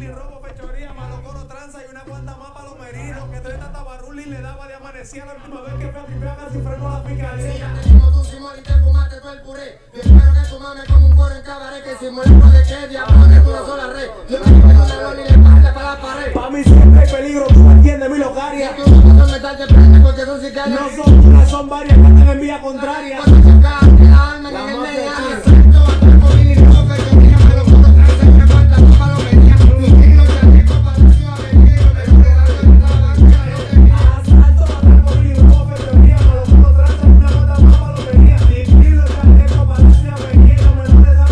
Willy, robo, fechoría, malo coro, tranza y una cuanta más para los merinos. Que 30 tabarruli le daba de amanecía la última vez que fue a tripear casi freno la fiscalía. Como tú, Simón, y te fumaste todo el puré. Yo espero que tu mames como un coro en cabaret. Que si muere de qué diablo, que tú no sola red. Yo me quito un león y le pase para la pared. Pa' mí siempre hay peligro, tú me entiendes, mi locaria. Que uno son metal te prende porque son sicarios. No son unas, son varias que están en vía contraria. Cuando chocan, que la alma en el medio. Asalto, atraco, y robo, fechoría, me lo juro, tranza y una cuanta más para los medias. Mi estilo, ya tengo palacio, a ver, quiero me lo quedaron en esta banca, yo te vi. Asalto, atraco, Willy, robo, fechoría, malo coro, tranza y una cuanta más para los merinos. Mi estilo, ya tengo palacio, a ver, quiero me lo quedaron en esta banca.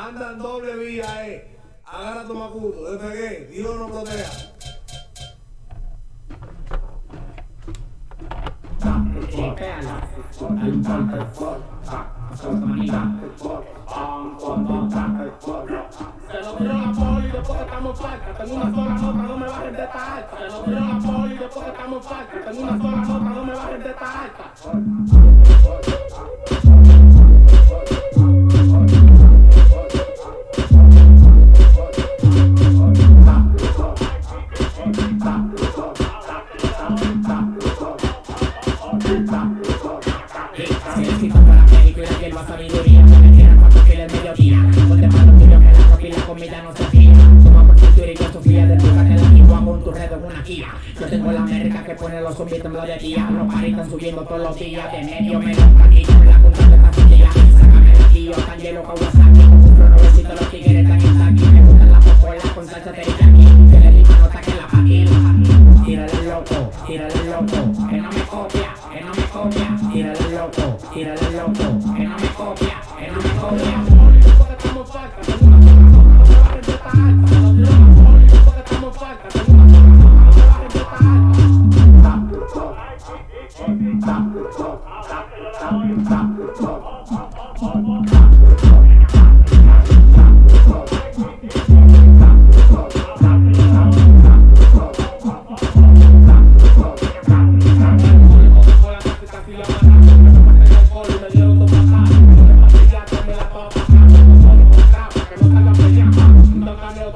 Andan doble vía, agarra tu macuto, despegué, Dios nos proteja. Se lo tiro la poli después que estamos falta. Tengo una sola nota, no me bajen de esta alta. Se lo tiro la poli después que estamos falta. Tengo una sola nota, no me bajen de esta alta. Necesito para México y la hierba sabiduría. Me quieran para que el mediodía. Ponte para los tuyos que la roca y la comida no se fía. Toma por cintura y con Sofía de puta que la vivo hago en tu red en una guía. Yo tengo la América que pone los zombies temblor de día. Los paris están subiendo todos los días. De medio me lo paquillo. La punta de pastilla. Sácame de aquí, yo tan hielo Kawasaki. Compro nuevecito los tigres tan aquí. Me gustan las popolas con salsa teriyaki. Que le rima nota que la paquila. Tírale loco, que no me copia, que no me copia. Tírale loco, que no me copia, que no me copia. Después que estamos falta, tengo una sola nota, no me bajen de esta alta. Se lo tiro la poli después que estamos falta. Tengo una sola nota, no me bajen de esta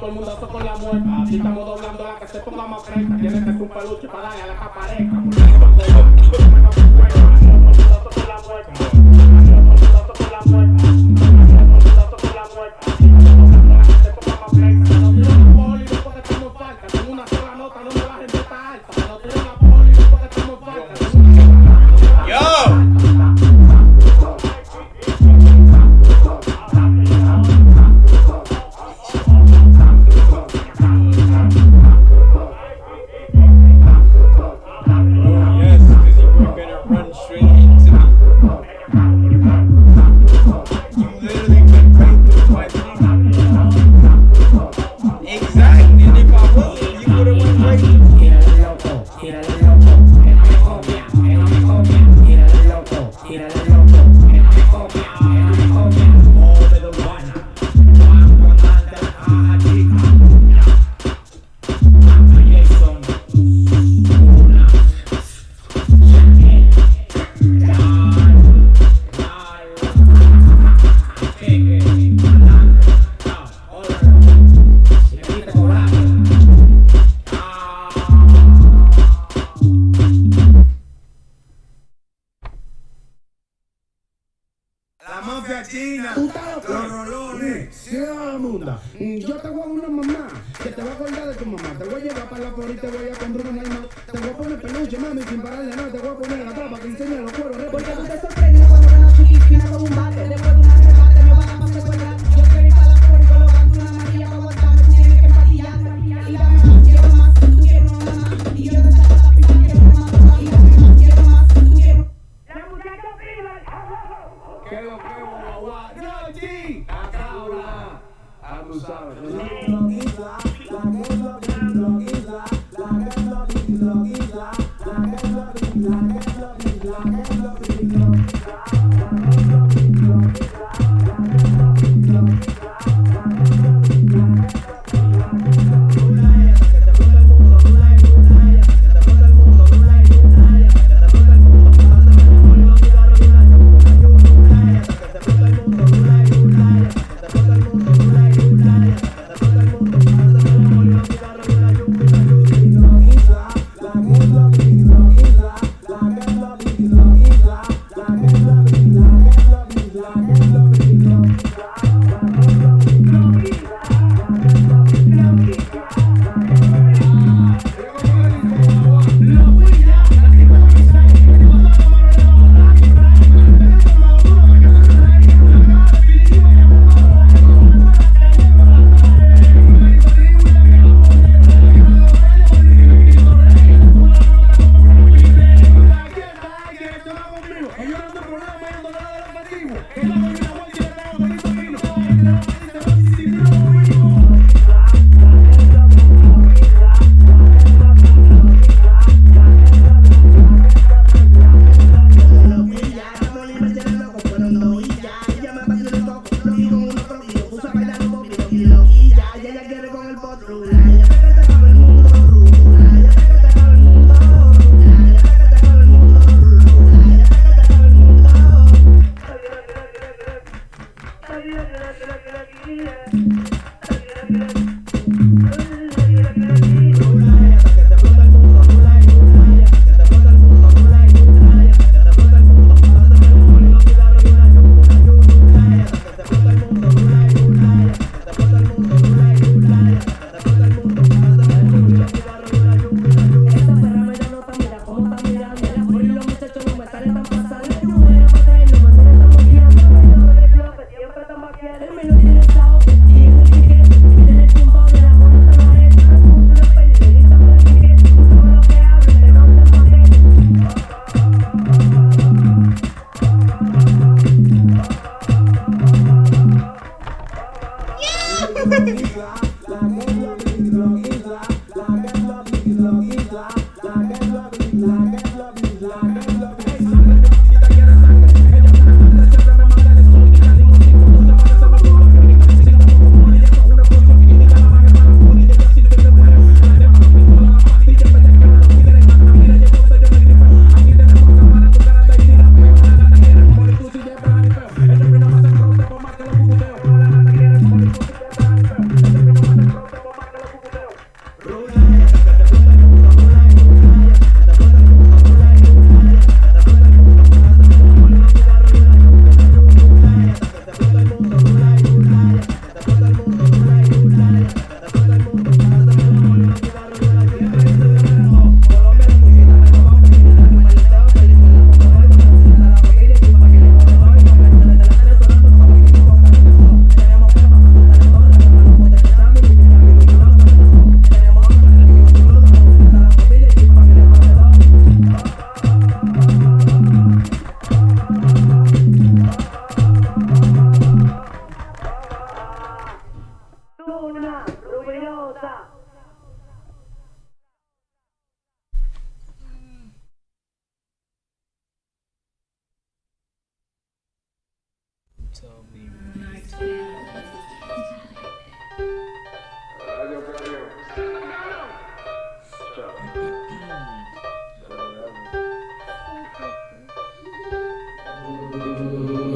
todo el mundo con la muerta. Aquí estamos doblando la que se ponga más fresca. Tiene que ser un peluche para darle a la capareca. Yo! munda. Yo te voy a dar una mamá que te va a acordar de tu mamá. Te voy a llevar para la flor y te voy a comprar un alma. Te voy a poner peluche, mami, sin pararle nada. Te voy a poner la trapa que enseñe los cueros. Porque tú te sorprendes cuando ven a Filipina con un bate. Después de un arrebate me van a más secuestrar. Yo quiero ir para la flor y colocando una amarilla para aguantarme. Tú tienes que empatillar. Y dame más, quiero más. Tú quieres una más. Y yo te saco la pista, quiero una más. Y dame más, quiero más. Tú quieres. ¿Qué lo que guagua? ¡Rochi! Acá habla. Ah, tú sabes.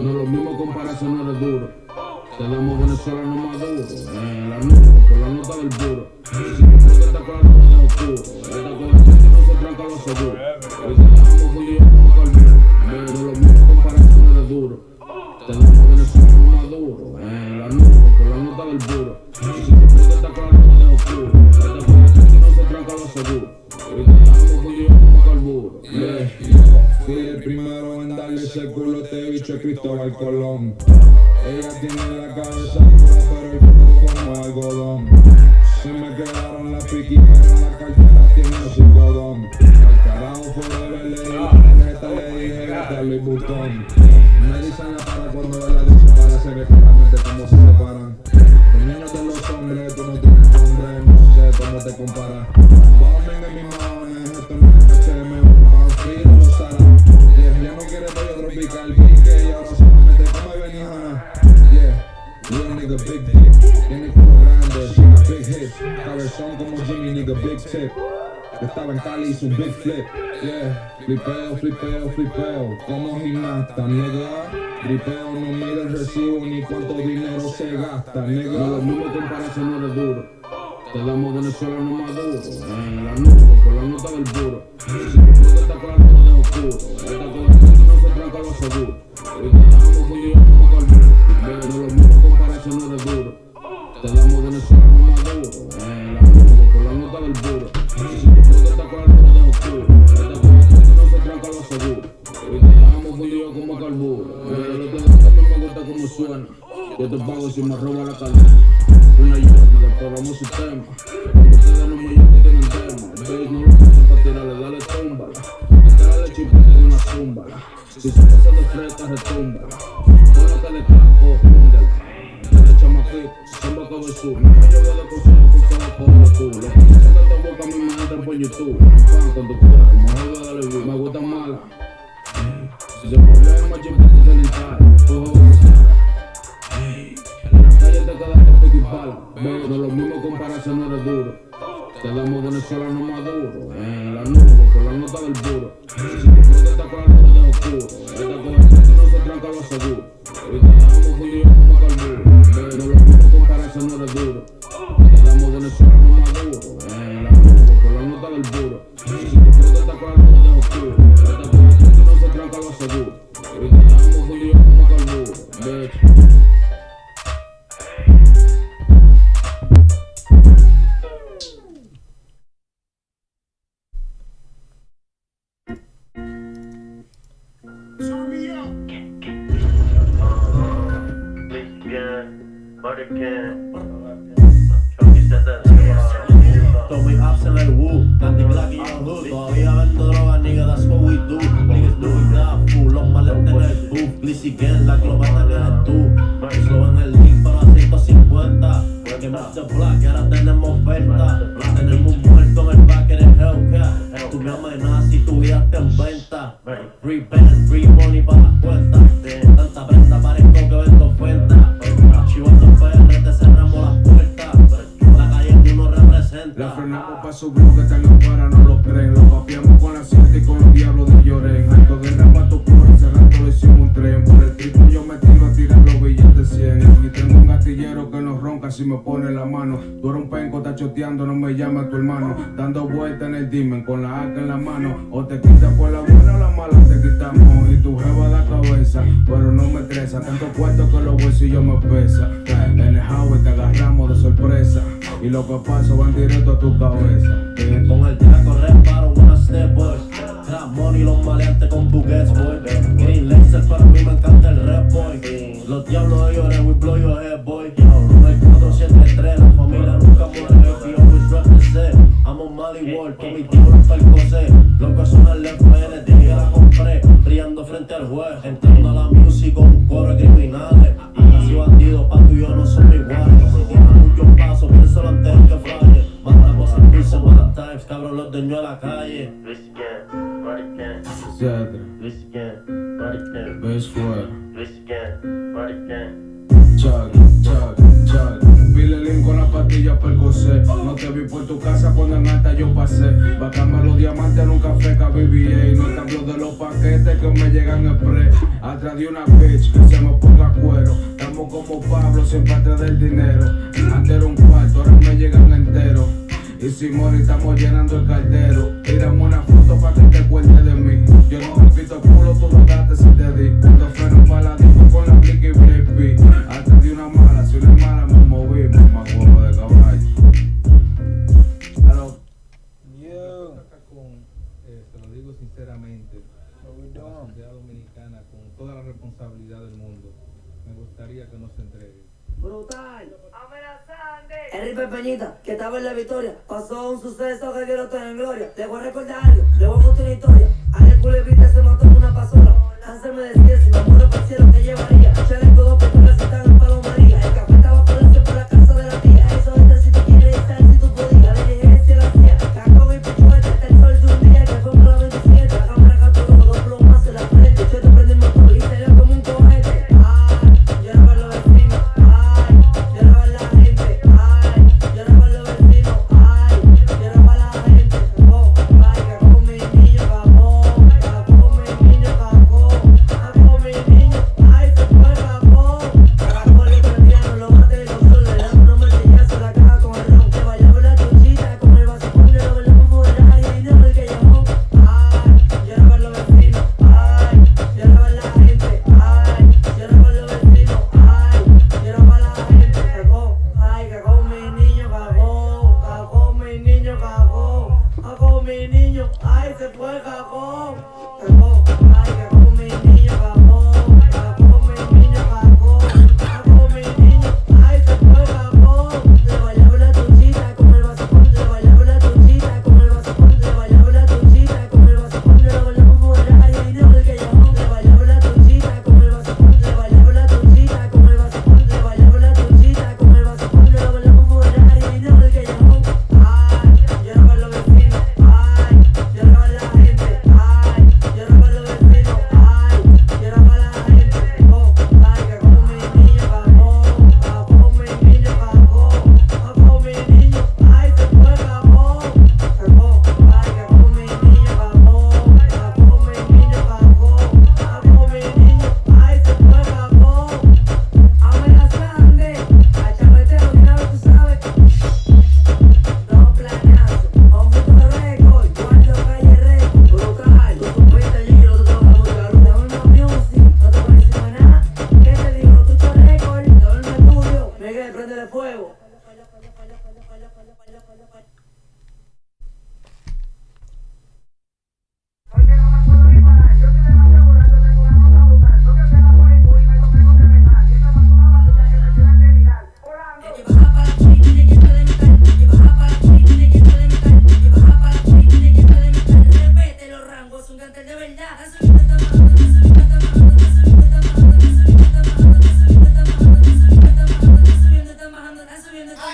Los mismos comparaciones duros. Tenemos venezolanos más duros. La nube, por la nota del puro. Si no puede estar claro, no es oscuro. Esta cobertura no se tranca lo seguro. Hoy te dejamos fundidos como carburo. Pero los mismos comparaciones duros. Tenemos venezolanos más duros. La nube, por la nota del puro. Cristóbal Colón. Ella tiene la cabeza dura, pero el cuerpo como algodón. Se me quedaron las piquitas en la cartera, tiene su codón. Al carajo forever le di la tarjeta, le dije gata Luis Butón. Me dicen la para cuando la dicen para se ve claramente cómo se separan. Los niños de los hombres, tú no tienes nombre, no sé cómo te comparas. Bombing en mis manos, esto no es HM, un panfilo, lo sara. Yeah, ya no quiere rollo tropical, pique y ahora solamente come benijana. Yeah, little nigga big dick, tiene culo grande, chica big hit, cabezón como Jimmy, nigga big tip. Estaba en Cali, hizo un big flip, yeah. Flipeo, flipeo, flipeo, como gimnasta, nigga. Gripeo, no mira el recibo ni cuánto dinero se gasta, nigga. No lo mismo comparación, no eres duro. Te damos Venezuela no maduro, en la nube, con la nota del puro. Si tu fruta está claro, no de oscuro. Esta cobertura no se tranca lo seguro. Y te damos fundido como carburo. No lo mismo comparación, no eres duro. Te damos Venezuela no maduro, en la nube, con la nota del puro. Si tu fruta está claro, no de oscuro. Esta cobertura no se tranca lo seguro. Y te damos fundido como carburo. Lo que también me gusta como suena. Yo te pago si me roba la cadena. Una llama de programa sistema. Como ustedes no me llaman que tienen tema. Veis no lo piensan para tirarle, dale túmbala. Dale chipete de una zúmbala. Si se pasa de frente, retúmbala. Bueno que le cago, húndela. Desde chamaquito, samba cabezú. No me llevo de cosas que todo como tú. Lo que dicen que te busca a mí me entran por YouTube. Fan con tu cuerpo, mejor de darle view. Me gusta mala. Si se problema, chipete se le encara. No lo mismo comparación, no eres duro. Te damos Venezuela no maduro, en la nube, con la nota del puro. Si tu fruta está claro, no de oscuro. Esta cobertura no se tranca lo seguro. Y te damos fundido como carburo. No lo mismo comparación, no eres duro. Te damos Venezuela no maduro, en la nube, con la nota del puro. Si tu fruta está claro, no de oscuro. Esta cobertura no se tranca lo seguro. Y te damos fundido como carburo. Tommy Ups en el Woo, Candy Black y Young Hood. Todavía vendo droga, nigga, that's what we do. Niggas do it that fool, los maletes en el booth. Glizzy Gang, la globata que eres tú. Slow en el link para 150. Que más de black, que ahora tenemos oferta. Tenemos un muerto en el back en el Hellcat. Tú me amenazas si tu vida está en venta. Free pants, free money para las cuentas. Tanta prenda parezco que vendo oferta. Chivando PR, te cerramos las puertas. La calle tú no representas. La frenamos pa' su blog que están afuera, no lo creen. Lo papiamos con la siete y con los diablos de Lloren. Alto de rapa tu culo, encerrando lo hicimos un tren. Por el triple yo me tiro a tirar los billetes 100. Y tengo un gatillero que nos ronca si me pone la mano. Tú eres un penco, estás choteando, no me llama tu hermano. Dando vueltas en el dimen con la AK en la mano. O te quitas por la buena o la mala, te quitamos. Y tu jeva da cabeza, pero no me estresa. Tanto cuarto que los bolsillos me pesa. En el highway te agarramos de sorpresa. Y lo que pasa van directo a tu cabeza. Con el traco reparo una step boy. Trap money, los maleantes con buguets boy. Green laser para mí me encanta el rap boy. Los diablos de lloren, we blow your head boy. No hay 473, la familia nunca muere. We always represent. I'm on Mali World, con mi tipo en Percocet. Loco son el left man, dije la compré. Brillando frente al juez, entrando a la music con un coro de criminales. Así bandidos, pa' tú y yo no somos iguales. Muchos pasos, piénsalo antes que falle. Matamos al pulso, mala times, cabrón, los dueños de la calle. Ves fuera. Chug, chug, chug. Pile link con la pastilla Percocet. No te vi por tu casa cuando en alta yo pasé. Bacame los diamantes en un café KBBA. No te hablo de los paquetes que me llegan express. Atrás de una bitch que se me ponga cuero. Estamos como Pablo, siempre atrás del dinero. Antes era un cuarto, ahora me llegan enteros. Y Simón, estamos llenando el caldero. Tírame una foto pa' que te acuerdes de mí. Yo no me pito culo, tú no daste si te di. Punto freno paladito con la Blicky VIP. Atrás de una mala, si una mala me moví. Más huevo de caballo. Hello. Yo. Te lo digo sinceramente. La sociedad dominicana Dominicana con toda la responsabilidad del mundo. Me gustaría que no se entregue. Brutal. Enrique Peñita, que estaba en la victoria, pasó un suceso que quiero tener en gloria. Le voy a recordar algo, le voy a contar una historia. Ariel Culebrita se mató en una pasola. Hansel me decía si me muero para el cielo que llevaría. Echarle todo porque me citan en Palo María. El café estaba floreciendo por la casa de la tía. Eso es si tú quieres estar, si tú podías. La diligencia la hacía. Cacón y pichueta, hasta el sol de un día que fue para la 27. La cámara capturó dos plumas en la frente. Yo te prendí el motor y salió como un cohete. Ay, yo era para los vecinos. Ay, yo era para la gente. Ay, yo era para los vecinos. Ay, yo era para la gente. Oh, ay, cagó mi niño, cagó. Cagó mi niño, cagó. Cagó mi niño. Ay, se fue, cagó. Cagó el cristiano, lo maté y lo solo. Le damos una martillazo a la caja con el ron. Que vaya por la chuchita con el vaso con lo bailamos fuera y no el que llamó. Ay, yo era para los vecinos. Ay, yo era para la gente. Ay, yo era para los vecinos. Ay, yo era para la gente. Cagó. Ay, cagó mi niño, cagó. Cagó mi niño, cagó. Cagó mi niño. Ay, se fue, cagó. Cagó. Ay, cagó mi niño, cagó. Cagó mi niño, cagó. Cagó mi niño. Ay, se fue, cagó. Le bailaba la tuchita con el vaso con. Le bailaba la tuchita con el vaso con. Le bailaba la tuchita con el vaso con. Lo bailamos fuera y no el que llamó. Le bailaba la tuchita con el vaso con. Le bailaba la tuchita con el vaso con. Le bailaba la tuchita con el vaso con. Lo bailamos fuera y no el que llamó. Ay, yo era para los vecinos. Ay, yo era para la gente. Ay, yo era para los vecinos. Ay, yo era para la gente. Oh, ay, cagó mi niño, cagó. Cagó mi niño, cagó. Cagó mi niño. Ay, se fue, cagó. Cagó. Ay, cagó mi niño, cagó. Cagó mi niño, cagó. Cagó mi niño. Ay, se fue, cagó. Amenazante. A charretero de una vez tú sabes. Dos planazos, hombre con récord, guardo calle récord, brutal, tú supiste allí, yo no te toco muy caro, dame una music, no te voy a decir más nada, ¿qué te digo? Tú te récord, dame un estudio, Miguel, préndele fuego. Repete los rangos, un cante de verdad.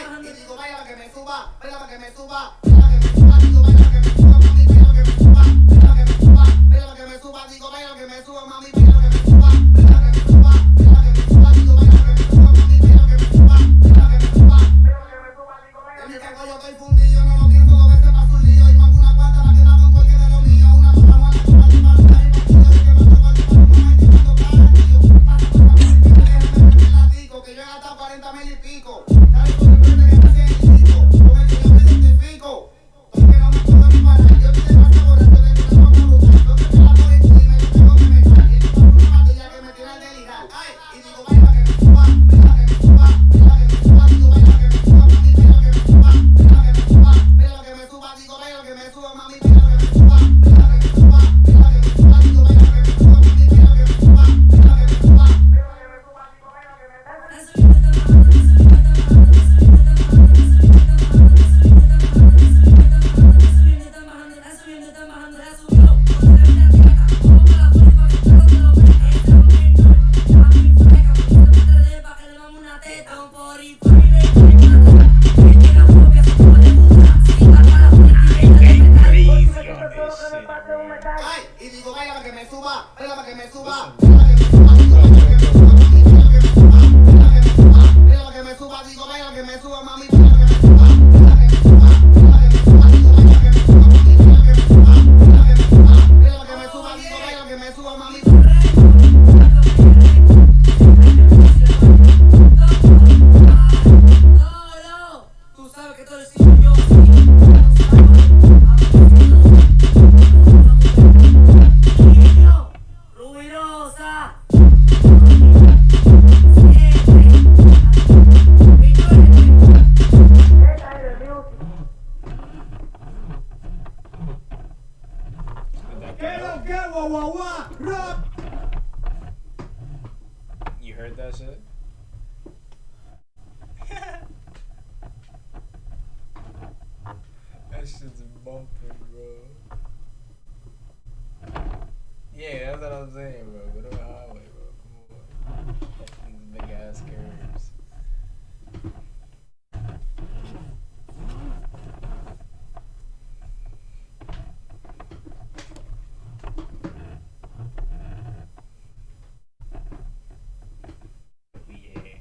Ay, y digo, baila para que me suba, baila para que me suba, baila para que me suba, digo, baila para que me suba, mami, baila para que me suba, baila para que me suba, baila para que me suba, digo, baila para que me suba, mami, baila para que me suba, baila para que me suba, baila para que me suba, digo, baila para que me suba, mami, baila para que me suba, baila para que me suba, baila para que me suba, digo, baila. En mi cargo yo estoy fundido, no lo pienso dos veces para su lío, y mango una cuanta para que no con cualquier de lo mío, una puta muerta con la tipa, lugar y partido, y que me toca el tipo, como me entiendo para el tío, pasa por la puerta y me deja meter el latico, que yo he gastado 40,000 y pico, dale con el frente que me hacía el chico, con el que yo me identifico, porque no me puedo ni parar, yo estoy demasiado borracho de mi nota brutal, yo que me la por el culo y me tengo que me cae, y esto es una pastilla que me tiene al delirar, ay, y digo, baila para que me suba, baila para que me suba, baila para que me suba, digo, baila para que me suba, mami, baila para que me suba, baila para que me suba, baila para que me suba, digo, baila para que me suba, mami, baila para que me suba, baila para que me suba, baila para que me suba, digo, baila para que me suba, mami, baila para que me suba, baila para que me suba, baila para que me suba, digo, baila para que me suba, baila para que me suba, ay, y digo, baila para que me suba, baila para que me suba, baila para que me suba, digo, baila para que me suba, mami, baila para que me suba, baila para que me suba, baila para que me suba, digo, baila para que me suba, mami, baila para que me suba, baila para que me suba, baila para que me suba, digo, baila para que me suba, mami, baila para que me suba, baila para que me suba, baila para que me suba, digo, baila para que me suba, mami. No, tú sabes que todo lo sigo yo. Ruidosa. That shit's bumping, bro. Yeah, that's what I'm saying, bro. Go to the highway, bro. Come on. These big ass curves. Yeah.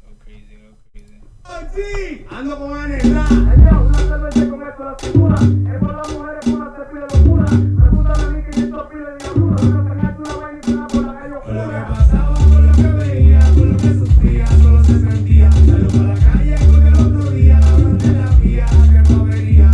Go crazy, go crazy. Sí, ando con Anela. Una cerveza con esto la figura. Es por las mujeres que una se pide locura. Pregúntame a mí que esto pide diablura. No te gasto una vaina y una por la gallo. Por lo que pasaba, por lo que veía, por lo que sufría, solo se sentía. Salió para la calle porque el otro día la de la vía que no vería.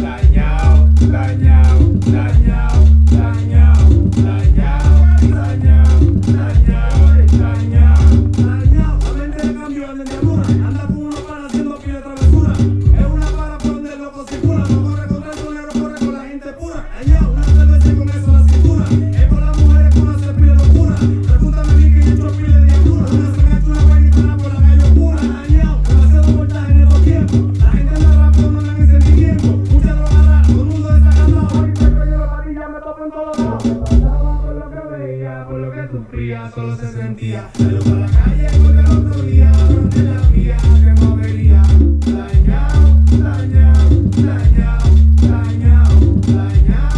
Dañao, dañao, dañao, dañao, dañao, dañao, dañao, dañao, dañao. La mente le cambió en el diablura. Anda con unos panas haciendo pila de travesura. Es una para por donde el loco circula. No corre con el sonero, corre con la gente pura. Dañao, una cerveza con eso a la cintura. Es por las mujeres que una se pide locura. Pregúntame a mí que yo otro pile de diablura. Una se me ha hecho una vaina y una por la gallo pura. Dañao, demasiado voltaje en estos tiempos. La gente anda rápido, no andan en sentimiento. Mucha droga rara, todo el mundo desacatado. Ahorita que yo la varilla me topo en todos lados. Por lo que veía, por lo que sufría, solo se sentía. Salió para la calle porque el otro día de la vía que no vería. Dañao, dañao, dañao, dañao, dañao,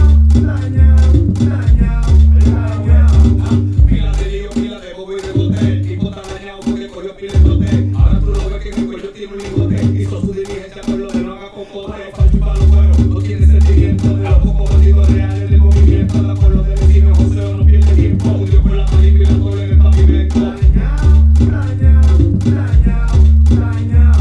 dañao, dañao, dañao. Pila de lío, pila de bobo y rebote. Tipo tan dañado porque cogió pila de trote. Ahora tú lo ves que mi cuello tiene un lingote. Hizo su diligencia por lo de no haga cocote. Falso y para los buenos, no tiene sentimiento. De los pocos bandidos reales del movimiento. Anda por los de vecinos, José no pierde tiempo. Hundió por la pared y la cola en el pavimento. Dañao, dañao, dañao, dañao,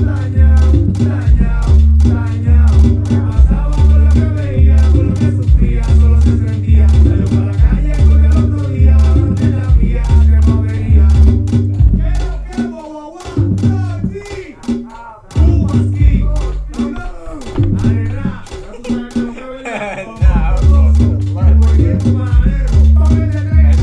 dañao, dañao, dañao. ¿Qué pasaba por lo que veía, por lo que sufría, solo se sentía. Salió para la calle porque el otro día de la vía que no vería. ¿Qué guau, guau, sí? Cubaski, Arena, tú sabes lo que veía. Nah, El movimiento manero, papel de tres.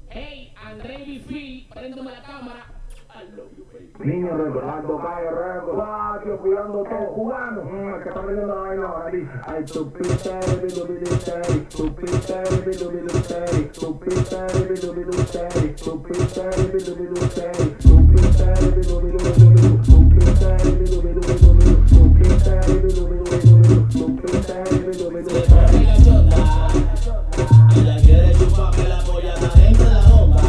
Hey, André Bifi, préndeme la cámara. I love you, baby. Niño recordando calle reco, patio, cuidando todo, jugando. El que está aprendiendo la vaina ahora dice: ay, tu pista, bidu bidu stay, tu pista, bidu bidu stay, tu pista, bidu bidu stay, tu pista, bidu bidu stay, tu pista, bidu bidu bidu, tu pista, bidu bidu bidu, tu pista, bidu bidu bidu, tu pista, bidu bidu Se stay. pone cachonda y la quiere chupar que la polla está dentro de la bomba.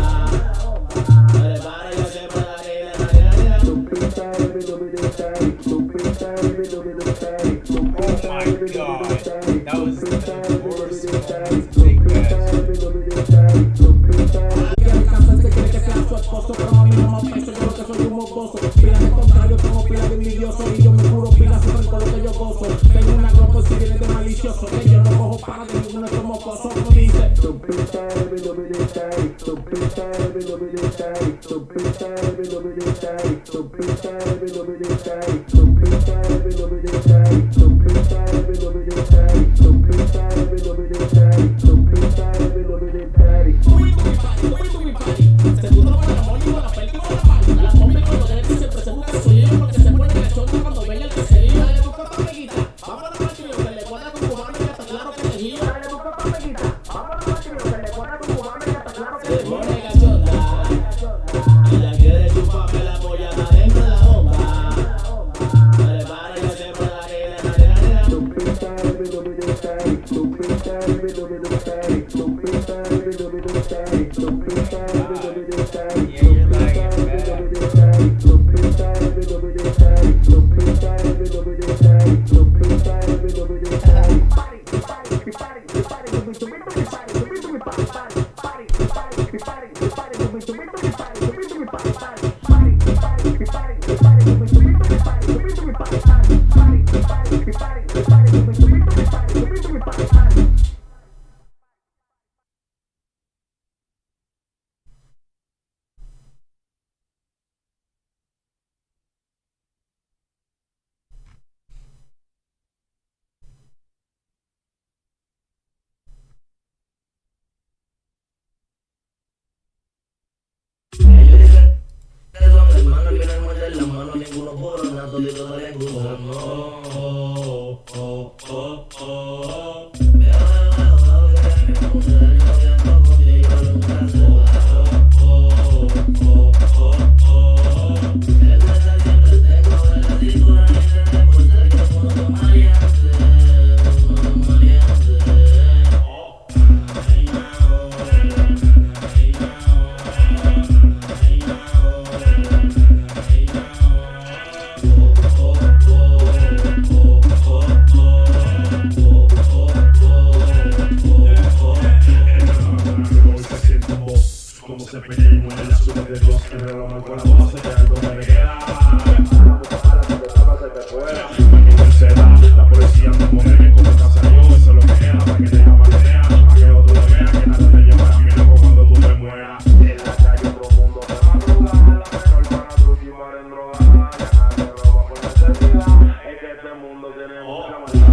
Prepara y siempre la regla. Tu pista, bidu bidu stay, tu pista, bidu bidu stay, tu pista, my bidu bidu God. stay, That was tu pista, the bidu worst bidu one stay, to tu take pista, that. bidu bidu stay, tu pista. Que me cansa de quiere que sea su esposo, pero a mí no me pienso, yo lo que soy un mocoso. Pila de contrario, como pila de envidioso, y yo me juro pila siempre con lo que yo gozo. Tengo una globo si viene de malicioso, que yo no cojo para de ninguno de estos mocosos. No dice, Tu pista, bidu bidu stay, tu pista, bidu bidu stay, tu pista, bidu bidu stay, tu pista, bidu bidu stay, tu pista, bidu bidu stay, tu pista, bidu bidu stay, tu pista, bidu bidu stay, tu pista, bidu bidu stay. uy, tu mi party. Segundo para la moli, con la película con la pali. La bomba y con los derechos siempre se busca su lío, porque se pone cachonda cuando venga el caserío. Dale, busca pa' peguita, vámonos al trío, que le guarda con cubano y ya está claro que te guío. Dale, busca pa' peguita, vámonos al trío, que le guarda tu cubano y ya está claro que Se te guío. pone cachonda y la quiere chupar que la polla está dentro de la bomba. Prepara y siempre la regla. Tu pista, bidu bidu stay, tu pista, bidu bidu stay, tu pista, bidu bidu stay, tu pista, bidu bidu stay, Yeah, tu you're pista, lagging, bidu man. bidu stay, tu pista, bidu bidu stay, tu pista, bidu bidu stay, tu pista, bidu bidu stay. Party, party, party, party, tu bidu bidu party, tu bidu bidu party, party, party, party, party, party, tu bidu bidu party, tu bidu bidu party, party, party, party, party, party, tu bidu bidu party, tu bidu bidu party, party, party, party, party, tu bidu bidu party, tu bidu bidu party, party. toditos salen gustando. Como se pelea y muere la suma de Dios, el reloj con la voz se queda donde me queda. Para que no se da, la policía no mueve como casa yo, eso es lo que era, para que te llama que vea, para que otro te vea, que nada te llevará a mi loco cuando tú te mueras. En la calle todo el mundo te va a drogar, la menor para truquimar en droga, ya nadie roba por necesidad, es que este mundo tiene mucha maldad.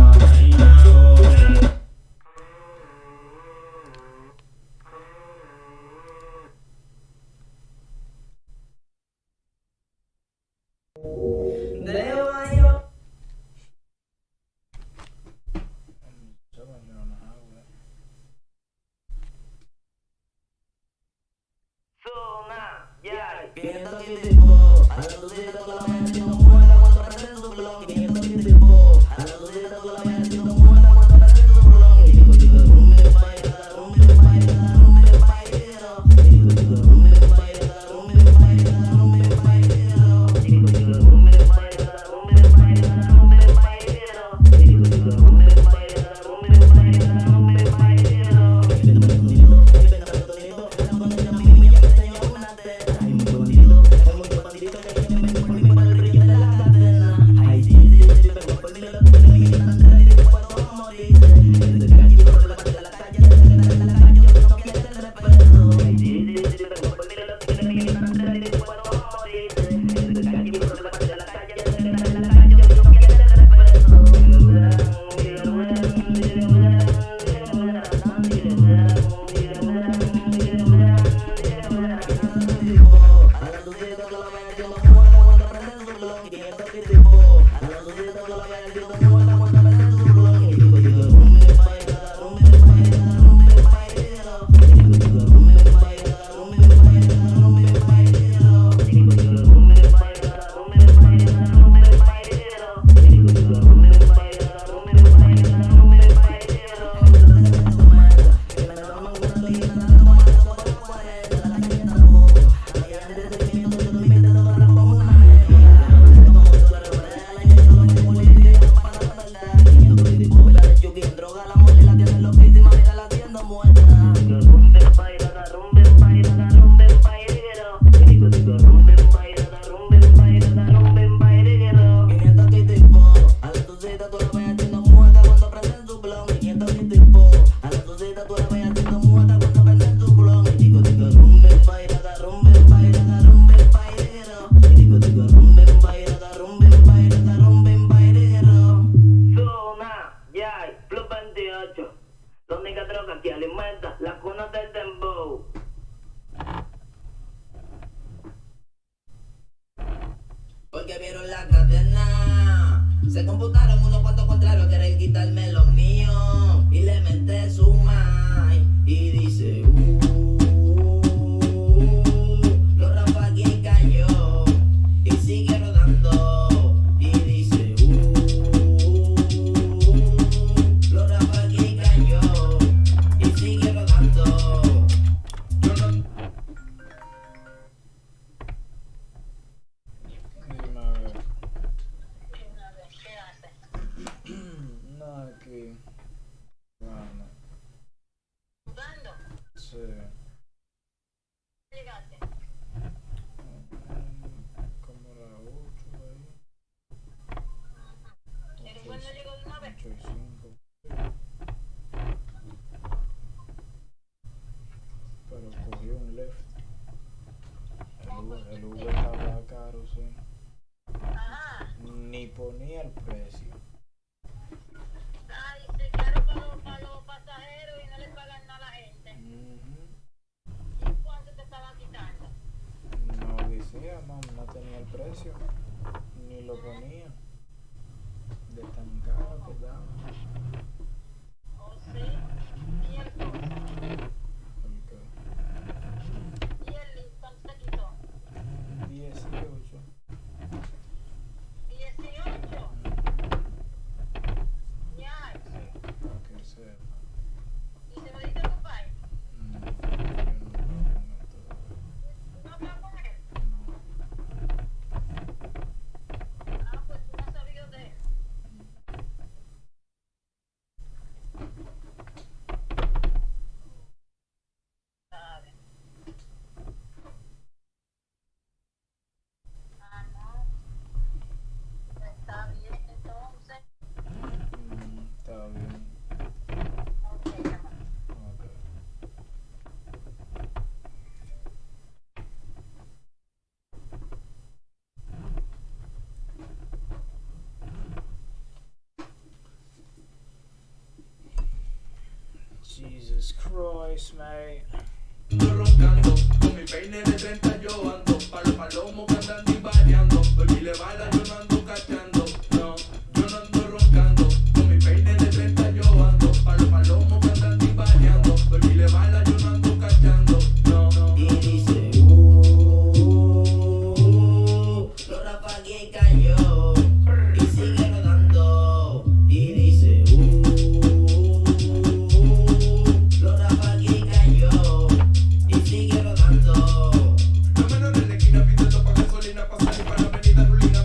Porque vieron la cadena. Se computaron unos cuantos contrarios, quieren quitarme lo mío. Y le menté su mind y dice los rapas aquí cayó y sigue rodando. Y dice los rapas aquí cayó y sigue rodando. Nada aquí. Bueno. ¿Jugando? Sí. ¿Llegaste? Como la 8 ahí. ¿El igual no llegó de una vez? 8 y 5. Pero cogí un left. El Uber estaba caro, sí. Ajá. Ni ponía el precio. Ay, sí, claro, para los pasajeros y no le pagan nada a la gente. ¿Y cuánto te estaban quitando? No decía, no tenía el precio. Ni Ni lo ponía. De tan caro que daba. Oh, sí. Y el cosa. Y el Lincoln se quitó. 18. 18. Ya, sí. Para que sepa. ¿Y se lo diste a tu país? No, yo ¿No hablas con él? no. Ah, pues tú no has sabido de él. ¿Sabes? Ah, no. Está bien, entonces. Está bien. Ok, amor. Ok. Jesus Christ, mate. Ando roncando, con mi peine de 30 yo ando, pa' los palomos que andan divariando, baby le baila yo no ando cachando, no, yo no ando roncando, con mi peine de 30 yo ando, pa' los palomos que andan divariando, baby le baila yo no ando cachando, no, no. Y dice, lo rapagué y cayó, y sigue rodando. Y dice, lo rapagué y cayó, y sigue rodando. Los menores de esquina pidiendo pa' gasolina, pa' salir pa' la avenida Rulina,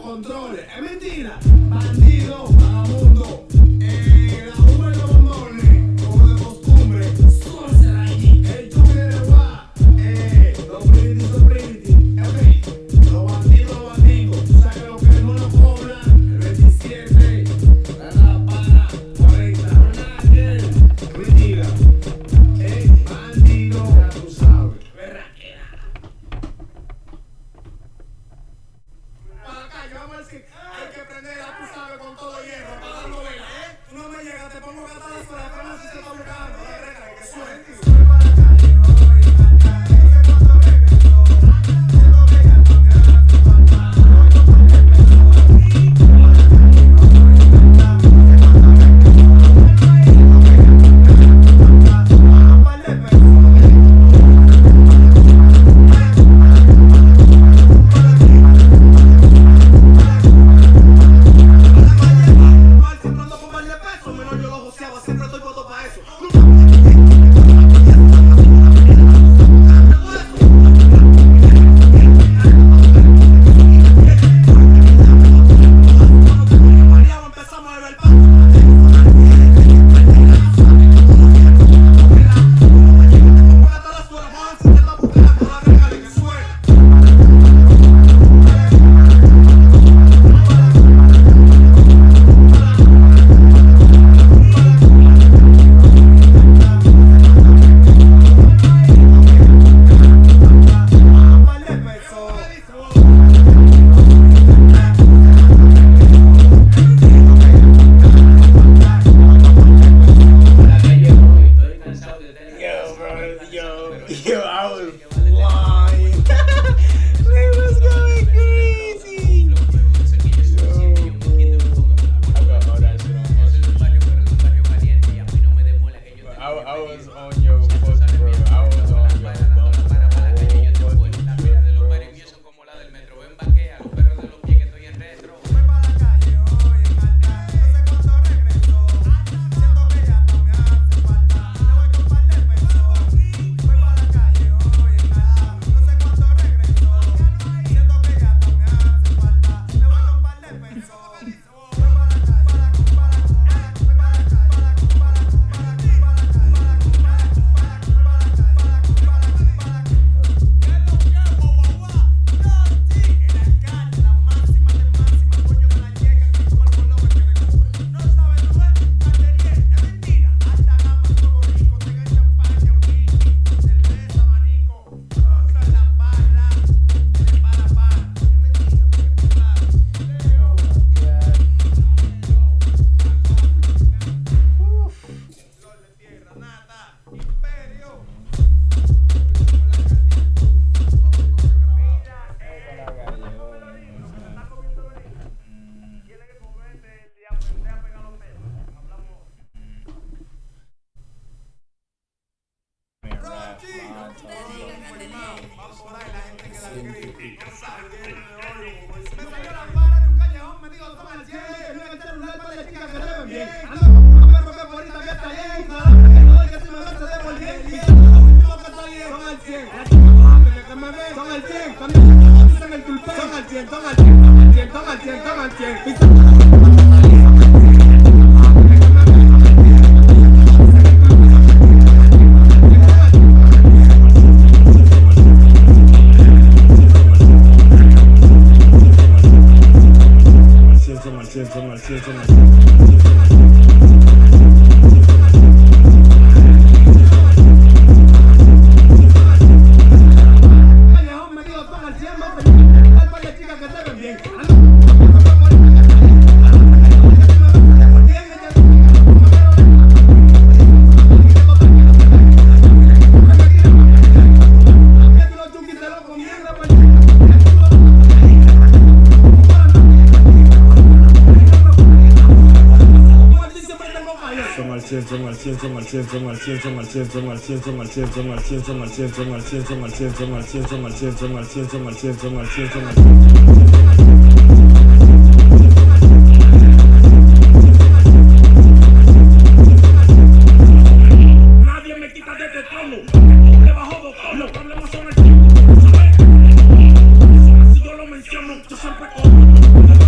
controles. Es mentira. Bandido, vagabundo. La uva y los bombones, como de costumbre. Suéltela allí. El chupi de guá. Los pretty. Ok. Los bandidos. Tú sabes que los que no lo cobran. El 27. La para. 40. Una girl. Mentira. Bandido. Ya tú sabes. Berraquera. Para la calle, vamos a decir. Hay que prenderla, tú sabes, con todo hierro. Para darlo vela, Tú no me llegas, te pongo gatadas para la cama si se está buscando. La regla es que suelte. Sube para la calle, no voy a cantar. No sé cuánto regreso. Siento que ya no me hace falta. No voy a tomar el peso. Sube para la calle, no voy a cantar. No sé cuánto regreso. Siento que ya no me hace falta. Un par de pesos. Siempre estoy voto para eso. Empezamos a beber Yo, I was flying. It was going crazy. I got all that shit on my shit. I was on your fuck, bro. I was on your Nadie me quita de este trono. Debajo de los problemas son el tiempo. Si yo lo menciono, yo siempre como.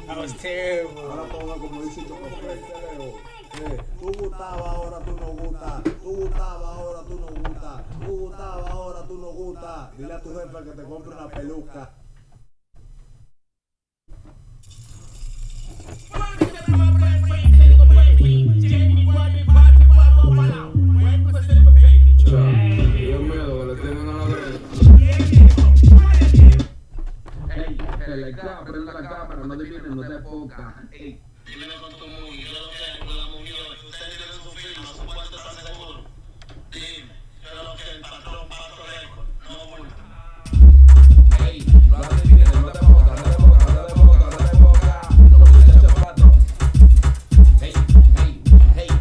That was terrible. Ahora todo como dice tú gustaba, ahora tú no gustas. Tú gustaba, ahora tú no gustas. Tú gustaba, ahora tú no gustas. Dile a tu jefe que te compre una peluca. Dios miedo que le tengan a la derecha. Ey, la cámara, prende la cámara, no divinen, no te enfocas. Ey. Dímelo con tu movie, yo lo sé, con la movie hoy. Ustedes tienen su firma, su cuarto está seguro. Dime, yo lo que el patrón paso récord, no multa. Ey, no te divinen, no te enfocas, no te enfocas, no te enfocas, no te enfocas. Lo que te echa pato. Ey,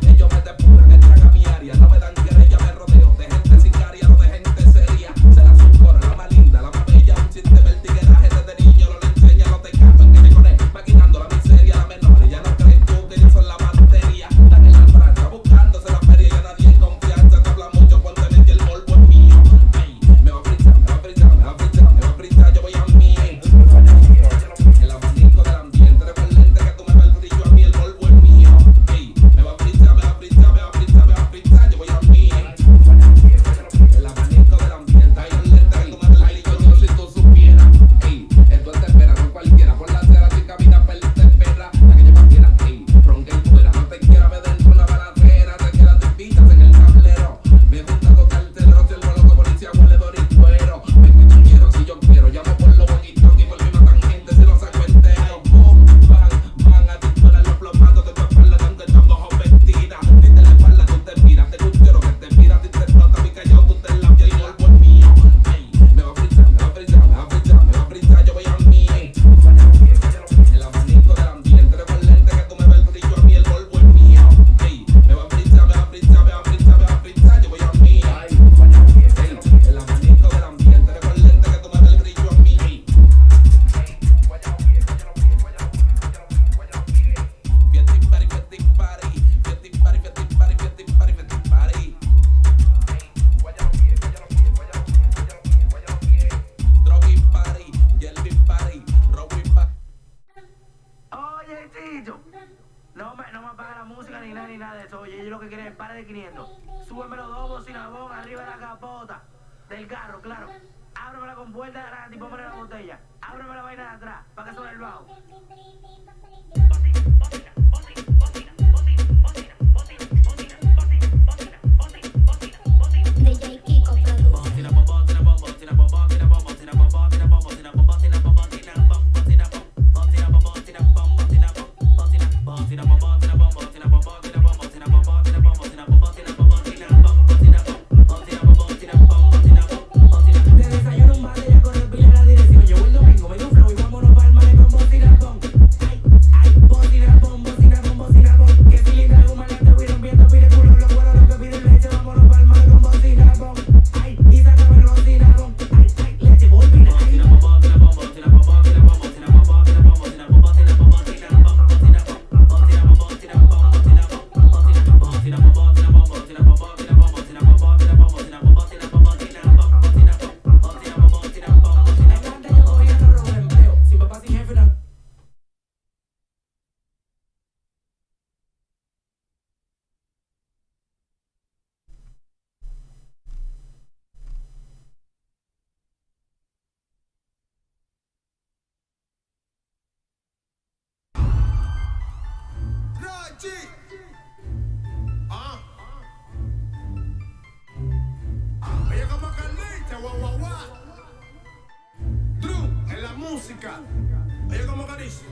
ellos me depuran, entran a mi área, no me dan querella, me rodeo de gente sicaria, no de gente seria. Se la supone, la más linda, la más bella, un chiste del tigueraje desde niño, no le enseña, no te canto, en que te conecto, maquinando la miseria, la menor, y ya no crees tú que ellos son la materia. Están en la franja, buscándose la feria, ya nadie en confianza, te habla mucho cuando te metí el polvo es mío. Ey, me va a fritar, me va a fritar, me va a fritar, me va a fritar, yo voy a mí. El abanico del ambiente, recuerden que tú me ves el brillo a mí, el polvo es mío. Ey, me va a fritar, me va a fritar, me va a fritar, me va a fritar, yo voy a mí. El abanico del ambiente, hay un lente que tú me ves el brillo, yo si tú supieras. Ey, esto te espera, no cualquiera, por la acera si camina, pero te espera. La que lleva fiera, ey, ronca y fuera, no te quiera ver dentro una balacera, te quedas de pistas en el tablero. Me junta con carteros, si el loco policía huele dorituero. Me quito un quiero, si yo quiero, llamo por los boquitos y por mi tangente si lo saco entero. Boom, van a disparar los plomados de tu espalda, aunque estamos ojos vestidas. Diste la espalda, tú te miras, te quiero que te miras, te explota mi callado, tú te la piel y el polvo es mío. Ey, me va a fritar, me va a fritar, me va a fritar, me va a fritar, yo voy a mí. El abanico del ambiente, recuerden que tú me ves el brillo a mí, el polvo es mío. Ey, me va a fritar, me va a fritar, me va a fritar, me va a fritar, yo voy a mí. Ey, el abanico del ambiente, recuerden que tú me ves el brillo a mí. Oye, Tito, no me apaga la música ni nada de eso. Oye, yo lo que quiero es par de 500. Súbeme los dos bocinabón arriba de la capota del carro, claro. Ábreme la compuerta de adelante y póngale la botella. ábreme la vaina de atrás, para que suene el bajo. DJ Kiko produce. De desayuno un bate, ya corre pila en la dirección. Llegó el domingo, me dio un flow y vámonos pa'l malecón, bocinapón. Ay, ay, bocinapón, bocinapón, bocinapón. Que cilindra algún maleante, voy rompiendo, pide culo, los cueros, lo que piden leche, vámonos pa'l malecón, bocinapón. Ay, y sácame el bocinapón. Ay, ay, leche, volvina, ay. Adelante yo cogía los robos de empleo. Sin papá, sin jefe, no. Rochi. Oye, como Carlita, guau, guau, guau. True, en la música. Oye, como que dice.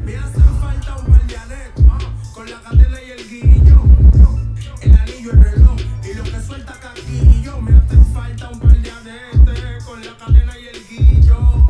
Me hacen falta un par de anetos. Con la cadena y el guillo. El anillo, el reloj. Y lo que suelta caquillo. Me hacen falta un par de anetes. Con la cadena y el guillo.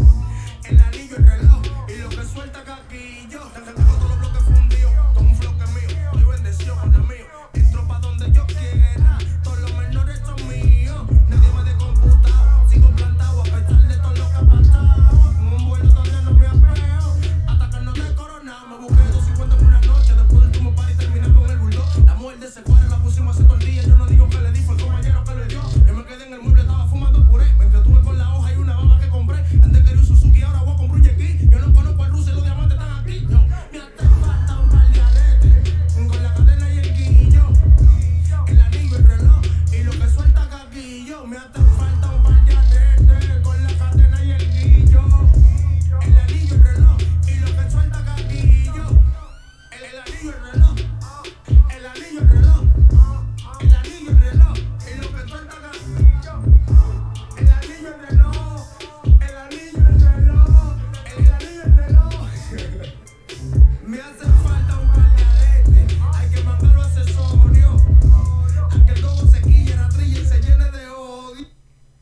El anillo, el reloj. Y lo que suelta caquillo. Tengo todos los bloques fundidos. Con un flow que es mío. Estoy bendecido con el mío. Entro pa' donde yo quiera. Todos los menores son míos. Nadie me ha descomputado. Sigo plantado a pesar de todo lo que ha pasado. En un vuelo donde no me apeo. Hasta que no te he coronado. Me busqué 250 en una noche. Después del último party terminé con el bulldog. La mujer de ese cuadro la pusimos hace todo el día. Yo no digo que le di, fue el compañero que le dio. Yo me quedé en el mueble, estaba fumando puré. Me entretuve con la hoja y una baba que compré. Antes quería un Suzuki, ahora voy a comprar un Yeki. Yo no conozco al ruso y los diamantes están aquí. No, me hace falta un par de aretes. Con la cadena y el guillo. El anillo, el reloj. Y lo que suelta caquillo. Me hace falta un par de aretes. Con la cadena y el guillo. El anillo, el reloj. Y lo que suelta caquillo. El anillo, el reloj. El anillo, el reloj. El anillo, el reloj. Y lo que suelta caquillo. El anillo, el reloj. El anillo, el reloj. El anillo, el reloj. Me hace falta un par de aretes. Hay que mandarlo a accesorio. A que el gogo se quille, la trilla y se llene de odio.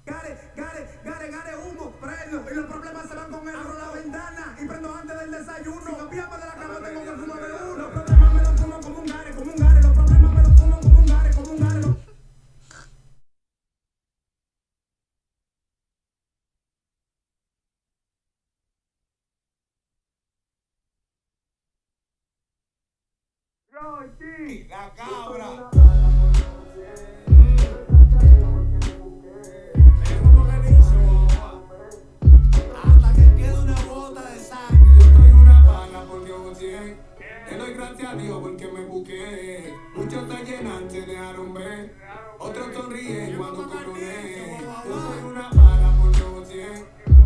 Gare, humo, prendo. Y los problemas se van con él. Abro la ventana y prendo antes del desayuno. Si no piamo de la cama, tengo que fumar de uno. Los problemas me los fumo como un gare, como un gare. Los problemas me los fumo como un gare, como un gare. Rochi, la cabra. Es como que dice, boba. Hasta que quede una gota de sangre. Yo estoy una pana porque odié. Le doy gracias a Dios porque me busqué. Muchos se llenan, se dejaron ver. Otros sonríen cuando coroné. Yo soy una pana porque odié.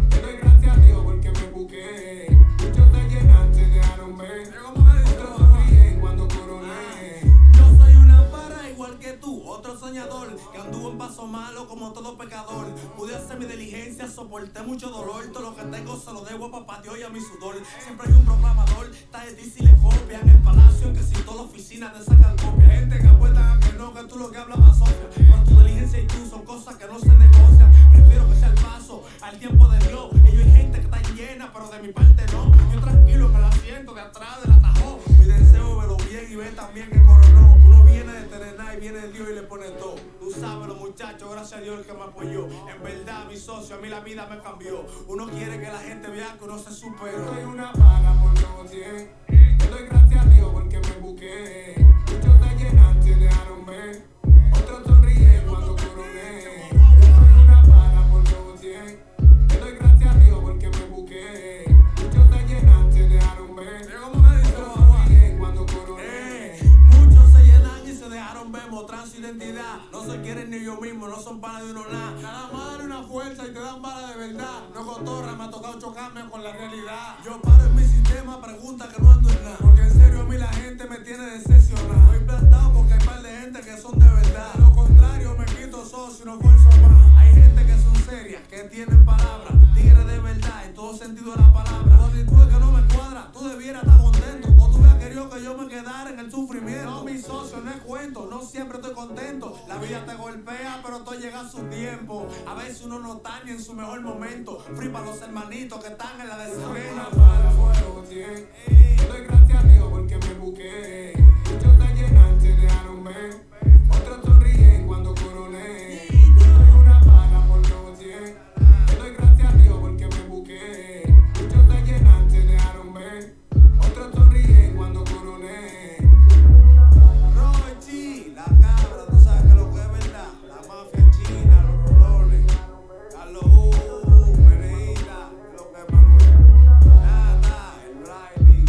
Le doy gracias a Dios porque me busqué. Muchos se llenan, se dejaron ver. Otros sonríen cuando coroné. Yo soy una para igual que tú, otro soñador que anduvo en paso malo como todo pecador. Pude hacer mi diligencia, soporté mucho dolor. Todo lo que tengo se lo debo a papá Dios y a mi sudor. Siempre hay un proclamador, está de ti si le copian. El palacio en que citó la oficina te sacan copia. Gente que apuesta a que no, que tú lo que hablas va Sofía. Pero tu diligencia y tú son cosas que no se negocian. Prefiero que sea el paso al tiempo de Dios. Ellos hay gente que está llena, pero de mi parte no. Yo tranquilo en el asiento de atrás del atajo. Mi deseo velo bien y ve también que coronó. Uno viene de Terená y viene Dios y le pone todo. Tú sabes, los muchachos, gracias a Dios el que me apoyó. En verdad, mi socio, a mí la vida me cambió. Uno quiere que la gente vea que uno se superó. Soy una pana por negociar. Le doy gracias a Dios porque me busqué. Muchos se llenan, se dejaron ver. Otros sonríen cuando coroné. Yo soy una pana por negociar. Le doy gracias a Dios porque me busqué. Muchos se llenan, se dejaron ver. Otros sonríen cuando coroné. Muchos se llenan y se dejaron ver, mostran su identidad. No se quieren ni ellos mismos, no son panas de uno nada. Nada más dale una fuerza y te dan bala de verdad. No cotorra, me ha tocado chocando con la realidad. Yo paro en mi sistema, pregunta que no ando en nada. Porque en serio a mí la gente me tiene decepcionado. Estoy plantado porque hay par de gente que son de verdad. De lo contrario me quito socio y no esfuerzo más. Hay gente que son serias, que tienen palabras. Tigres de verdad en todo sentido de la palabra. Cuando tú es que no me cuadra, tú debieras estar contento. O tú hubieras querido que yo me quedara en el sufrimiento. No, mi socio, no es cuento, no siempre estoy contento. La vida te golpea, pero todo llega a su tiempo. A veces uno no está ni en su mejor momento. Free para los hermanitos que están en la desespera. Doy gracias a Dios porque me busqué. Muchos te llenan, te dejaron ver. Otros sonríen cuando coroné. Yo soy una pana por los 100. Doy gracias a Dios porque me busqué. Muchos te llenan, te dejaron ver. Otros sonríen cuando coroné. Rochi, la cabra, tú sabes que lo que es verdad. La mafia china, los rolones, Carlos Mereira, lo que es Manuel. Nada, el Riley,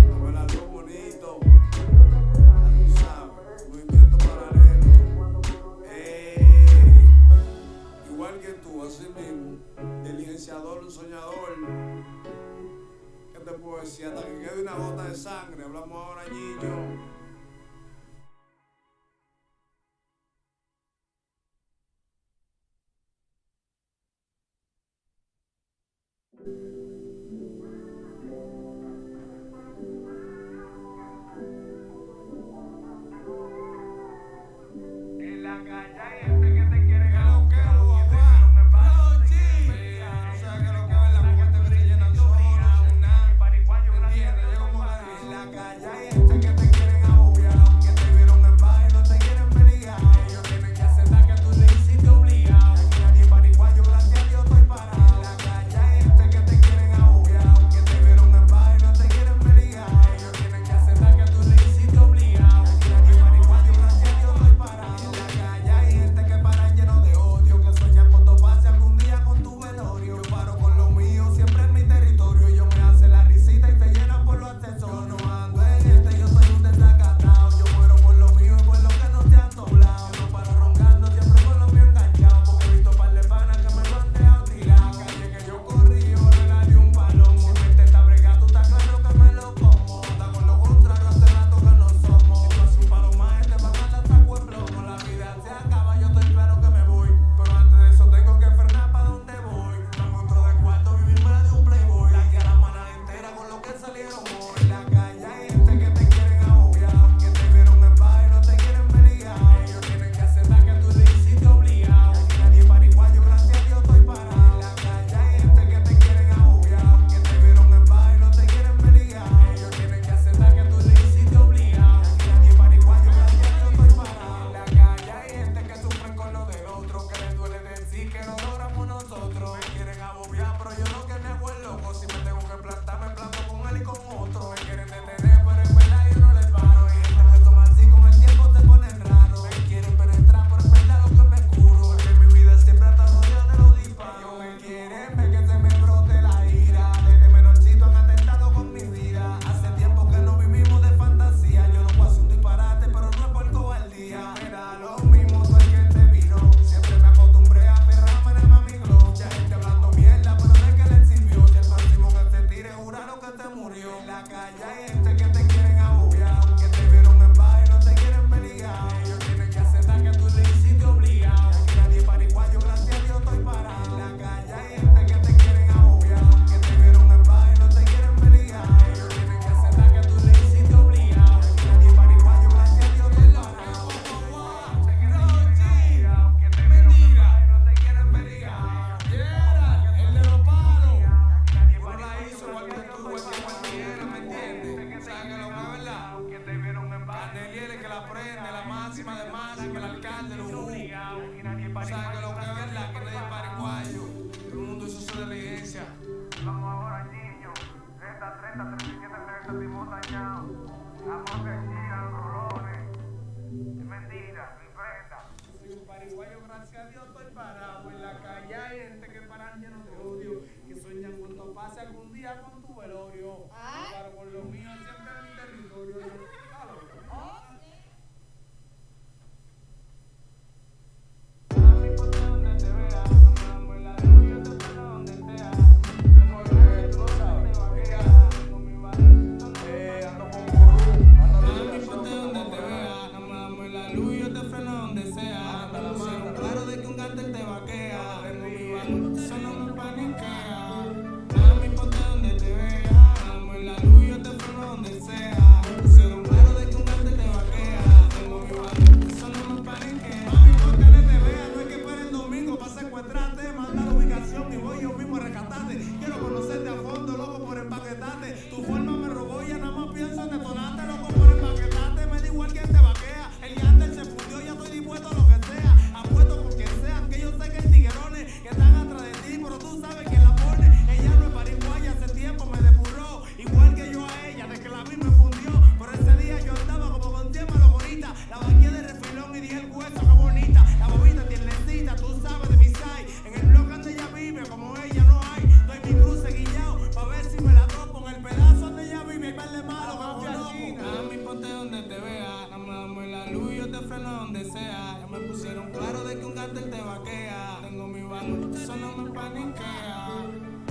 dame la luz bonito. Ya tú sabes, movimiento paralelo. Igual que tú, así mismo, diligenciador, un soñador. ¿Qué te puedo decir? Hasta que quede una gota de sangre, hablamos ahora, niño. En la calle hay gente que te quiere lo que papá. No sabes que lo que es la muerte que se llenan solo, sin nada. ¿Entiendes? Yo como en la calle hay gente que te quieren agobiar, que te vieron en baile y no te quieren pelear. Ellos tienen que aceptar que tú le hiciste obligado. Aquí nadie pariguayo, gracias a Dios estoy parado. En la calle hay gente que te quieren agobiar, que te vieron en baile y no te quieren pelear. Ellos tienen que aceptar que tú le hiciste obligado. Aquí nadie pariguayo, gracias a Dios estoy parado. En la calle hay gente que paran lleno de odio, que sueñan con toparse algún día con tu velorio. Yo paro con lo mío, siempre en mi territorio. Ellos me hacen la risita y te llenan por los accesorios. Yo no ando en este, yo soy un desacatado. Yo muero por lo mío y por lo que no te han doblado. Yo no paro roncando, siempre con lo mío enganchado. Porque he visto par de panas que me lo han dejado tirado. Calle que yo corrí, yo le di un palomo. Si me intenta bregar, tú estás claro que me lo como. Está con lo contrario, hace rato que no somos. Si tú haces un palo más, te van a dar saco de plomo. La vida se acaba, yo estoy claro que me voy. Pero antes de eso tengo que frenar para donde voy. Me encuentro de cuarto, vivirme la de un playboy. La que a la manada entera con lo que salieron hoy. En la calle hay gente que te quieren agobiar, que te vieron en baile y no te quieren pelear. Ellos tienen que aceptar que tú le hiciste obligado. Aquí nadie pariguayo, gracias a Dios estoy parado. En la calle hay gente que te quieren agobiar, que te vieron en baile y no te quieren pelear. Ellos tienen que aceptar que tú le hiciste obligado. Aquí nadie pariguayo, gracias a Dios estoy parado. En la calle hay gente que sufren con lo del otro, que les duele decir que no logramos nosotros. Me quieren agobiar, pero yo no que me hago el loco. Si me tengo que plantar, me planto con él y con otro. Me quieren detener, pero en verdad yo no les paro. Y gente que toma así con el tiempo se ponen raro. Me quieren penetrar, pero en verdad lo que me curo. Porque mi vida siempre está rodeada de los disparos. Ellos me quieren ver que se me brote la ira. Desde menorcito han atentado con mi vida. Hace tiempo que no vivimos de fantasía. Yo no puedo hacer un disparate, pero no es por cobardía. Era lo mismo, tú el que te vino. Siempre me acostumbré a aferrarme en el mamiglo. Mucha gente hablando mierda, pero de que les sirvió. Si el próximo que te tire, juraron que te murió. En la calle hay gente que te quieren agobiar, que te vieron en baile y no te quieren pelear. Ellos tienen que aceptar que tú le hiciste obligado. Aquí nadie pariguayo, gracias a Dios estoy parado. En la calle hay gente que te quieren agobiar, que te vieron en baile y no te quieren pelear. Ellos tienen que aceptar que tú le hiciste obligado. Aquí nadie pariguayo, gracias a Dios estoy parado. Que te vieron en baile y no te quieren pelear. El de los palos. No la hizo igual que tú, igual que cualquiera, ¿me entiendes? ¿Sabes que lo que es verdad? Caneliere que la prende, la máxima de máxima, el alcalde, los ¿sabes que lo que es verdad? Que nadie pariguayo. Todo el mundo hizo su diligencia. Vamos ahora, niños. 30, 37, 30, timón dañado. Amor que gira, los rolones. Es mentira, mi prenda. Soy un pariguayo, gracias a Dios estoy parado. En la calle hay gente que paran llenos de odio, que sueñan con toparse algún día con tu velorio. Pero por lo mío siempre en mi territorio. Donde te vea, no me amo en la luz, yo te espero donde sea. freno donde sea. Ya me pusieron claro de que un cartel te vaquea. Tengo mi valor, eso no me paniquea.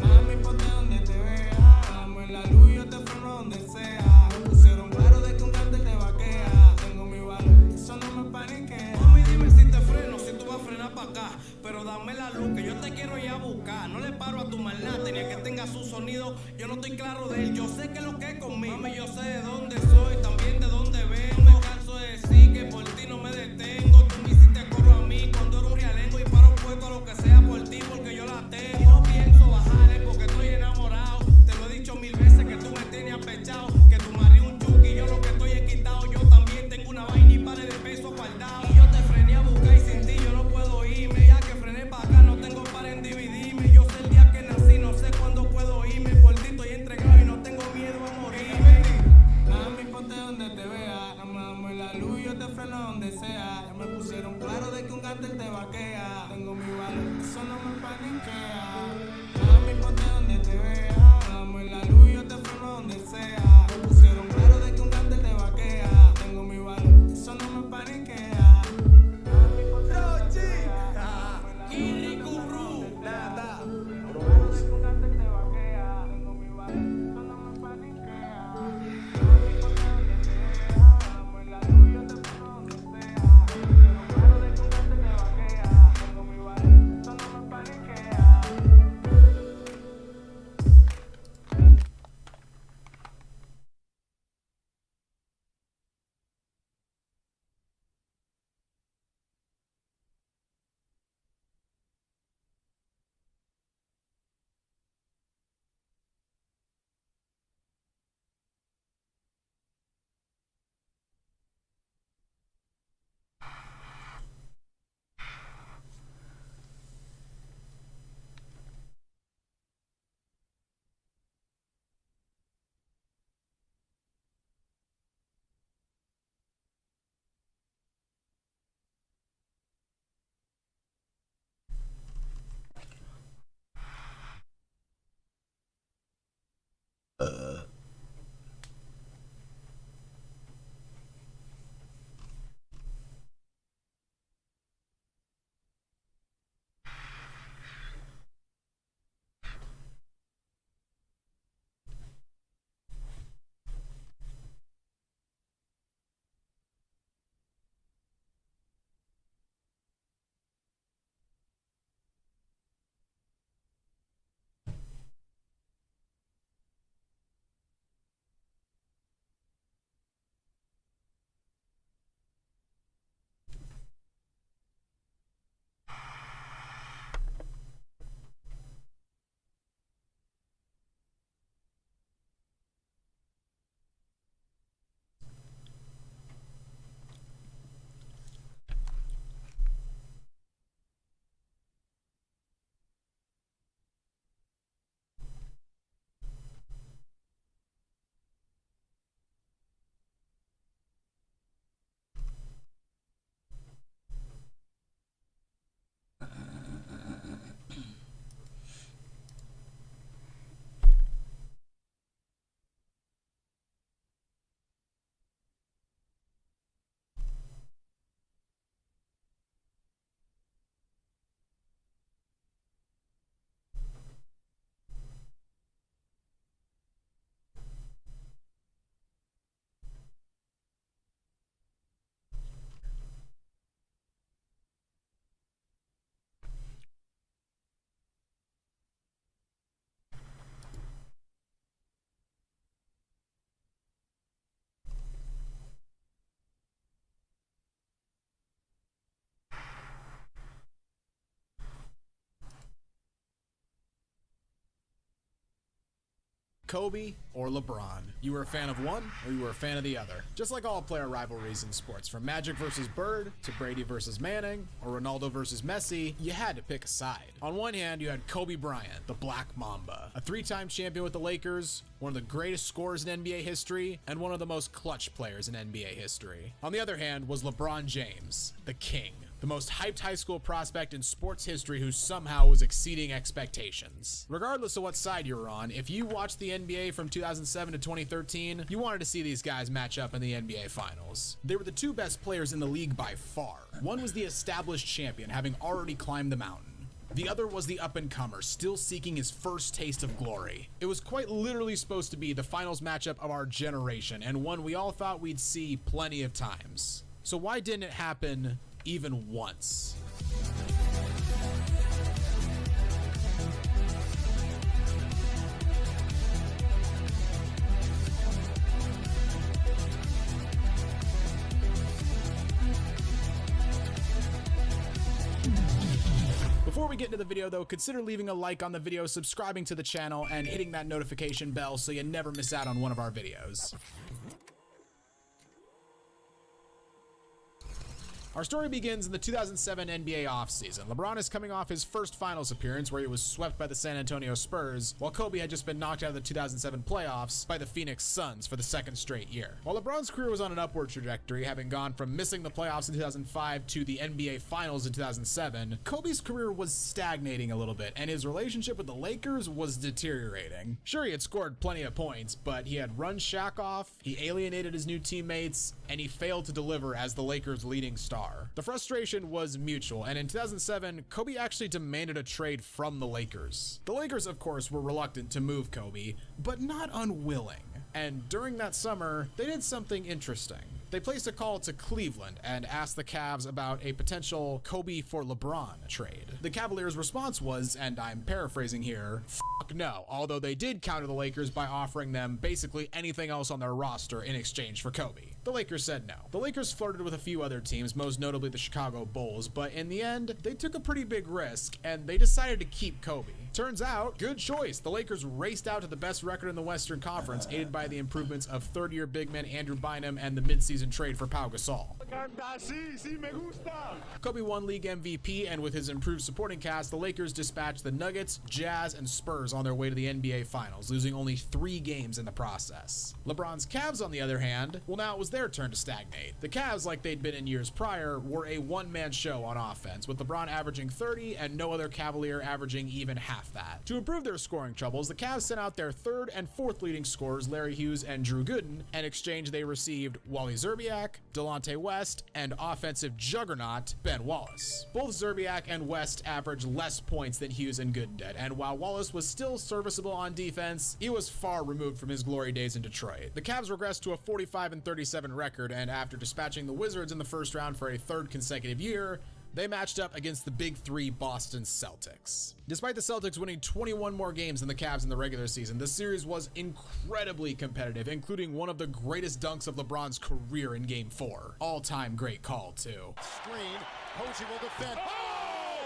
Mami, ponte donde te vea. Dame la luz, yo te freno donde sea. Me pusieron claro de que un cartel te vaquea. Tengo mi valor, eso no me paniquea. Mami, dime si te freno, si tú vas a frenar para acá. Pero dame la luz, que yo te quiero ir a buscar. No le paro a tu maldad, ni a que tenga su sonido. Yo no estoy claro de él, yo sé que lo que es conmigo. Mami, yo sé de dónde soy, también de dónde vengo. Me canso de decir que por ti no me detengo. Tú me hiciste coro a mí cuando era un realengo. Y paro puesto a lo que sea por ti, porque yo la tengo. No pienso bajarle porque estoy enamorado. Te lo he dicho 1000 veces que tú me tienes apechado. Que tu marido un chuki, yo lo que estoy es quitado. Yo también tengo una vaina y pares de peso guardado. Y yo te frené a buscar y sin ti yo no puedo irme. Ya que frené para acá no tengo para en dividirme. Yo sé el día que nací, no sé cuándo puedo irme. Por ti estoy entregado y no tengo miedo a morirme. Mami, ponte donde te vea. Dame la luz, yo te freno donde sea. Ya me pusieron claro de que un cartel te vaquea. Tengo mi valor, eso no me paniquea. Mami, ponte donde te vea. Dame la luz, yo te freno donde sea. Me pusieron claro de que un cartel te vaquea. Tengo mi valor, eso no me paniquea. Mami, ponte donde te vea. Dame la luz, nada. Claro de que un cartel te vaquea. Tengo mi valor, eso no me paniquea. Mami, ponte donde te vea. Dame la luz, yo te freno donde sea. Claro de que un cartel te vaquea. Tengo mi valor, eso no me paniquea. Kobe or LeBron. You were a fan of one or you were a fan of the other. Just like all player rivalries in sports, from Magic versus Bird to Brady versus Manning or Ronaldo versus Messi, you had to pick a side. On one hand, you had Kobe Bryant, the Black Mamba, a 3-time champion with the Lakers, one of the greatest scorers in NBA history, and one of the most clutch players in NBA history. On the other hand was LeBron James, the King, the most hyped high school prospect in sports history who somehow was exceeding expectations. Regardless of what side you were on, if you watched the NBA from 2007 to 2013, you wanted to see these guys match up in the NBA Finals. They were the two best players in the league by far. One was the established champion, having already climbed the mountain. The other was the up-and-comer, still seeking his first taste of glory. It was quite literally supposed to be the finals matchup of our generation, and one we all thought we'd see plenty of times. So why didn't it happen even once? Before we get into the video though, consider leaving a like on the video, subscribing to the channel, and hitting that notification bell so you never miss out on one of our videos. Our story begins in the 2007 NBA offseason. LeBron is coming off his first finals appearance where he was swept by the San Antonio Spurs, while Kobe had just been knocked out of the 2007 playoffs by the Phoenix Suns for the second straight year. While LeBron's career was on an upward trajectory, having gone from missing the playoffs in 2005 to the NBA Finals in 2007, Kobe's career was stagnating a little bit, and his relationship with the Lakers was deteriorating. Sure, he had scored plenty of points, but he had run Shaq off, he alienated his new teammates, and he failed to deliver as the Lakers' leading star. The frustration was mutual, and in 2007, Kobe actually demanded a trade from the Lakers. The Lakers, of course, were reluctant to move Kobe, but not unwilling. And during that summer, they did something interesting. They placed a call to Cleveland and asked the Cavs about a potential Kobe for LeBron trade. The Cavaliers' response was, and I'm paraphrasing here, "Fuck no," although they did counter the Lakers by offering them basically anything else on their roster in exchange for Kobe. The Lakers said no. The Lakers flirted with a few other teams, most notably the Chicago Bulls, but in the end, they took a pretty big risk and they decided to keep Kobe. Turns out, good choice. The Lakers raced out to the best record in the Western Conference, aided by the improvements of third-year big man Andrew Bynum and the midseason trade for Pau Gasol. Kobe won league MVP, and with his improved supporting cast, the Lakers dispatched the Nuggets, Jazz, and Spurs on their way to the NBA Finals, losing only 3 games in the process. LeBron's Cavs, on the other hand, well, now it was their turn to stagnate. The Cavs, like they'd been in years prior, were a one-man show on offense, with LeBron averaging 30 and no other Cavalier averaging even half that. To improve their scoring troubles, the Cavs sent out their third and fourth leading scorers, Larry Hughes and Drew Gooden. In exchange, they received Wally Szczerbiak, Delonte West, and offensive juggernaut Ben Wallace. Both Szczerbiak and West averaged less points than Hughes and Gooden did, and while Wallace was still serviceable on defense, he was far removed from his glory days in Detroit. The Cavs regressed to a 45-37 record, and after dispatching the Wizards in the first round for a third consecutive year, they matched up against the Big Three Boston Celtics. Despite the Celtics winning 21 more games than the Cavs in the regular season, the series was incredibly competitive, including one of the greatest dunks of LeBron's career in Game 4. All-time great call, too. Screen, Posey will defend. Oh!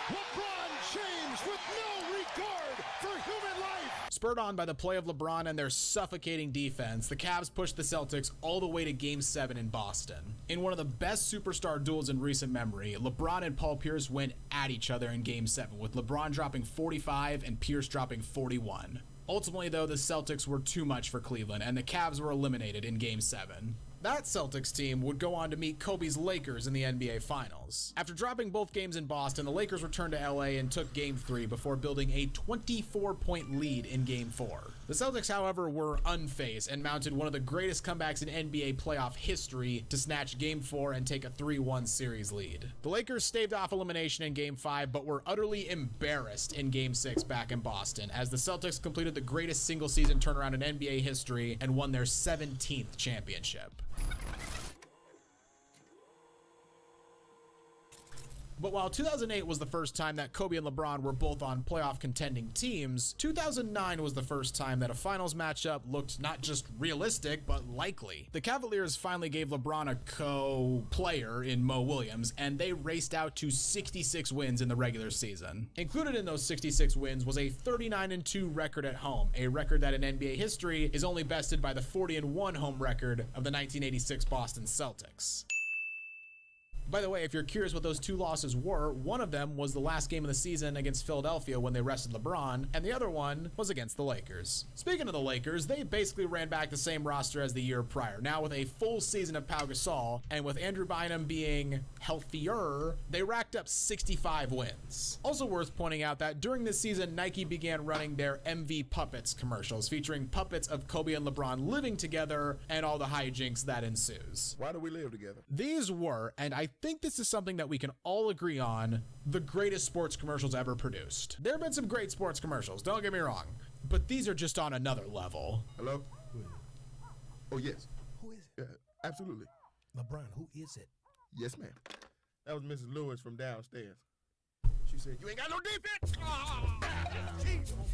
LeBron James with no regard for human life! Spurred on by the play of LeBron and their suffocating defense, the Cavs pushed the Celtics all the way to Game 7 in Boston. In one of the best superstar duels in recent memory, LeBron and Paul Pierce went at each other in Game 7, with LeBron dropping 45 and Pierce dropping 41. Ultimately, though, the Celtics were too much for Cleveland, and the Cavs were eliminated in Game 7. That Celtics team would go on to meet Kobe's Lakers in the NBA Finals. After dropping both games in Boston, the Lakers returned to LA and took Game 3 before building a 24-point lead in Game 4. The Celtics, however, were unfazed and mounted one of the greatest comebacks in NBA playoff history to snatch Game 4 and take a 3-1 series lead. The Lakers staved off elimination in Game 5, but were utterly embarrassed in Game 6 back in Boston, as the Celtics completed the greatest single-season turnaround in NBA history and won their 17th championship. But while 2008 was the first time that Kobe and LeBron were both on playoff contending teams, 2009 was the first time that a finals matchup looked not just realistic, but likely. The Cavaliers finally gave LeBron a co-player in Mo Williams, and they raced out to 66 wins in the regular season. Included in those 66 wins was a 39-2 record at home, a record that in NBA history is only bested by the 40-1 home record of the 1986 Boston Celtics. By the way, if you're curious what those 2 losses were, one of them was the last game of the season against Philadelphia when they rested LeBron, and the other one was against the Lakers. Speaking of the Lakers, they basically ran back the same roster as the year prior, now with a full season of Pau Gasol, and with Andrew Bynum being healthier, they racked up 65 wins. Also worth pointing out that during this season, Nike began running their MV Puppets commercials, featuring puppets of Kobe and LeBron living together and all the hijinks that ensues. Why do we live together? These were, and I think this is something that we can all agree on, the greatest sports commercials ever produced. There have been some great sports commercials, don't get me wrong, but these are just on another level. Hello? Oh, yes. Who is it? Yeah, absolutely. LeBron, who is it? Yes, ma'am. That was Mrs. Lewis from downstairs. She said, you ain't got no defense!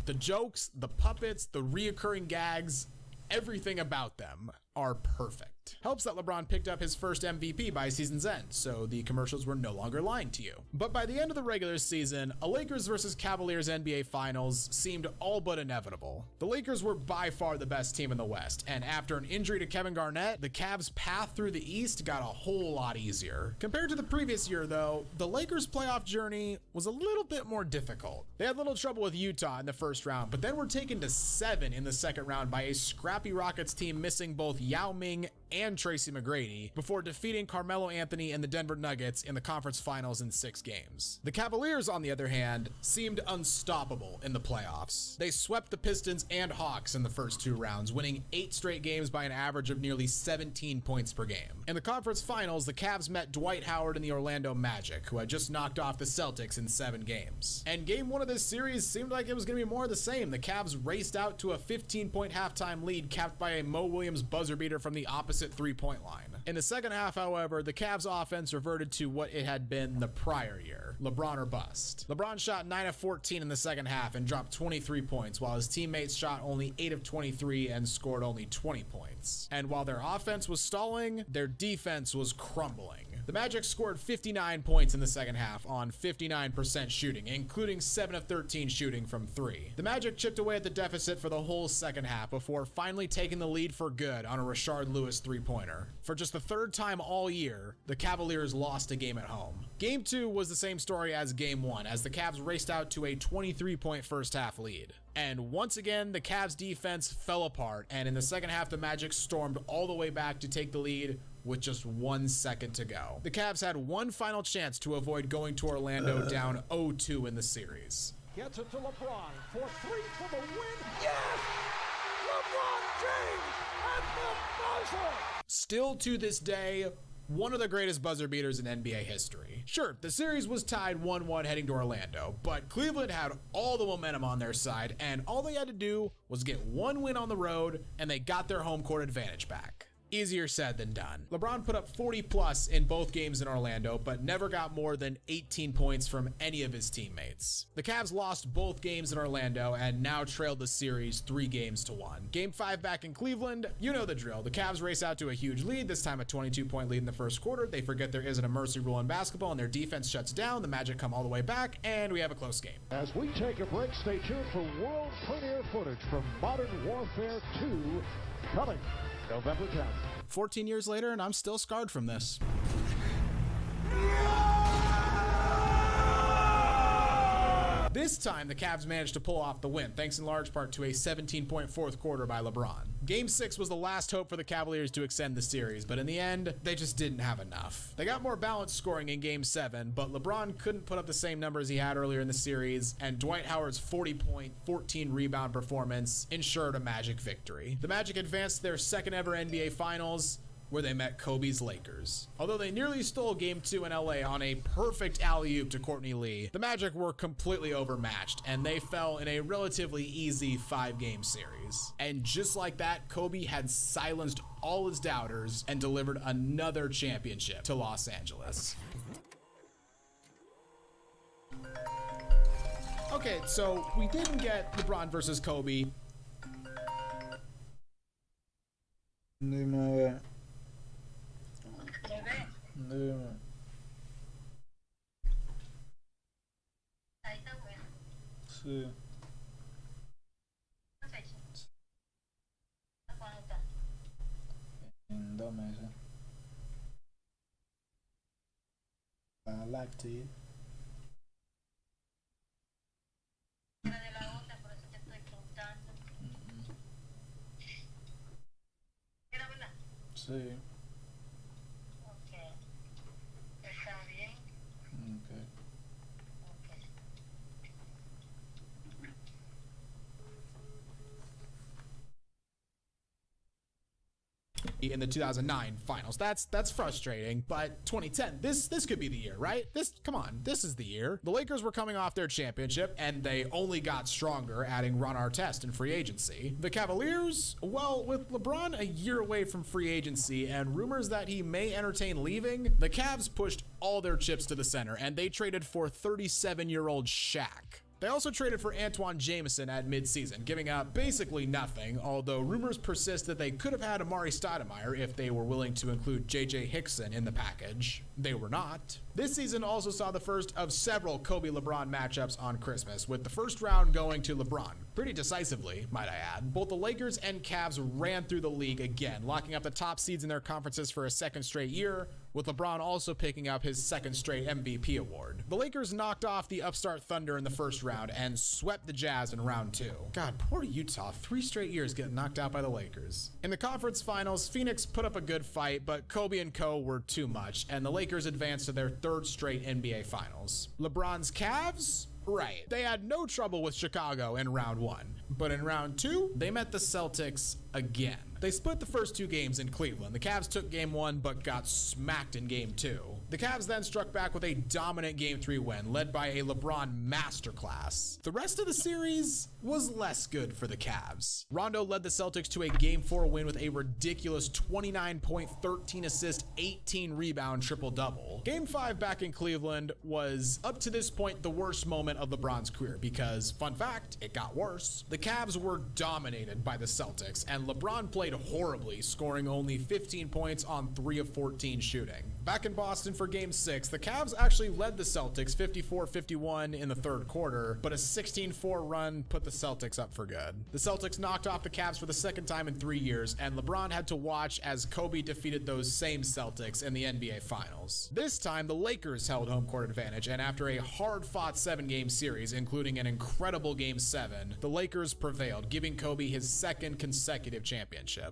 The jokes, the puppets, the reoccurring gags, everything about them are perfect. Helps that LeBron picked up his first MVP by season's end, so the commercials were no longer lying to you. But by the end of the regular season, a Lakers versus Cavaliers NBA Finals seemed all but inevitable. The Lakers were by far the best team in the West, and after an injury to Kevin Garnett, the Cavs' path through the East got a whole lot easier. Compared to the previous year, though, the Lakers' playoff journey was a little bit more difficult. They had little trouble with Utah in the first round, but then were taken to 7 in the second round by a scrappy Rockets team missing both Yao Ming and Tracy McGrady before defeating Carmelo Anthony and the Denver Nuggets in the conference finals in 6 games. The Cavaliers, on the other hand, seemed unstoppable in the playoffs. They swept the Pistons and Hawks in the first 2 rounds, winning 8 straight games by an average of nearly 17 points per game. In the conference finals, the Cavs met Dwight Howard and the Orlando Magic, who had just knocked off the Celtics in 7 games. And game 1 of this series seemed like it was going to be more of the same. The Cavs raced out to a 15-point halftime lead capped by a Mo Williams buzzer beater from the opposite 3-point line. In the second half, however, the Cavs offense reverted to what it had been the prior year, LeBron or bust. LeBron shot 9 of 14 in the second half and dropped 23 points, while his teammates shot only 8 of 23 and scored only 20 points. And while their offense was stalling, their defense was crumbling. The Magic scored 59 points in the second half on 59% shooting, including 7 of 13 shooting from 3. The Magic chipped away at the deficit for the whole second half before finally taking the lead for good on a Rashard Lewis 3-pointer. For just the 3rd time all year, the Cavaliers lost a game at home. Game 2 was the same story as Game 1, as the Cavs raced out to a 23-point first half lead. And once again, the Cavs defense fell apart, and in the second half, the Magic stormed all the way back to take the lead with just 1 second to go. The Cavs had one final chance to avoid going to Orlando down 0-2 in the series. Gets it to LeBron for 3 for the win. Yes! LeBron James at the buzzer! Still to this day, one of the greatest buzzer beaters in NBA history. Sure, the series was tied 1-1 heading to Orlando, but Cleveland had all the momentum on their side, and all they had to do was get 1 win on the road, and they got their home court advantage back. Easier said than done. LeBron put up 40 plus in both games in Orlando, but never got more than 18 points from any of his teammates. The Cavs lost both games in Orlando and now trailed the series 3-1. Game 5 back in Cleveland, you know the drill. The Cavs race out to a huge lead, this time a 22-point lead in the first quarter. They forget there isn't a mercy rule in basketball and their defense shuts down. The Magic come all the way back and we have a close game. As we take a break, stay tuned for world premiere footage from Modern Warfare 2 coming November 10th. 14 years later, and I'm still scarred from this. This time, the Cavs managed to pull off the win, thanks in large part to a 17-point fourth quarter by LeBron. Game 6 was the last hope for the Cavaliers to extend the series, but in the end, they just didn't have enough. They got more balanced scoring in Game 7, but LeBron couldn't put up the same numbers he had earlier in the series, and Dwight Howard's 40-point, 14-rebound performance ensured a Magic victory. The Magic advanced to their second ever NBA Finals, where they met Kobe's Lakers. Although they nearly stole Game 2 in LA on a perfect alley-oop to Courtney Lee, the Magic were completely overmatched, and they fell in a relatively easy 5-game series. And just like that, Kobe had silenced all his doubters and delivered another championship to Los Angeles. Okay, so we didn't get LeBron versus Kobe. Dime. Ahí está bueno. Sí. ¿Qué fecha? ¿A cuándo está? En 2 meses. lactate. Sí. Ok. Está bien. Okay. In the 2009 finals. That's frustrating, but 2010, this could be the year, right? Come on, this is the year. The Lakers were coming off their championship, and they only got stronger, adding Ron Artest in free agency. The Cavaliers, well, with LeBron a year away from free agency and rumors that he may entertain leaving, the Cavs pushed all their chips to the center, and they traded for 37-year-old Shaq. They also traded for Antoine Jameson at midseason, giving up basically nothing, although rumors persist that they could have had Amari Stoudemire if they were willing to include J.J. Hickson in the package. They were not. This season also saw the first of several Kobe-LeBron matchups on Christmas, with the first round going to LeBron. Pretty decisively, might I add. Both the Lakers and Cavs ran through the league again, locking up the top seeds in their conferences for a second straight year, with LeBron also picking up his second straight MVP award. The Lakers knocked off the upstart Thunder in the first round and swept the Jazz in round 2. God, poor Utah, 3 straight years getting knocked out by the Lakers. In the conference finals, Phoenix put up a good fight, but Kobe and co were too much, and the Lakers advanced to their 3rd straight NBA finals. LeBron's Cavs? Right. They had no trouble with Chicago in round 1, but in round 2, they met the Celtics again. They split the first 2 games in Cleveland. The Cavs took game 1 but got smacked in game 2. The Cavs then struck back with a dominant game 3 win, led by a LeBron masterclass. The rest of the series was less good for the Cavs. Rondo led the Celtics to a game 4 win with a ridiculous 29-point, 13 assist, 18 rebound triple-double. Game 5 back in Cleveland was, up to this point, the worst moment of LeBron's career because, fun fact, it got worse. The Cavs were dominated by the Celtics, and LeBron played horribly, scoring only 15 points on 3 of 14 shooting. Back in Boston for Game 6, the Cavs actually led the Celtics 54-51 in the 3rd quarter, but a 16-4 run put the Celtics up for good. The Celtics knocked off the Cavs for the 2nd time in 3 years, and LeBron had to watch as Kobe defeated those same Celtics in the NBA Finals. This time, the Lakers held home court advantage, and after a hard-fought 7-game series, including an incredible Game 7, the Lakers prevailed, giving Kobe his 2nd consecutive championship.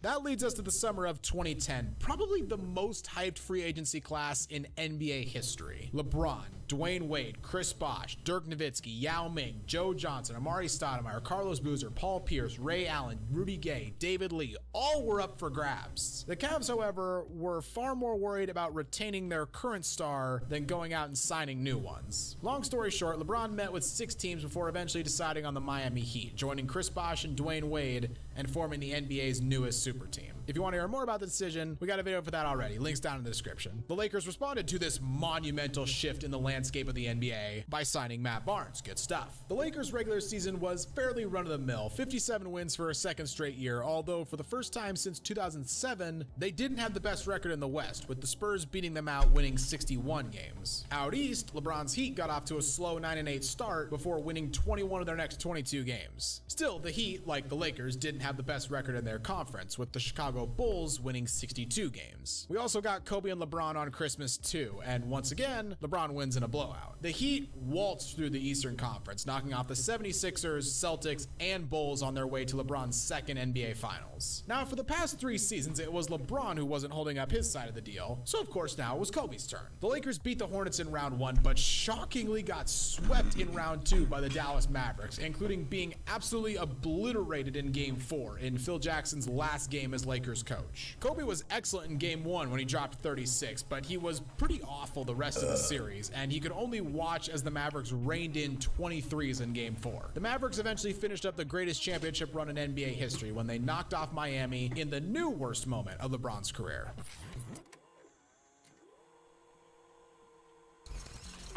That leads us to the summer of 2010, probably the most hyped free agency class in NBA history. LeBron, Dwayne Wade, Chris Bosh, Dirk Nowitzki, Yao Ming, Joe Johnson, Amari Stoudemire, Carlos Boozer, Paul Pierce, Ray Allen, Rudy Gay, David Lee, all were up for grabs. The Cavs, however, were far more worried about retaining their current star than going out and signing new ones. Long story short, LeBron met with 6 teams before eventually deciding on the Miami Heat, joining Chris Bosh and Dwayne Wade and forming the NBA's newest super team. If you want to hear more about the decision, we got a video for that already. Links down in the description. The Lakers responded to this monumental shift in the landscape of the NBA by signing Matt Barnes. Good stuff. The Lakers' regular season was fairly run-of-the-mill, 57 wins for a 2nd straight year, although for the first time since 2007, they didn't have the best record in the West, with the Spurs beating them out, winning 61 games. Out East, LeBron's Heat got off to a slow 9-8 start before winning 21 of their next 22 games. Still, the Heat, like the Lakers, didn't have the best record in their conference, with the Chicago Bulls winning 62 games. We also got Kobe and LeBron on Christmas too, and once again, LeBron wins in a blowout. The Heat waltzed through the Eastern Conference, knocking off the 76ers, Celtics, and Bulls on their way to LeBron's 2nd NBA Finals. Now, for the past 3 seasons, it was LeBron who wasn't holding up his side of the deal, so of course now it was Kobe's turn. The Lakers beat the Hornets in round 1, but shockingly got swept in round 2 by the Dallas Mavericks, including being absolutely obliterated in game 4 in Phil Jackson's last game as Lakers coach. Kobe was excellent in game 1 when he dropped 36, but he was pretty awful the rest of the series, and he could only watch as the Mavericks rained in 23s in game 4. The Mavericks eventually finished up the greatest championship run in NBA history when they knocked off Miami in the new worst moment of LeBron's career.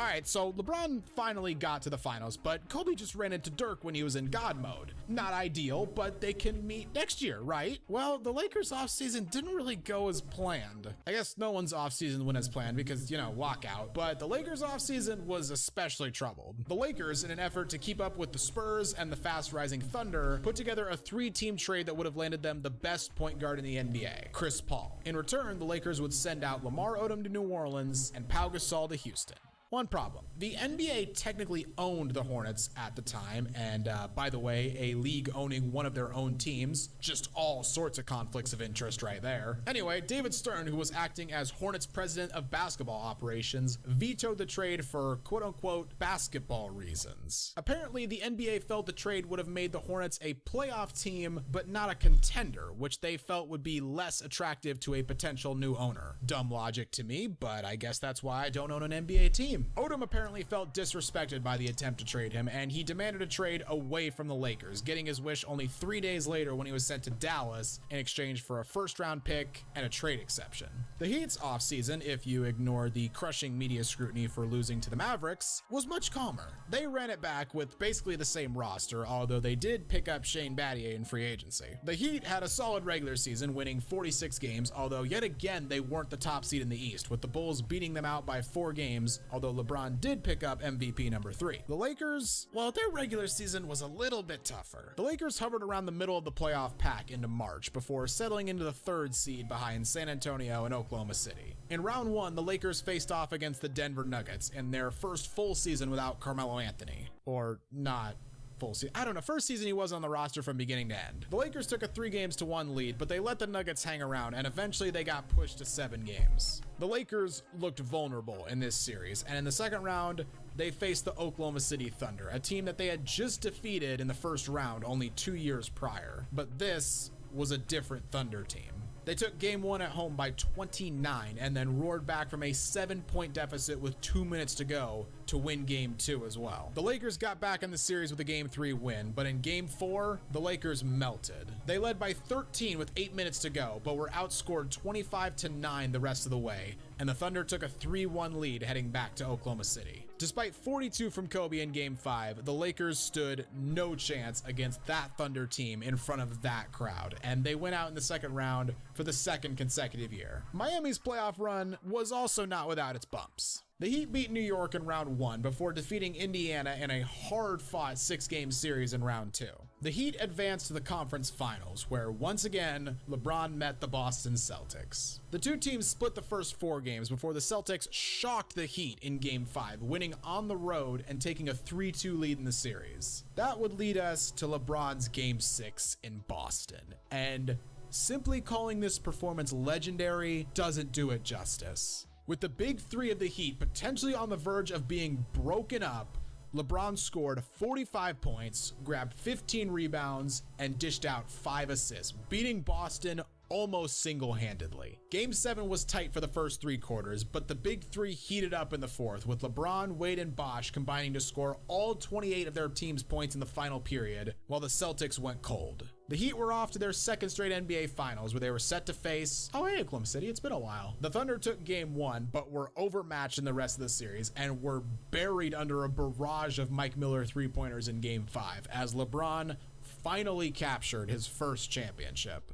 All right, so LeBron finally got to the finals, but Kobe just ran into Dirk when he was in God mode. Not ideal, but they can meet next year, right? Well, the Lakers offseason didn't really go as planned. I guess no one's offseason went as planned because, you know, lockout, but the Lakers offseason was especially troubled. The Lakers, in an effort to keep up with the Spurs and the fast rising Thunder, put together a 3-team trade that would have landed them the best point guard in the NBA, Chris Paul. In return, the Lakers would send out Lamar Odom to New Orleans and Pau Gasol to Houston. One problem. The NBA technically owned the Hornets at the time, and by the way, a league owning one of their own teams, just all sorts of conflicts of interest right there. Anyway, David Stern, who was acting as Hornets president of basketball operations, vetoed the trade for quote-unquote basketball reasons. Apparently, the NBA felt the trade would have made the Hornets a playoff team, but not a contender, which they felt would be less attractive to a potential new owner. Dumb logic to me, but I guess that's why I don't own an NBA team. Odom apparently felt disrespected by the attempt to trade him, and he demanded a trade away from the Lakers, getting his wish only 3 days later when he was sent to Dallas in exchange for a first-round pick and a trade exception. The Heat's offseason, if you ignore the crushing media scrutiny for losing to the Mavericks, was much calmer. They ran it back with basically the same roster, although they did pick up Shane Battier in free agency. The Heat had a solid regular season, winning 46 games, although yet again they weren't the top seed in the East, with the Bulls beating them out by 4 games, although LeBron did pick up MVP number 3. The Lakers, well, their regular season was a little bit tougher. The Lakers hovered around the middle of the playoff pack into March before settling into the 3rd seed behind San Antonio and Oklahoma City. In round 1, the Lakers faced off against the Denver Nuggets in their first full season without Carmelo Anthony. Or not full season. I don't know. First season he was on the roster from beginning to end. The Lakers took a 3-1 lead, but they let the Nuggets hang around, and eventually they got pushed to 7 games. The Lakers looked vulnerable in this series, and in the second round, they faced the Oklahoma City Thunder, a team that they had just defeated in the first round only 2 years prior. But this was a different Thunder team. They took game 1 at home by 29 and then roared back from a 7-point deficit with 2 minutes to go to win game 2 as well. The Lakers got back in the series with a game 3 win, but in game 4, the Lakers melted. They led by 13 with 8 minutes to go, but were outscored 25-9 the rest of the way, and the Thunder took a 3-1 lead heading back to Oklahoma City. Despite 42 from Kobe in game 5, the Lakers stood no chance against that Thunder team in front of that crowd, and they went out in the second round for the 2nd consecutive year. Miami's playoff run was also not without its bumps. The Heat beat New York in round 1 before defeating Indiana in a hard-fought 6-game series in round 2. The Heat advanced to the conference finals, where once again, LeBron met the Boston Celtics. The two teams split the first 4 games before the Celtics shocked the Heat in game 5, winning on the road and taking a 3-2 lead in the series. That would lead us to LeBron's game 6 in Boston, and simply calling this performance legendary doesn't do it justice. With the big 3 of the Heat potentially on the verge of being broken up, LeBron scored 45 points, grabbed 15 rebounds, and dished out 5 assists, beating Boston almost single-handedly. Game 7 was tight for the first 3 quarters, but the big 3 heated up in the 4th, with LeBron, Wade, and Bosh combining to score all 28 of their team's points in the final period, while the Celtics went cold. The Heat were off to their 2nd straight NBA Finals, where they were set to face, oh hey Oklahoma City, it's been a while. The Thunder took game 1, but were overmatched in the rest of the series, and were buried under a barrage of Mike Miller 3-pointers in game 5, as LeBron finally captured his first championship.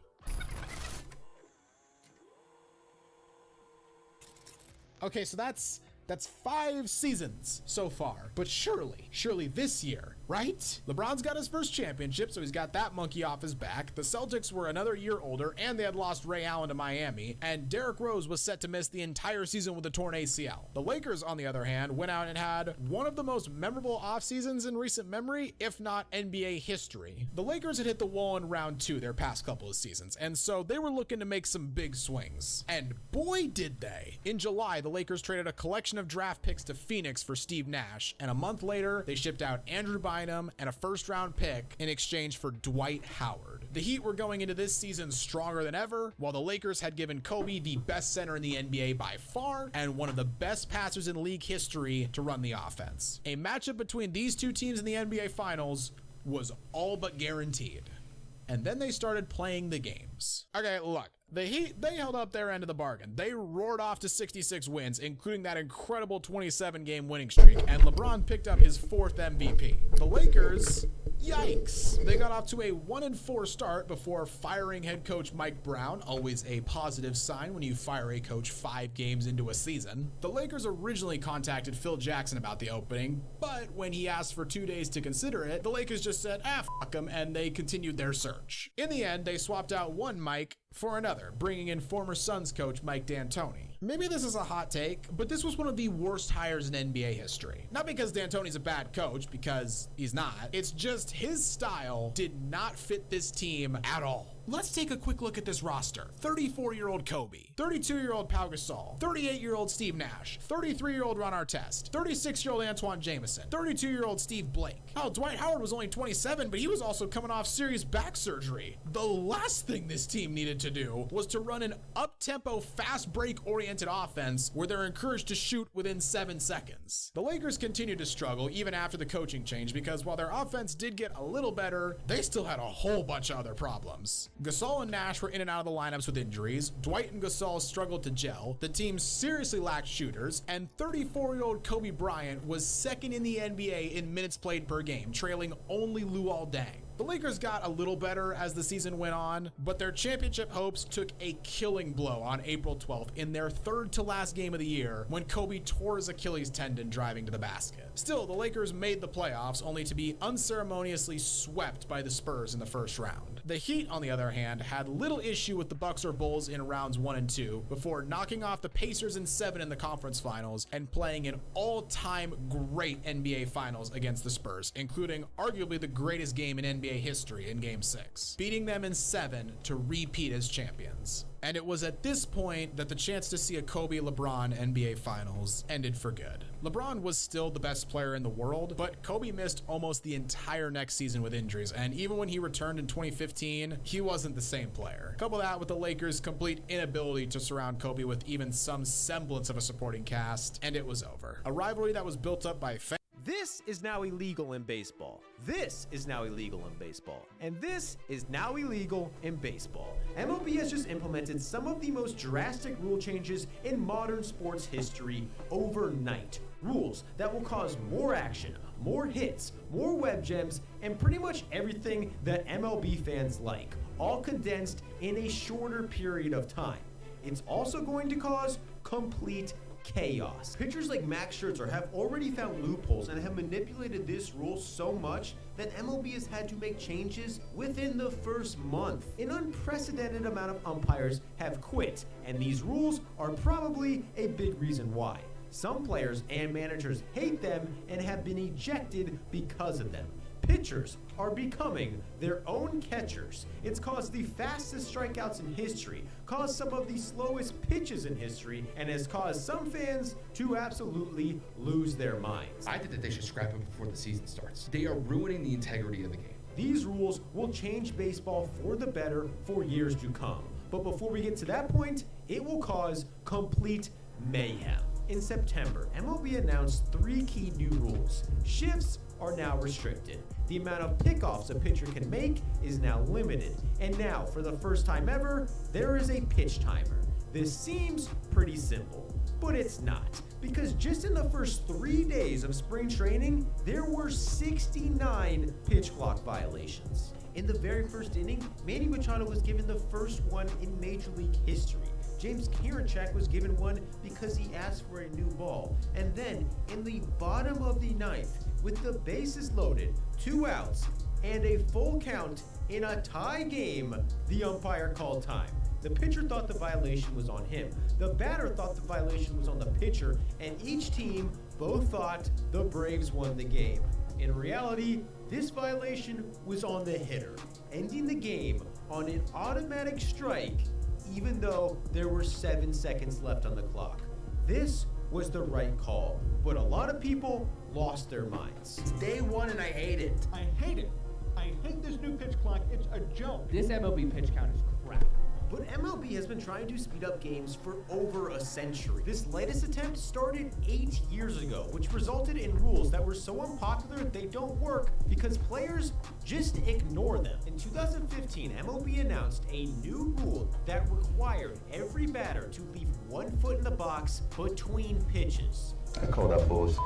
Okay, so that's 5 seasons so far, but surely this year, right? LeBron's got his first championship, so he's got that monkey off his back. The Celtics were another year older, and they had lost Ray Allen to Miami, and Derrick Rose was set to miss the entire season with a torn ACL. The Lakers, on the other hand, went out and had one of the most memorable off seasons in recent memory, if not NBA history. The Lakers had hit the wall in round 2 their past couple of seasons, and so they were looking to make some big swings. And boy did they. In July, the Lakers traded a collection of draft picks to Phoenix for Steve Nash, and a month later, they shipped out Andrew Bynum and a first-round pick in exchange for Dwight Howard. The Heat were going into this season stronger than ever, while the Lakers had given Kobe the best center in the NBA by far, and one of the best passers in league history to run the offense. A matchup between these two teams in the NBA Finals was all but guaranteed. And then they started playing the game. games. Okay, look, the Heat, they held up their end of the bargain. They roared off to 66 wins, including that incredible 27-game winning streak, and LeBron picked up his 4th MVP. The Lakers, yikes. They got off to a 1-4 start before firing head coach Mike Brown, always a positive sign when you fire a coach 5 games into a season. The Lakers originally contacted Phil Jackson about the opening, but when he asked for 2 days to consider it, the Lakers just said, fuck him, and they continued their search. In the end, they swapped out one Mike for another, bringing in former Suns coach Mike D'Antoni. Maybe this is a hot take, but this was one of the worst hires in NBA history. Not because D'Antoni's a bad coach, because he's not. It's just his style did not fit this team at all. Let's take a quick look at this roster. 34-year-old Kobe, 32-year-old Pau Gasol, 38-year-old Steve Nash, 33-year-old Ron Artest, 36-year-old Antoine Jameson, 32-year-old Steve Blake. Oh, Dwight Howard was only 27, but he was also coming off serious back surgery. The last thing this team needed to do was to run an up-tempo, fast break-oriented offense where they're encouraged to shoot within 7 seconds. The Lakers continued to struggle even after the coaching change because while their offense did get a little better, they still had a whole bunch of other problems. Gasol and Nash were in and out of the lineups with injuries. Dwight and Gasol struggled to gel. The team seriously lacked shooters, and 34-year-old Kobe Bryant was second in the NBA in minutes played per game, trailing only Luol Deng. The Lakers got a little better as the season went on, but their championship hopes took a killing blow on April 12th in their 3rd to last game of the year when Kobe tore his Achilles tendon driving to the basket. Still, the Lakers made the playoffs only to be unceremoniously swept by the Spurs in the first round. The Heat, on the other hand, had little issue with the Bucks or Bulls in rounds 1 and 2 before knocking off the Pacers in 7 in the conference finals and playing an all-time great NBA finals against the Spurs, including arguably the greatest game in NBA history in Game 6, beating them in 7 to repeat as champions. And it was at this point that the chance to see a Kobe-LeBron NBA Finals ended for good. LeBron was still the best player in the world, but Kobe missed almost the entire next season with injuries, and even when he returned in 2015, he wasn't the same player. Couple that with the Lakers' complete inability to surround Kobe with even some semblance of a supporting cast, and it was over. A rivalry that was built up by This is now illegal in baseball. This is now illegal in baseball. And this is now illegal in baseball. MLB has just implemented some of the most drastic rule changes in modern sports history overnight. Rules that will cause more action, more hits, more web gems, and pretty much everything that MLB fans like, all condensed in a shorter period of time. It's also going to cause complete chaos. Pitchers like Max Scherzer have already found loopholes and have manipulated this rule so much that MLB has had to make changes within the first month. An unprecedented amount of umpires have quit, and these rules are probably a big reason why. Some players and managers hate them and have been ejected because of them. Pitchers are becoming their own catchers. It's caused the fastest strikeouts in history, caused some of the slowest pitches in history, and has caused some fans to absolutely lose their minds. I think that they should scrap it before the season starts. They are ruining the integrity of the game. These rules will change baseball for the better for years to come. But before we get to that point, it will cause complete mayhem. In September, MLB announced 3 key new rules. Shifts are now restricted. The amount of pickoffs a pitcher can make is now limited. And now, for the first time ever, there is a pitch timer. This seems pretty simple, but it's not. Because just in the first 3 days of spring training, there were 69 pitch clock violations. In the very first inning, Manny Machado was given the first one in Major League history. James Karinchak was given one because he asked for a new ball. And then, in the bottom of the 9th, with the bases loaded, 2 outs, and a full count in a tie game, the umpire called time. The pitcher thought the violation was on him. The batter thought the violation was on the pitcher, and each team both thought the Braves won the game. In reality, this violation was on the hitter, ending the game on an automatic strike, even though there were 7 seconds left on the clock. This was the right call, but a lot of people lost their minds. It's day 1 and I hate it. I hate it. I hate this new pitch clock. It's a joke. This MLB pitch count is crap. But MLB has been trying to speed up games for over a century. This latest attempt started 8 years ago, which resulted in rules that were so unpopular they don't work because players just ignore them. In 2015, MLB announced a new rule that required every batter to leave 1 foot in the box between pitches. I call that bullshit.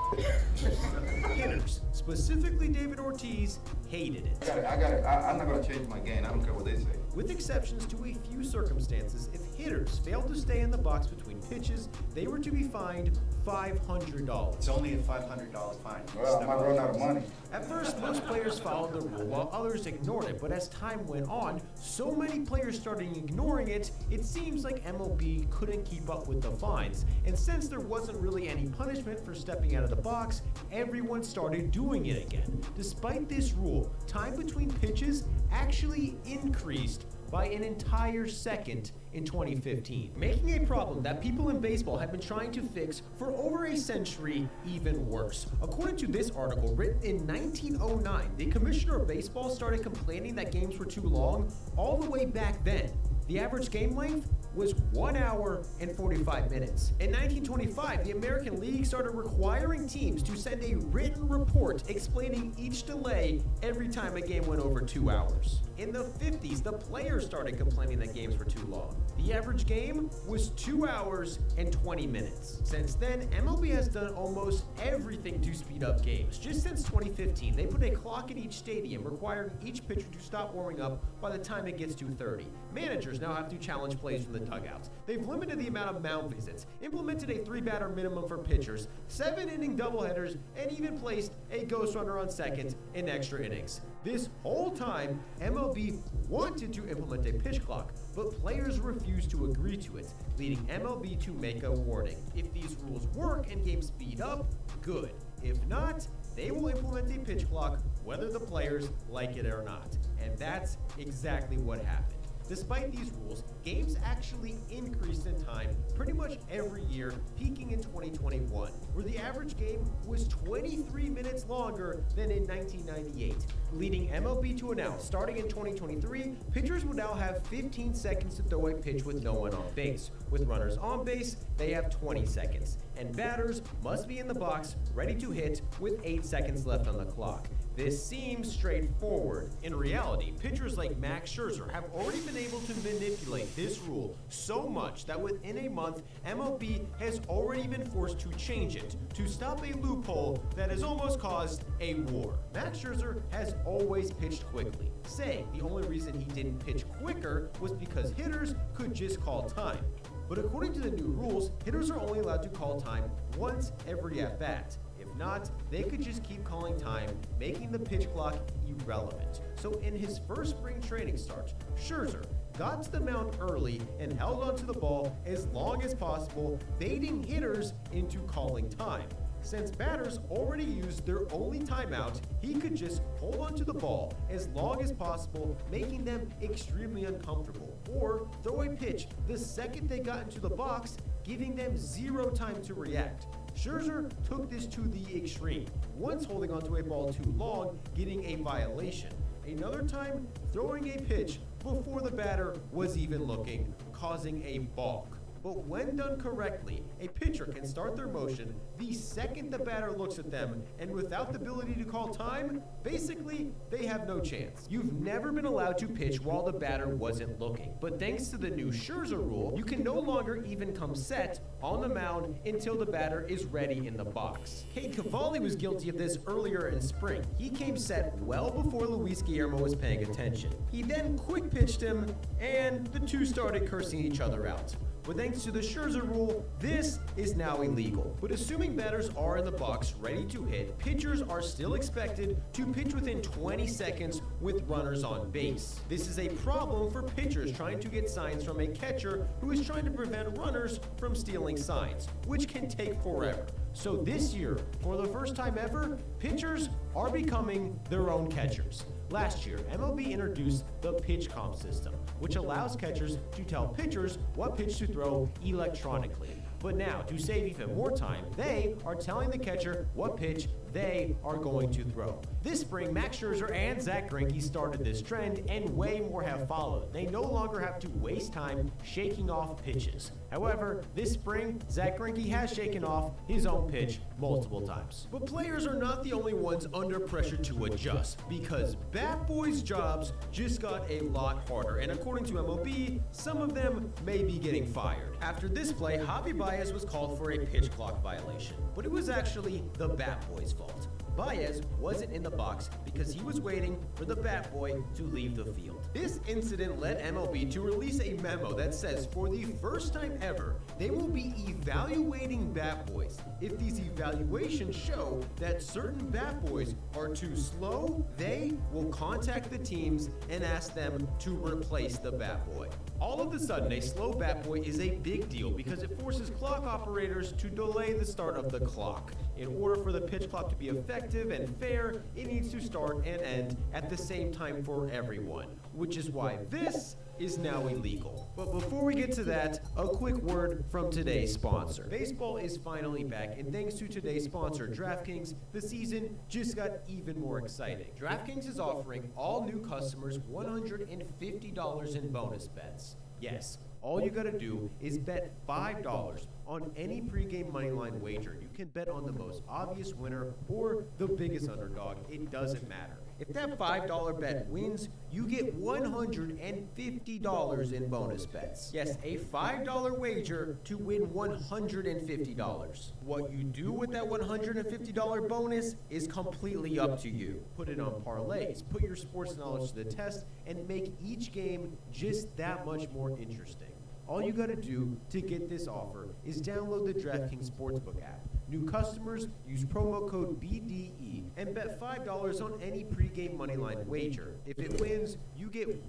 Hitters, specifically David Ortiz, hated it. I'm not gonna change my game. I don't care what they say. With exceptions to a few circumstances, if hitters failed to stay in the box between pitches, they were to be fined $500. It's only a $500 fine. Well, I might run out of money. At first, most players followed the rule while others ignored it, but as time went on, so many players started ignoring it, it seems like MLB couldn't keep up with the fines. And since there wasn't really any punishment for stepping out of the box, everyone started doing it again. Despite this rule, time between pitches actually increased by an entire second in 2015, making a problem that people in baseball have been trying to fix for over a century even worse. According to this article written in 1909, the commissioner of baseball started complaining that games were too long all the way back then. The average game length was 1 hour and 45 minutes. In 1925, the American League started requiring teams to send a written report explaining each delay every time a game went over 2 hours. In the 50s, the players started complaining that games were too long. The average game was 2 hours and 20 minutes. Since then, MLB has done almost everything to speed up games. Just since 2015, they put a clock in each stadium requiring each pitcher to stop warming up by the time it gets to 30. Managers now have to challenge plays from the dugouts. They've limited the amount of mound visits, implemented a 3-batter minimum for pitchers, 7-inning doubleheaders, and even placed a ghost runner on second in extra innings. This whole time, MLB wanted to implement a pitch clock, but players refused to agree to it, leading MLB to make a warning. If these rules work and games speed up, good. If not, they will implement a pitch clock whether the players like it or not. And that's exactly what happened. Despite these rules, games actually increased in time pretty much every year, peaking in 2021, where the average game was 23 minutes longer than in 1998, leading MLB to announce, starting in 2023, pitchers will now have 15 seconds to throw a pitch with no one on base. With runners on base, they have 20 seconds, and batters must be in the box ready to hit with 8 seconds left on the clock. This seems straightforward. In reality, pitchers like Max Scherzer have already been able to manipulate this rule so much that within a month, MLB has already been forced to change it to stop a loophole that has almost caused a war. Max Scherzer has always pitched quickly, saying the only reason he didn't pitch quicker was because hitters could just call time. But according to the new rules, hitters are only allowed to call time once every at-bat. If not, they could just keep calling time, making the pitch clock irrelevant. So in his first spring training start, Scherzer got to the mound early and held onto the ball as long as possible, baiting hitters into calling time. Since batters already used their only timeout, he could just hold onto the ball as long as possible, making them extremely uncomfortable, or throw a pitch the second they got into the box, giving them 0 time to react. Scherzer took this to the extreme, once holding onto a ball too long, getting a violation. Another time, throwing a pitch before the batter was even looking, causing a balk. But when done correctly, a pitcher can start their motion the second the batter looks at them, and without the ability to call time, basically, they have no chance. You've never been allowed to pitch while the batter wasn't looking, but thanks to the new Scherzer rule, you can no longer even come set on the mound until the batter is ready in the box. Cade Cavalli was guilty of this earlier in spring. He came set well before Luis Guillermo was paying attention. He then quick pitched him, and the two started cursing each other out. But thanks to the Scherzer rule, this is now illegal. But assuming batters are in the box ready to hit, pitchers are still expected to pitch within 20 seconds with runners on base. This is a problem for pitchers trying to get signs from a catcher who is trying to prevent runners from stealing signs, which can take forever. So this year, for the first time ever, pitchers are becoming their own catchers. Last year, MLB introduced the pitch comp system, which allows catchers to tell pitchers what pitch to throw electronically. But now, to save even more time, they are telling the catcher what pitch they are going to throw. This spring, Max Scherzer and Zach Greinke started this trend, and way more have followed. They no longer have to waste time shaking off pitches. However, this spring, Zach Greinke has shaken off his own pitch multiple times. But players are not the only ones under pressure to adjust, because bat boys' jobs just got a lot harder, and according to MLB, some of them may be getting fired. After this play, Javi Baez was called for a pitch clock violation, but it was actually the bat boy's fault. Baez wasn't in the box because he was waiting for the bat boy to leave the field. This incident led MLB to release a memo that says for the first time ever, they will be evaluating bat boys. If these evaluations show that certain bat boys are too slow, they will contact the teams and ask them to replace the bat boy. All of a sudden, a slow bat boy is a big deal because it forces clock operators to delay the start of the clock. In order for the pitch clock to be effective and fair, it needs to start and end at the same time for everyone, which is why this is now illegal. But before we get to that, a quick word from today's sponsor. Baseball is finally back, and thanks to today's sponsor, DraftKings, the season just got even more exciting. DraftKings is offering all new customers $150 in bonus bets. Yes, all you gotta do is bet $5 on any pregame moneyline wager. You can bet on the most obvious winner or the biggest underdog. It doesn't matter. If that $5 bet wins, you get $150 in bonus bets. Yes, a $5 wager to win $150. What you do with that $150 bonus is completely up to you. Put it on parlays, put your sports knowledge to the test, and make each game just that much more interesting. All you gotta do to get this offer is download the DraftKings Sportsbook app. New customers use promo code BDE and bet $5 on any pregame moneyline wager. If it wins, you get...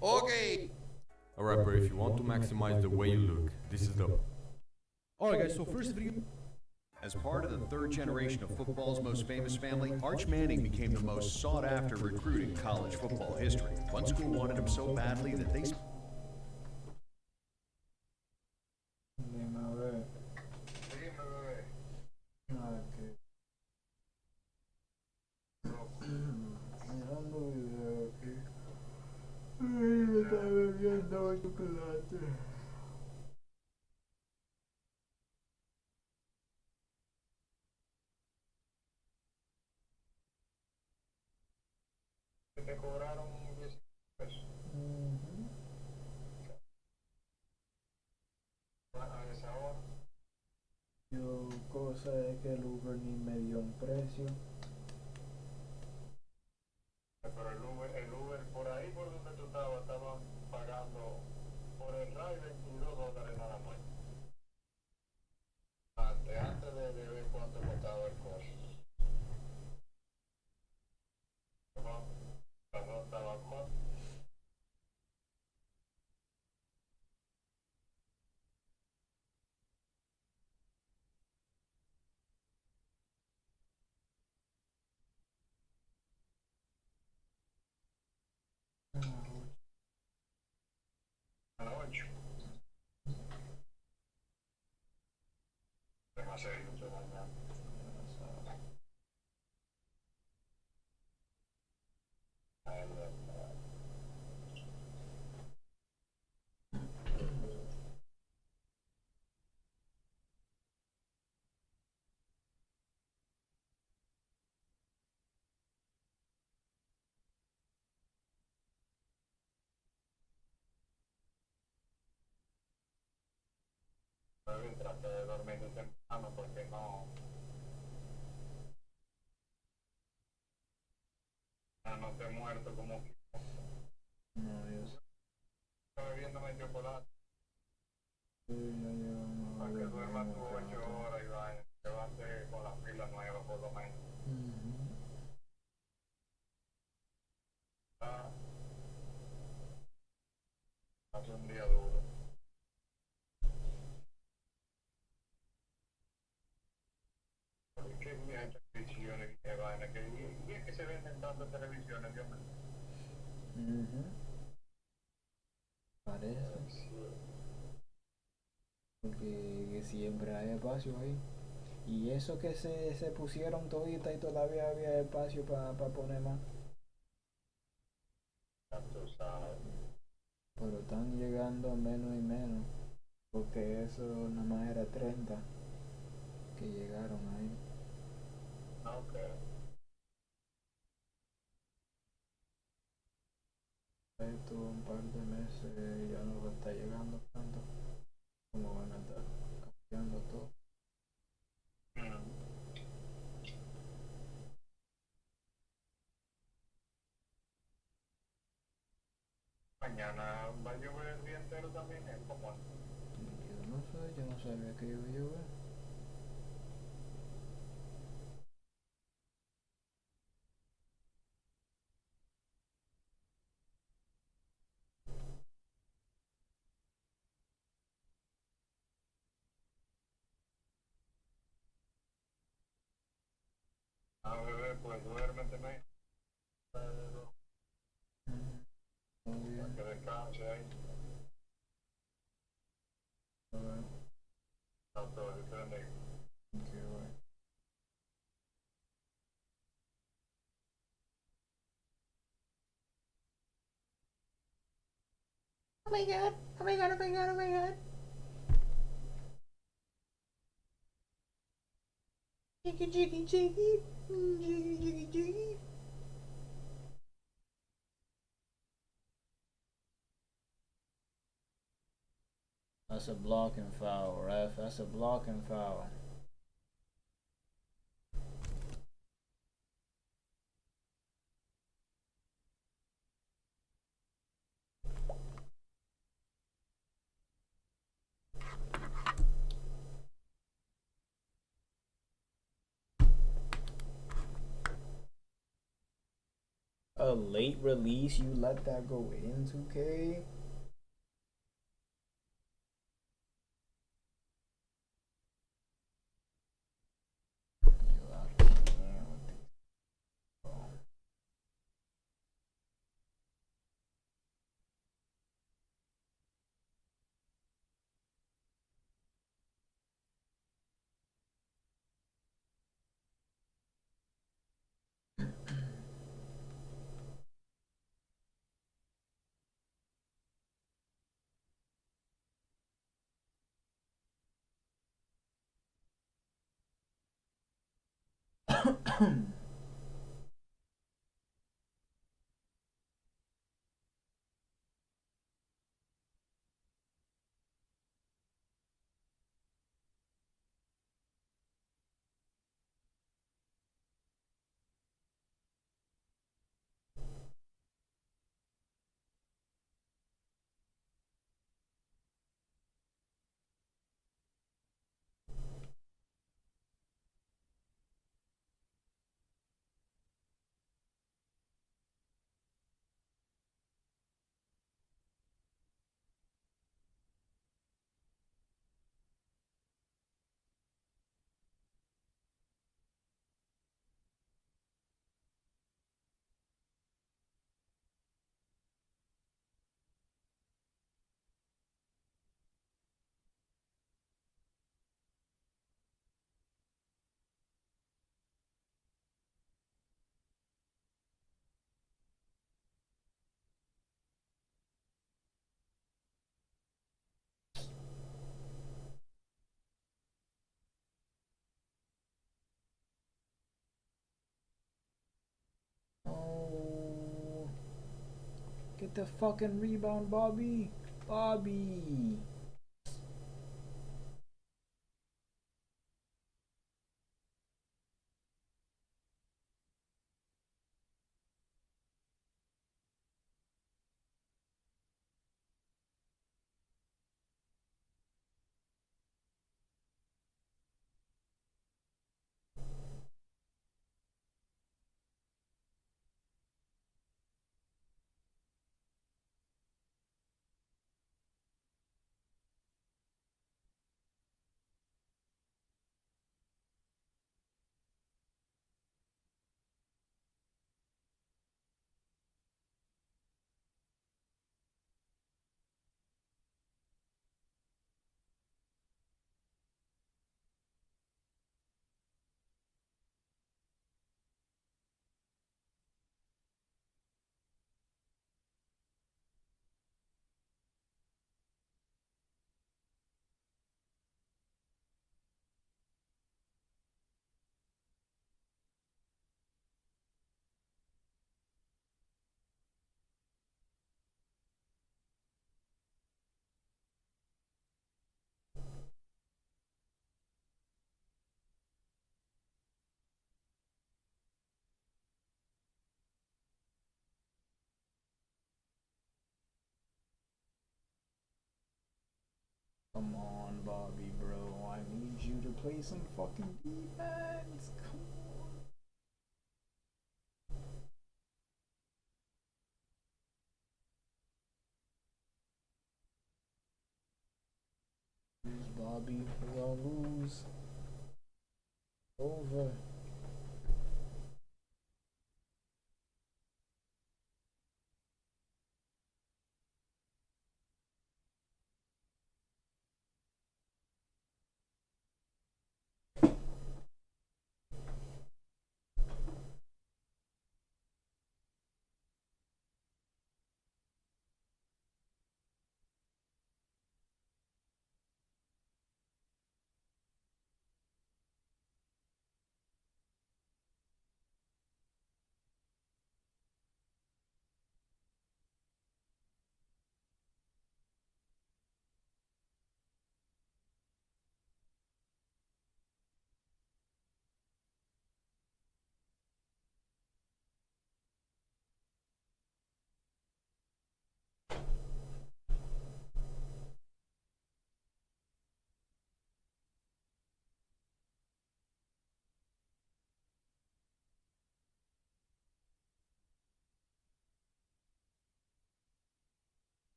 Okay! Alright, bro, if you want to maximize the way you look, this is the... Alright guys, so first video... As part of the third generation of football's most famous family, Arch Manning became the most sought-after recruit in college football history. One school wanted him so badly that they... Mirando video aquí. Ay, está bebiendo chocolate. Te cobraron 10 pesos. A esa hora. Yo, cosa es que el Uber ni me dio un precio. Pero el Uber por ahí por donde tú estabas, estaban pagando por el ride $22 nada más. Antes de ver cuánto costaba el coche. No estaba mal. A las 8. Demasiado mucho mañana. Traté de dormir temprano porque no te he muerto como que No, yo sé. estaba bebiéndome chocolate Sí, ya llevamos. para que duermas tus 8 horas y vaya, te vas a hacer con la pila nueva por lo menos. Hace un día duro. Porque hay televisiones que vaina que se venden tantas televisiones, Dios mío. Parece. Porque siempre hay espacio ahí. Y eso que se pusieron toditas y todavía había espacio para poner más. Pero están llegando menos y menos. Porque eso nada más era 30 que llegaron ahí. Esto un par de meses ya no va a estar llegando tanto. Como van a estar cambiando todo. Mañana va a llover el día entero también, es como Yo no sé, yo no sabía que iba a llover. bebé, pues duérmete, para que descanse ahí. Todo, Dios te bendiga. Oh my god, oh my god, oh my god, oh my god. Jiggy, jiggy, jiggy. Jiggy, jiggy, jiggy. That's a blocking foul, ref. That's a blocking foul. A late release, you let that go in 2K? Oh, get the fucking rebound, Bobby. Bobby. Come on, Bobby, bro. I need you to play some fucking defense. Come on. Lose, Bobby. We're gonna lose. Over.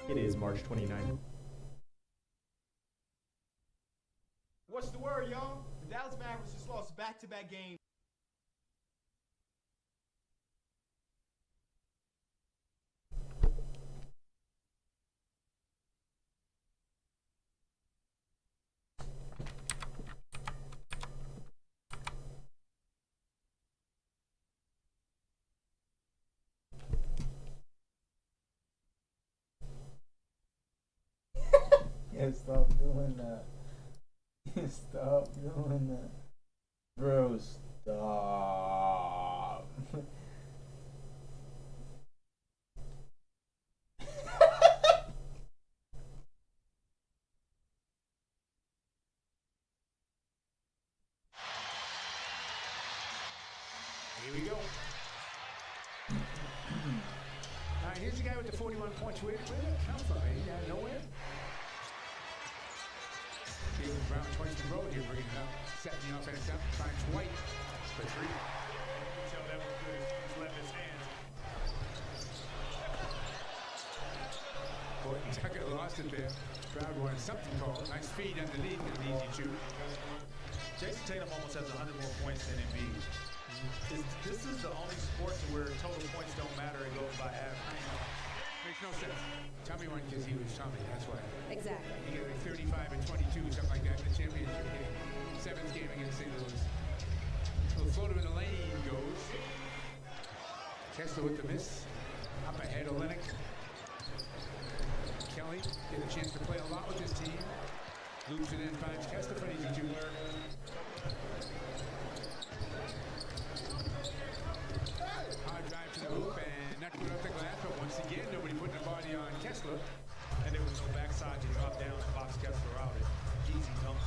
It is March 29th. What's the word, y'all? The Dallas Mavericks just lost back-to-back games. Yeah, stop doing that. Stop doing that. Bro, stop. Here we go. All right, here's the guy with the 41 points. Where did that come from? He out of nowhere? Jalen Brown twice in a row here, bringing it up. Setting the offense up, finds White for three. Tell that was good. He's left his hands. Boy, Tucker lost it there. Crowd wanted something called. Nice feed underneath and an easy shoot. Jason Tatum almost has 100 more points than Embiid. This is the only sport where total points don't matter. It goes by average. Makes no sense. Tommy won because he was Tommy, that's why. Exactly. He got like 35 and 22, something like that in the championship game. Seventh game against St. Louis. Little floater in the lane goes. Kessler with the miss. Up ahead, Olenek. Kelly get a chance to play a lot with his team. Loops it in, finds Kessler for an easy two. Hard drive to the hoop and not put up the glass, but once again, nobody putting a body on Kessler. And there was no backside to drop down to box Kessler out. Easy dunk.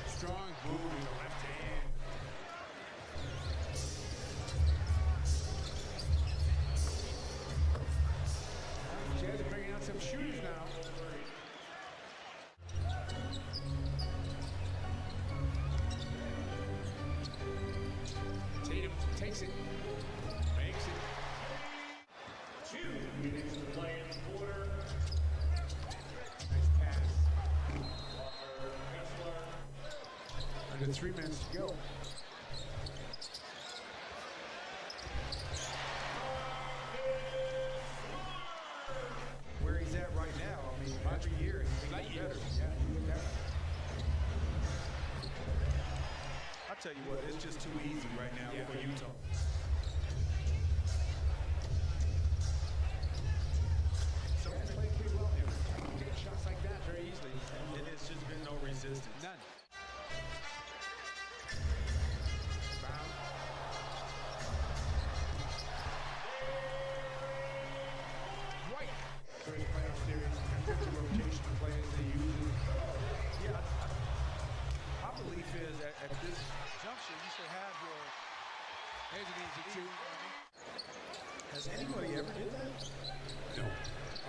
Strong move in the left hand. Jazz are bringing out some shooters now. Tatum takes it, makes it. 2 minutes to play in the quarter. Nice pass. Under 3 minutes to go. Where he's at right now, I mean, every year he's getting better. Yeah, he's better. I tell you what, it's just too easy right now for Utah. So they play pretty well here. Take shots like that very easily. And it's just been no resistance. None. Brown. White. First playoff series. The rotation of players they use. Yeah, my belief is at this juncture, you should have your. There's an easy two. Has anybody ever did that? No.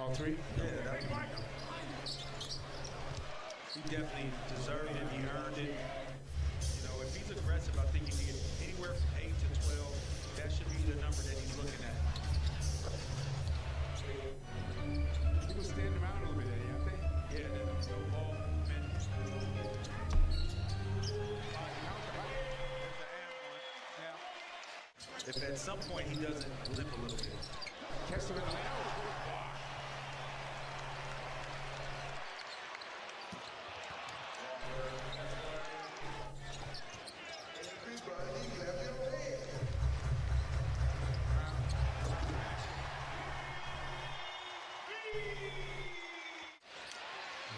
All three? Yeah, he definitely deserved it. He earned it. You know, if he's aggressive, I think he can get anywhere from 8 to 12. That should be the number that he's looking at. People stand around a little bit, Eddie, aren't they? Yeah, there's no ball movement. If at some point he doesn't limp a little bit. Kessler in the lane.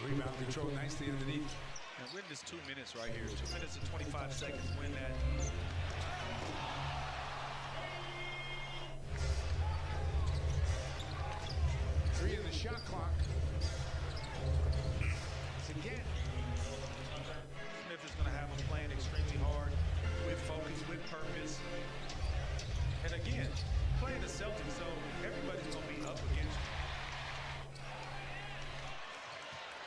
Rebound control nicely underneath. And win this 2 minutes right here. 2 minutes and 25 seconds. Win that. Three in the shot clock. It's again. Smith is going to have him playing extremely hard, with focus, with purpose. And again, playing the Celtics, so everybody's going to be up against you.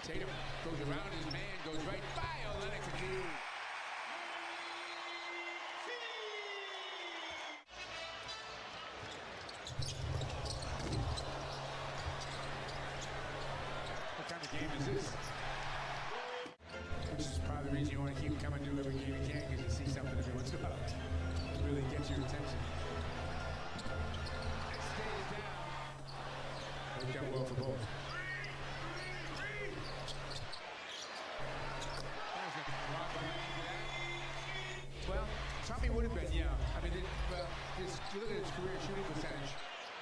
Tatum goes around his man, goes right by Olenek again. reason you want to keep coming to every game you can because you see something every once in a while that really gets your attention. Stay down. Worked out well for both. Well, Tommy would have been, yeah. I mean, you look at his career shooting percentage,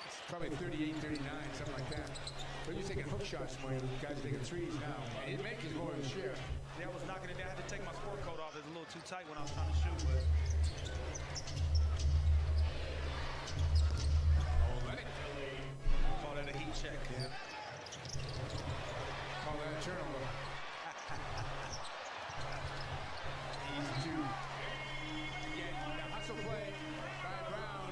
it's probably 38, 39, something like that. But you're taking hook shots more, the guys taking threes now. And he'd make his more of a share. Yeah, I was knocking it down. I had to take my sport coat off. It was a little too tight when I was trying to shoot, but. Call that a heat check. Yeah. Call that a turnover. Easy two. Again, now hustle play by Brown.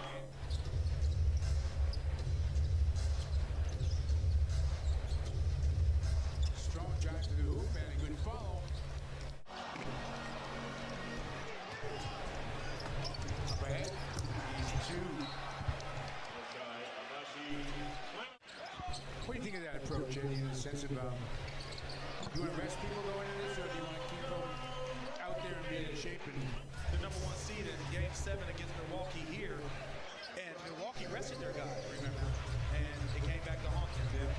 Strong drive to the hoop and a good follow. Up ahead. Easy two. What do you think of that approach, Eddie, in the sense of, you want to rest people going into this, or do you want to keep them out there and be in shape? And the number 1 seed in Game 7 against Milwaukee here, and Milwaukee rested their guy, remember, and it came back to haunt them. Yeah.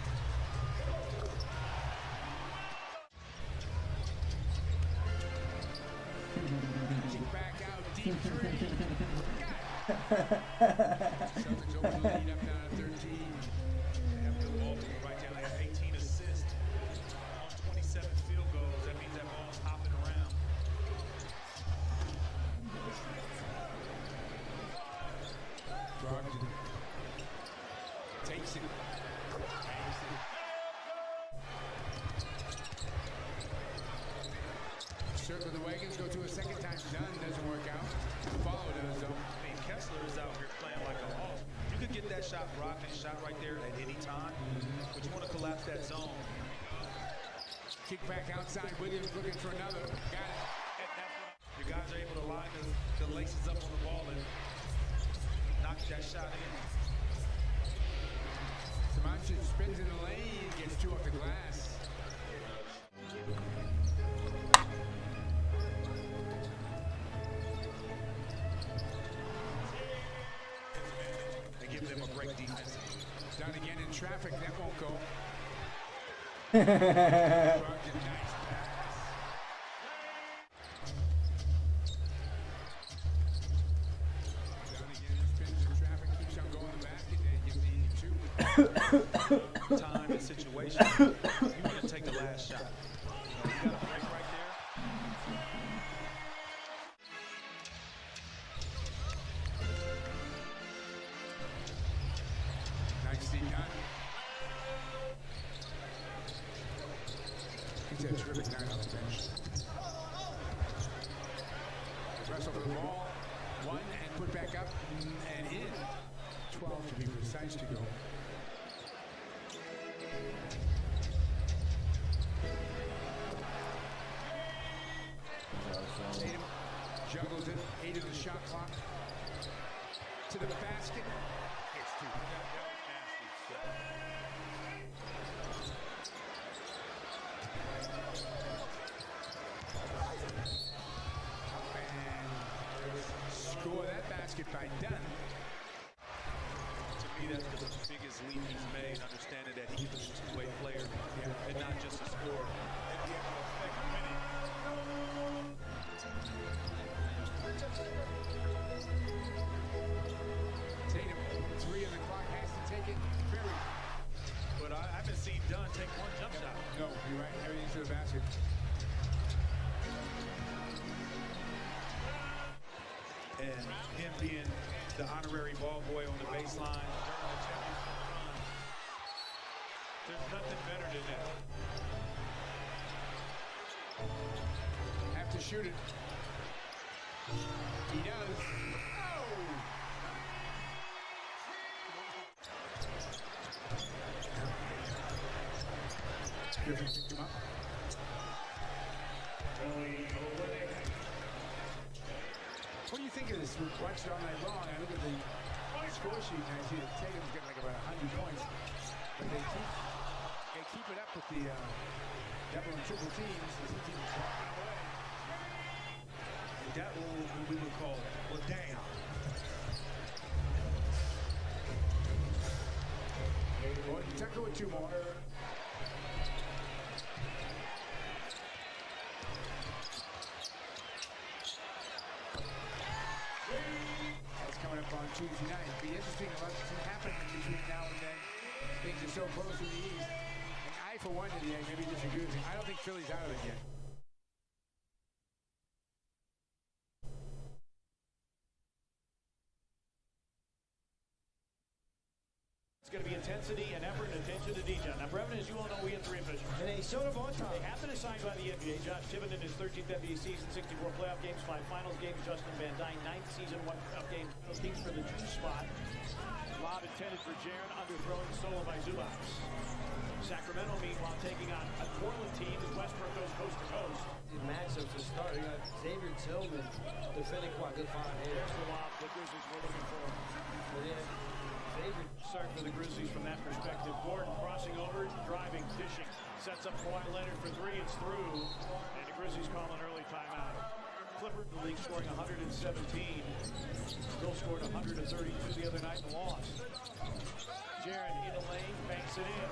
Kick back out, deep three. Celtics open the lead up down at 13. Milwaukee right down there, 18 assists on 27 field goals. That means that ball's hopping around. Brogdon takes it. Circle the wagons, go to a second time. Done, doesn't work out. Follow does though. I mean, Kessler is out here playing like a hawk. You could get that shot, Brogdon shot right there at any time, but you want to collapse that zone. Kick back outside, Williams looking for another. Got it. Your guys are able to line the laces up on the ball and knock that shot in. Samanchik spins in the lane, gets 2 off the glass. They give them a great defense. Done again in traffic, that won't go. Nice pass. Done again, spins in traffic, keeps on going back, and then gives the easy 2. Time and situation, you want to take the last shot. You got a break right there. Nicely done. He's had a terrific night on the bench. Wrestle for the ball. 1 and put back up and in. 12 to be precise to go. Tatum juggles it. 8 of the shot clock. To the basket. Hits 2. Score that basket by Dunn. To me, that's the biggest leap he's made, understanding that he's a two-way player and not just a scorer. Tatum, 3 on the clock, has to take it. Very. But I haven't seen Dunn take 1 jump shot. No, you're right. Everything to the basket. And him being the honorary ball boy on the baseline during the championship run, there's nothing better than that. Have to shoot it. He does. Griffin picked him up. What do you think of this? We've watched it all night long. I look at the score sheet and I see that Tatum's getting like about 100 points. But they keep it up with the double and triple teams. This team is walking away. that what we would call, well, damn. Tucker with 2 more. That's coming up on Tuesday night. It'll be interesting to watch what happens between now and then. Things are so close to the East. And I, for one, today, maybe disagree with you. I don't think Philly's out of it yet. It's going to be intensity and effort and attention to detail. Now, Brevin, as you all know, we have 3 officials. And they showed up on time. They have been assigned by the NBA. Josh Tibbin in his 13th NBA season, 64 playoff games, 5 finals games. Justin Van Dyne, 9th season, 1 playoff game. Teams for the 2 spot. Lob intended for Jaren, underthrowing solo by Zubac. Sacramento, meanwhile, taking on a Portland team as Westbrook goes coast to coast. Matchups to start. You got Xavier Tillman defending quite good fine here. There's the lob the Grizzlies were looking for. But then Xavier start for the Grizzlies from that perspective. Gordon crossing over, driving, dishing. Sets up Kawhi Leonard for 3. It's through. And the Grizzlies call an early timeout. Clippers, the league, scoring 117. Still scored 132 the other night and lost. Jaren in a lane, banks it in.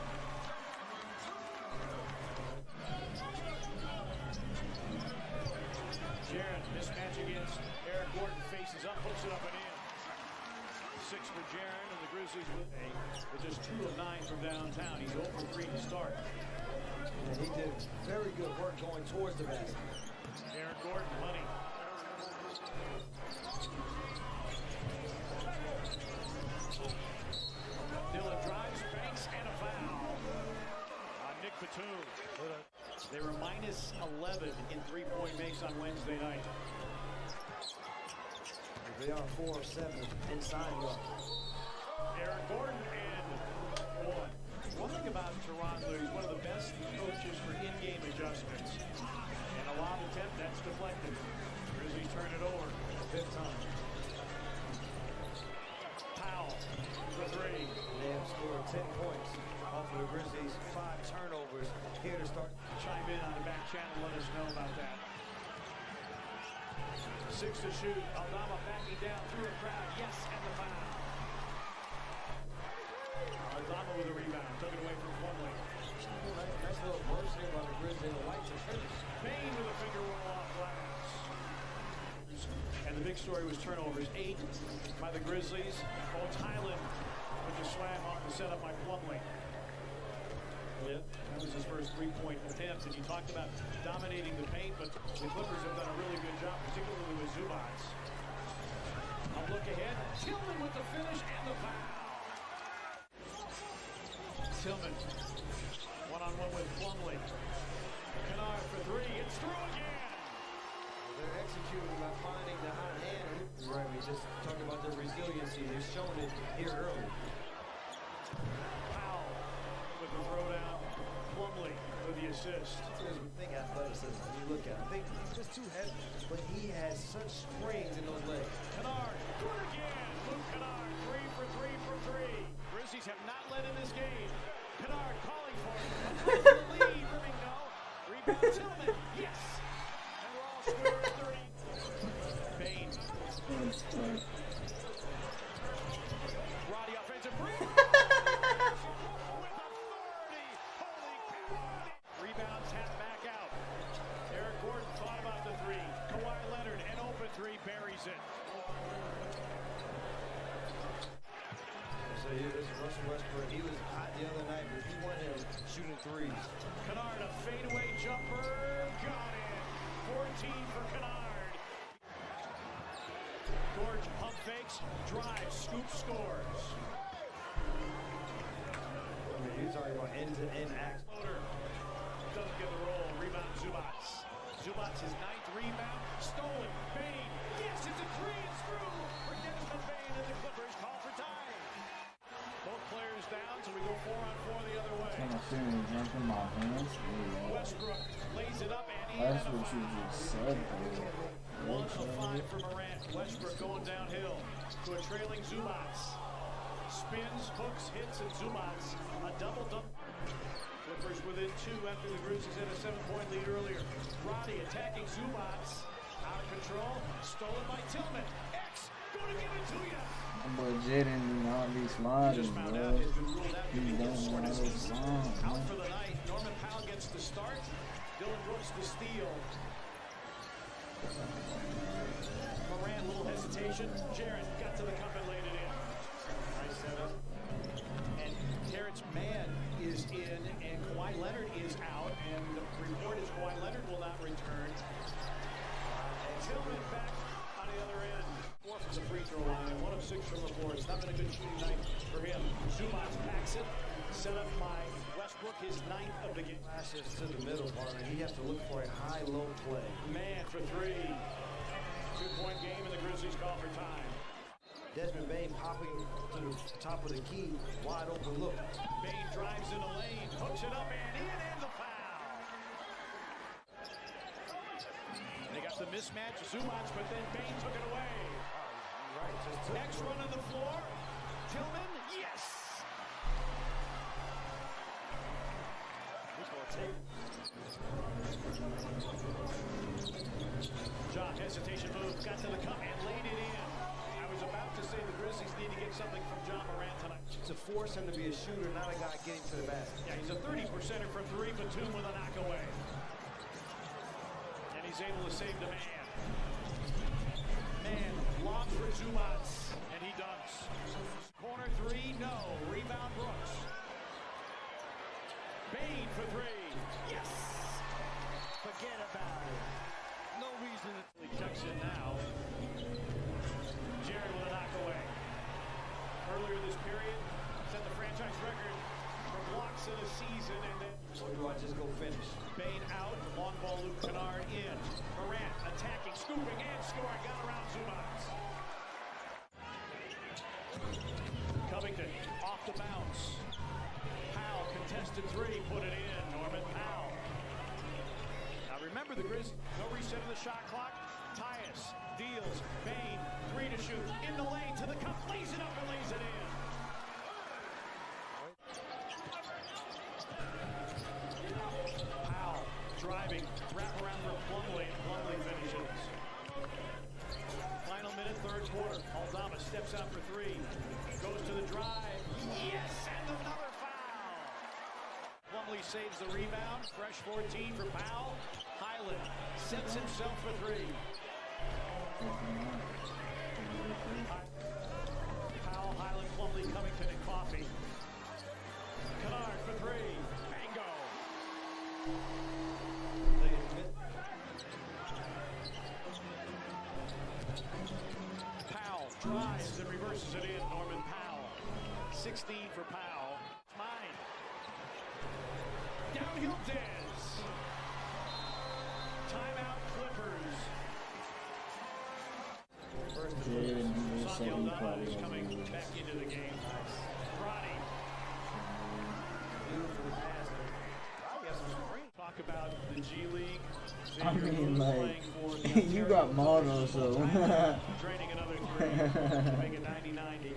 Jaren, mismatch against Eric Gordon, faces up, puts it up and in. 6 for Jaren, and the Grizzlies with just 2 of 9 from downtown. He's 0 for 3 to start. And he did very good work going towards the basket. Eric Gordon, money. Dillon drives, banks, and a foul on Nick Batum. They were minus 11 in 3-point makes on Wednesday night. They are 4 of 7 inside one. Eric Gordon and 1. One thing about Toronto, he's one of the best coaches for in-game adjustments. And a lob attempt, that's deflected. Grizzlies turn it over. 5th time. Powell for 3. They have scored 10 points off of the Grizzlies. 5 turnovers here to start. Chime in on the back channel, let us know about that. 6 to shoot. Aldama backing down through a crowd. Yes, and the foul. Aldama with a rebound. Took it away from Plumlee. Nice little burst here by the Grizzlies. They like to finish. Payne with a finger roll off glass. And the big story was turnovers. 8 by the Grizzlies. Paul Tylen with the slam off the setup by Plumlee. Yeah, that was his first 3-point attempt, and you talked about dominating the paint, but the Clippers have done a really good job, particularly with Zubac. A look ahead, Tillman with the finish and the foul. Tillman, one-on-one with Plumlee. Kennard for 3, it's through again. They're executing by finding the hot hand. Right, we just talked about their resiliency. They're showing it here early. Powell with the throwdown. Plumlee with the assist. As we think athleticism, when you look at him, I think he's just too heavy, but he has such springs in those legs. Kennard, good again. Luke Kennard, 3 for 3 for 3. Grizzlies have not led in this game. Kennard calling for it. Across the lead, Irving, no. Rebound, Tillman, yes. And we're all square at 30. Payne. Roddy offensive break. Rebound tap back out. Eric Gordon thought about the 3. Kawhi Leonard, an open 3, buries it. So here's Russell Westbrook. He was hot the other night, but he won him shooting 3s. Kennard, a fadeaway jumper, got it. 14 for Kennard. George pump fakes, drives, scoop, scores. I mean, you're talking about end-to-end act. Doesn't get the roll. Rebound, Zubac. Zubac, his 9th rebound. Stolen. Payne. Yes, it's a 3. It's through. For Desmond Payne, and the Clippers call for time. Both players down, so we go 4-on-4 the other way. Westbrook lays it up, and he had a what you just said, bro. 1 of 5 for Morant. Westbrook going downhill to a trailing Zubac. Spins, hooks, hits, and Zubac. A double-double. Clippers within 2 after the Grizzlies had a 7-point lead earlier. Roddy attacking Zubac. Out of control. control. Stolen by Tillman. X, gonna give it to you. But Jaden do not be sliding, bro. He don't want to slide. Out for the night. Norman Powell gets the start. Dylan Brooks the steal. Moran, little hesitation. Jaron got to the cup and laid it in. Nice setup. And Terrence Mann is in, and Kawhi Leonard is out. And the report is Kawhi Leonard will not return. And Tillman back on the other end. 4 from the free throw line, 1 of 6 from the floor. It's not been a good shooting night for him. Zubac packs it, set up by Westbrook, his 9th of the game. Passes to the middle part, and he has to look for a high-low play. Man for 3. 2-point game, and the Grizzlies call for time. Desmond Bain popping to the top of the key, wide open look. Bain drives in the lane, hooks it up, and in, and the foul. They got the mismatch, Zubac, but then Bain took it away. Right, X run on the floor. Tillman, yes. Who's going to take? John, hesitation move, got to the cup and laid it in. I was about to say the Grizzlies need to get something from John Moran tonight. To force him to be a shooter, not a guy getting to the basket. Yeah, he's a 30%er from 3, Batum with a knockaway. And he's able to save the man. Man, lob for Zubac, and he dunks. Corner 3, no. Rebound Brooks. Bain for 3. Yes! Forget about it. No reason to... He checks in now. Jared with a knockaway. Earlier this period, set the franchise record for blocks in a season, and then... Or do I just go finish? Bain out, long ball Luke Kennard in. Morant attacking, scooping, and scoring. Got around Zubac. Covington off the bounce. Powell contested 3, put it in. Norman Powell. Now remember the Grizz, no reset of the shot clock. Tyus deals, Bain, 3 to shoot. In the lane to the cup, lays it up and lays it in. Powell driving, wrap around for Plumlee, and Plumlee finishes. Final minute, 3rd quarter. Aldama steps out for 3. Goes to the drive. Yes, and another foul. Plumlee saves the rebound. Fresh 14 for Powell. Highland sets himself for 3. Powell, Highland, Plumlee, Covington, and Coffey. Kennard for 3. Bingo. Powell drives and reverses it in. Norman Powell. 16 for Powell. Mine. Downhill Dez. Timeout Clippers. Santi Aldama is coming back into the game. Roddy. Talk about the G League. I mean, like, you got models, so. Draining another 3 to make it 99 to 80.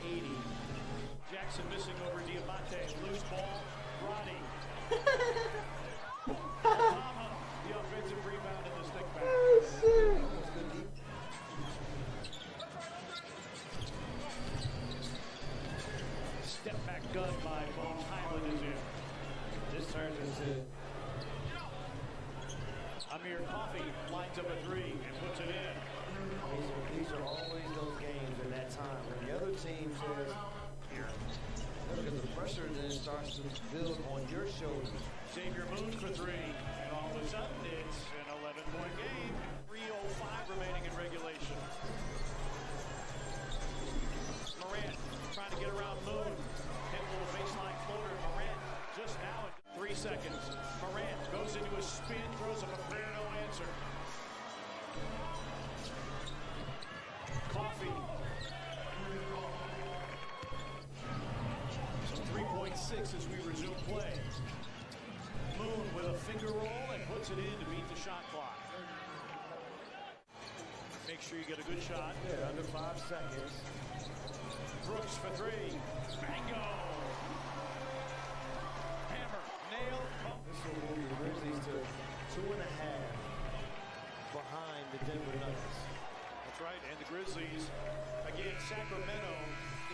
Jackson missing over Diamante. Loose ball. Roddy. Aldama, the offensive rebound in the stick back. Oh, shit. Step back gun by Bones. Highland is in. This turns into Amir Coffey lines up a 3 and puts it in. These are always those games in that time when the other team says, because the pressure then starts to build on your shoulders. Xavier Moon for 3, and all of a sudden it's an 11-point game. 3:05 remaining in regulation. Morant trying to get around Moon. Hit a little baseline floater. Morant just now at 3 seconds. Morant goes into a spin, throws up a prayer, no answer. Coffey. So 3.6 as we resume play. Moon with a finger roll and puts it in to beat the shot clock. Make sure you get a good shot. Yeah, under 5 seconds. Brooks for 3. Bingo! Hammer, nail, pump. This will move the Grizzlies to 2.5 behind the Denver Nuggets. That's right, and the Grizzlies, again, Sacramento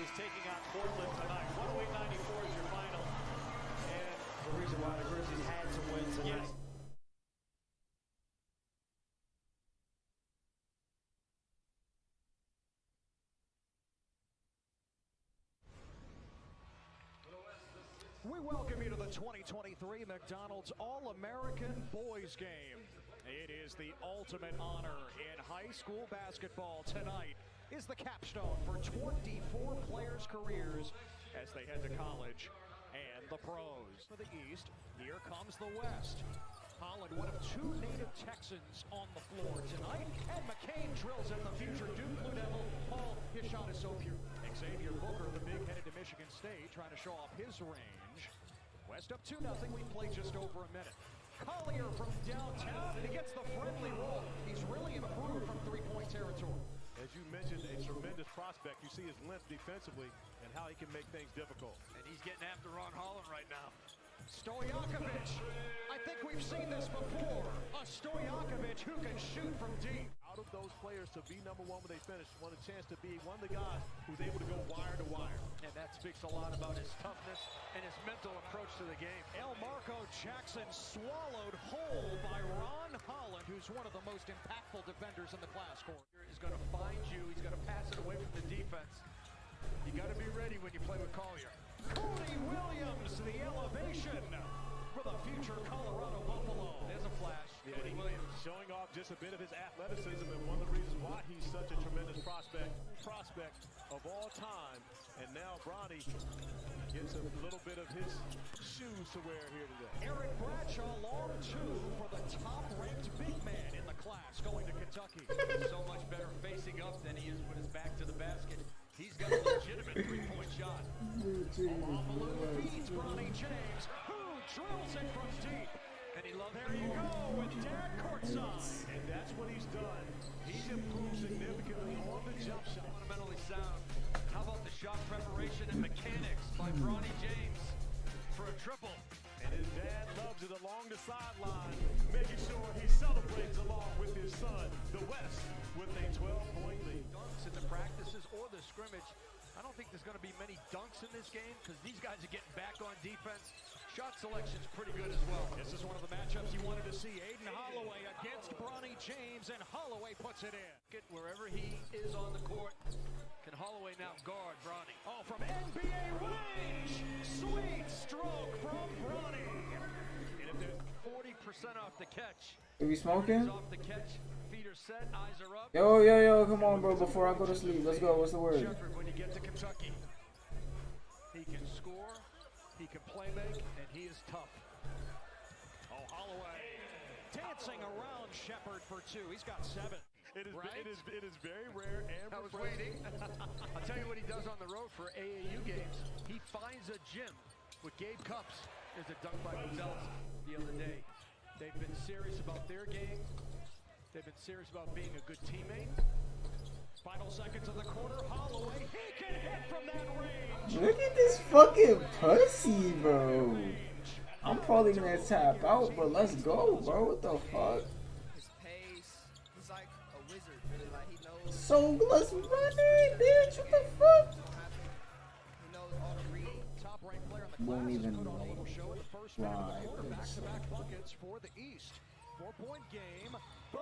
is taking on Portland tonight. 108-94 is your final. And the reason why the Grizzlies had to win tonight. Yes. We welcome you to the 2023 McDonald's All-American Boys Game. It is the ultimate honor in high school basketball. Tonight is the capstone for 24 players' careers as they head to college and the pros. For the East, here comes the West. Holland, one of two native Texans on the floor tonight, and McCain drills in the future Duke Blue Devil. Paul, his shot is so pure. Xavier Booker, the big headed to Michigan State, trying to show off his range. West up 2-0, we play just over a minute. Collier from downtown, and he gets the friendly roll. He's really improved from three-point territory. As you mentioned, a tremendous prospect. You see his length defensively and how he can make things difficult. And he's getting after Ron Holland right now. Stojakovic, I think we've seen this before. A Stojakovic who can shoot from deep. Out of those players to be number one when they finish, want a chance to be one of the guys who's able to go wire to wire. And that speaks a lot about his toughness and his mental approach to the game. Elmarko Jackson swallowed whole by Ron Holland, who's one of the most impactful defenders in the class court. He's going to find you. He's going to pass it away from the defense. You got to be ready when you play with Collier. Cody Williams, the elevation for the future Colorado Buffalo. There's a flash. Yeah, Cody Williams showing off just a bit of his athleticism, and one of the reasons why he's such a tremendous prospect of all time. And now Bronny gets a little bit of his shoes to wear here today. Eric Bradshaw, long two for the top-ranked big man in the class, going to Kentucky. So much better facing up than he is with his back to the basket. He's got a legitimate three-point shot. Omalu feeds Bronny James, who drills it from deep. And he loves. There you go with Dad courtside. And that's what he's done. He's improved significantly on the jump shot. Fundamentally sound. How about the shot preparation and mechanics by Bronny James for a triple? And his dad loves it along the sideline, making sure he celebrates along with his son, the West, with a 12-point lead. Dunks in the practices or the scrimmage. I don't think there's going to be many dunks in this game because these guys are getting back on defense. Shot selection's pretty good as well. This is one of the matchups you wanted to see. Aiden Holloway against Bronny James, and Holloway puts it in. Get wherever he is on the court. Can Holloway now guard Bronny? Oh, from NBA range! Sweet stroke from Bronny. And if there's 40% off the catch. Are we smoking? Off the catch. Feet are set, eyes are up. Yo, come on, bro, before I go to sleep. Let's go. What's the word? Shepard, when you get to Kentucky, he can score, he can play make, and he is tough. Oh, Holloway dancing around Shepard for two. He's got 7. It is very rare and I was waiting. I'll tell you what he does on the road for AAU games. He finds a gym with Gabe Cups. There's a dunk by Gonzalez the other day. They've been serious about their game. They've been serious about being a good teammate. Final seconds of the quarter. Holloway, he can hit from that range. Look at this fucking pussy, bro. I'm probably gonna tap out, but let's go, bro. What the fuck? His pace, he's like a wizard. Like he knows. So let's run it, bitch. What the fuck? He knows all the reading. Top-ranked player in the class Won't even is put on a like little show in the first minute of the quarter. this. Back-to-back buckets for the East. 4-point game. Blue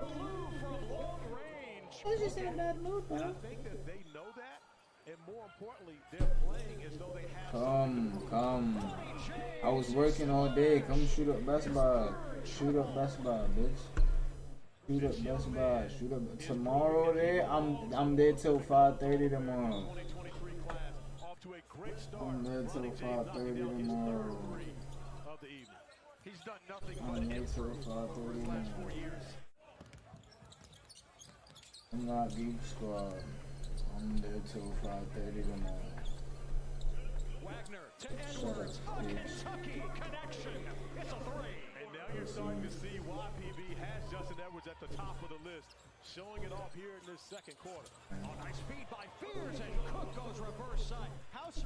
from long range. I was just in a bad mood, And I bro. think that they know that, and more importantly, they're playing as though they have Come. I was working all day. Come shoot up Best Buy. Shoot up Best Buy, bitch. Shoot up Best Buy. Shoot up tomorrow. There, I'm there till 5:30 tomorrow. 2023 class off to a great start. I'm there till 5:30 tomorrow. Of the evening. He's done nothing I'm but there till improve over 5:30 his last 4 tomorrow. years. I'm not Geek Squad. I'm there till 5:30 tomorrow. Wagner to Shut Edwards. up, A bitch. Kentucky connection. It's a 3. And now you're starting to see why PB has Justin Edwards at the top of the list, showing it off here in this second quarter. Oh, nice feed by Fears, and Cook goes reverse side. House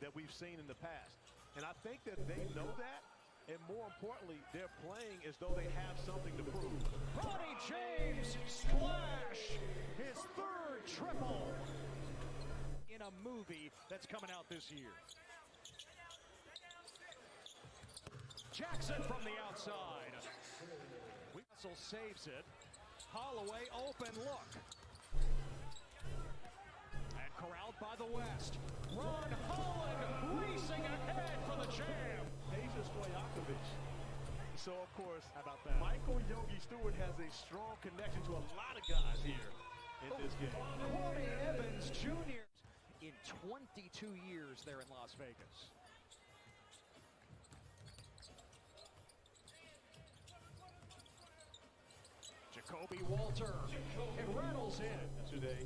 that we've seen in the past. And I think that they know that, and more importantly, they're playing as though they have something to prove. Bronny James, splash! His third a movie that's coming out this year. Jackson from the outside. Russell saves it. Holloway open look. And corralled by the West. Ron Holland racing ahead for the jam. Asia Stojakovic. So, of course, how about that? Michael Yogi Stewart has a strong connection to a lot of guys here in this game. Corey Evans Jr. in 22 years there in Las Vegas. Jacoby Walter and Reynolds in today.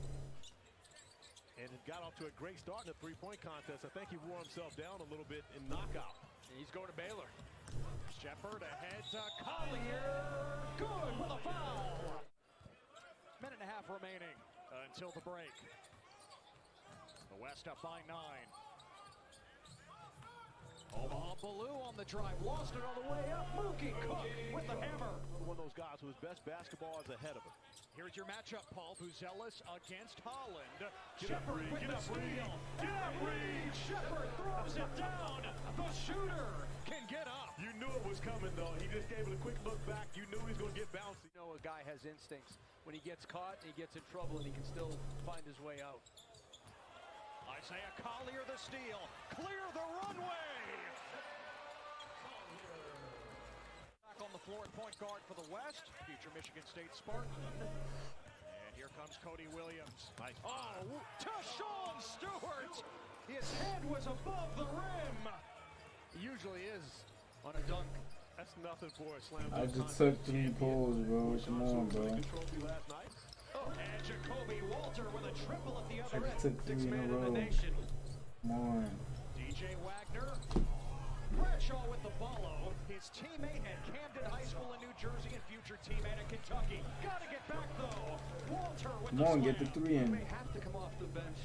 And it got off to a great start in the three-point contest. I think he wore himself down a little bit in knockout. And he's going to Baylor. Shepard ahead to Collier. Good with a foul. Minute and a half remaining until the break. The West up by 9. Omaha Ballou on the drive, lost it on the way up. Mookie Cook with the hammer. One of those guys whose best basketball is ahead of him. Here's your matchup, Paul Buzelis against Holland. Get up, Reed. Get up, Reed. Get up, Reed. Shepard throws it down. The shooter can get up. You knew it was coming, though. He just gave it a quick look back. You knew he was going to get bouncy. You know, a guy has instincts. When he gets caught, he gets in trouble, and he can still find his way out. Isaiah Collier the steal. Clear the runway. Back on the floor at point guard for the West. Future Michigan State Spartan. And here comes Cody Williams. Nice. Oh, to Sean Stewart. His head was above the rim. He usually is on a dunk. That's nothing for a slam dunk. I just took 3 pulls, bro. Come on, bro. And Jacoby Walter with a triple at the I other end. just took 3 in a row. Come on. DJ Wagner. Bradshaw with the follow. His teammate at Camden High School in New Jersey and future teammate at Kentucky. Gotta get back though. Walter with Come the on, slam. get the 3 in. May have to come off the bench.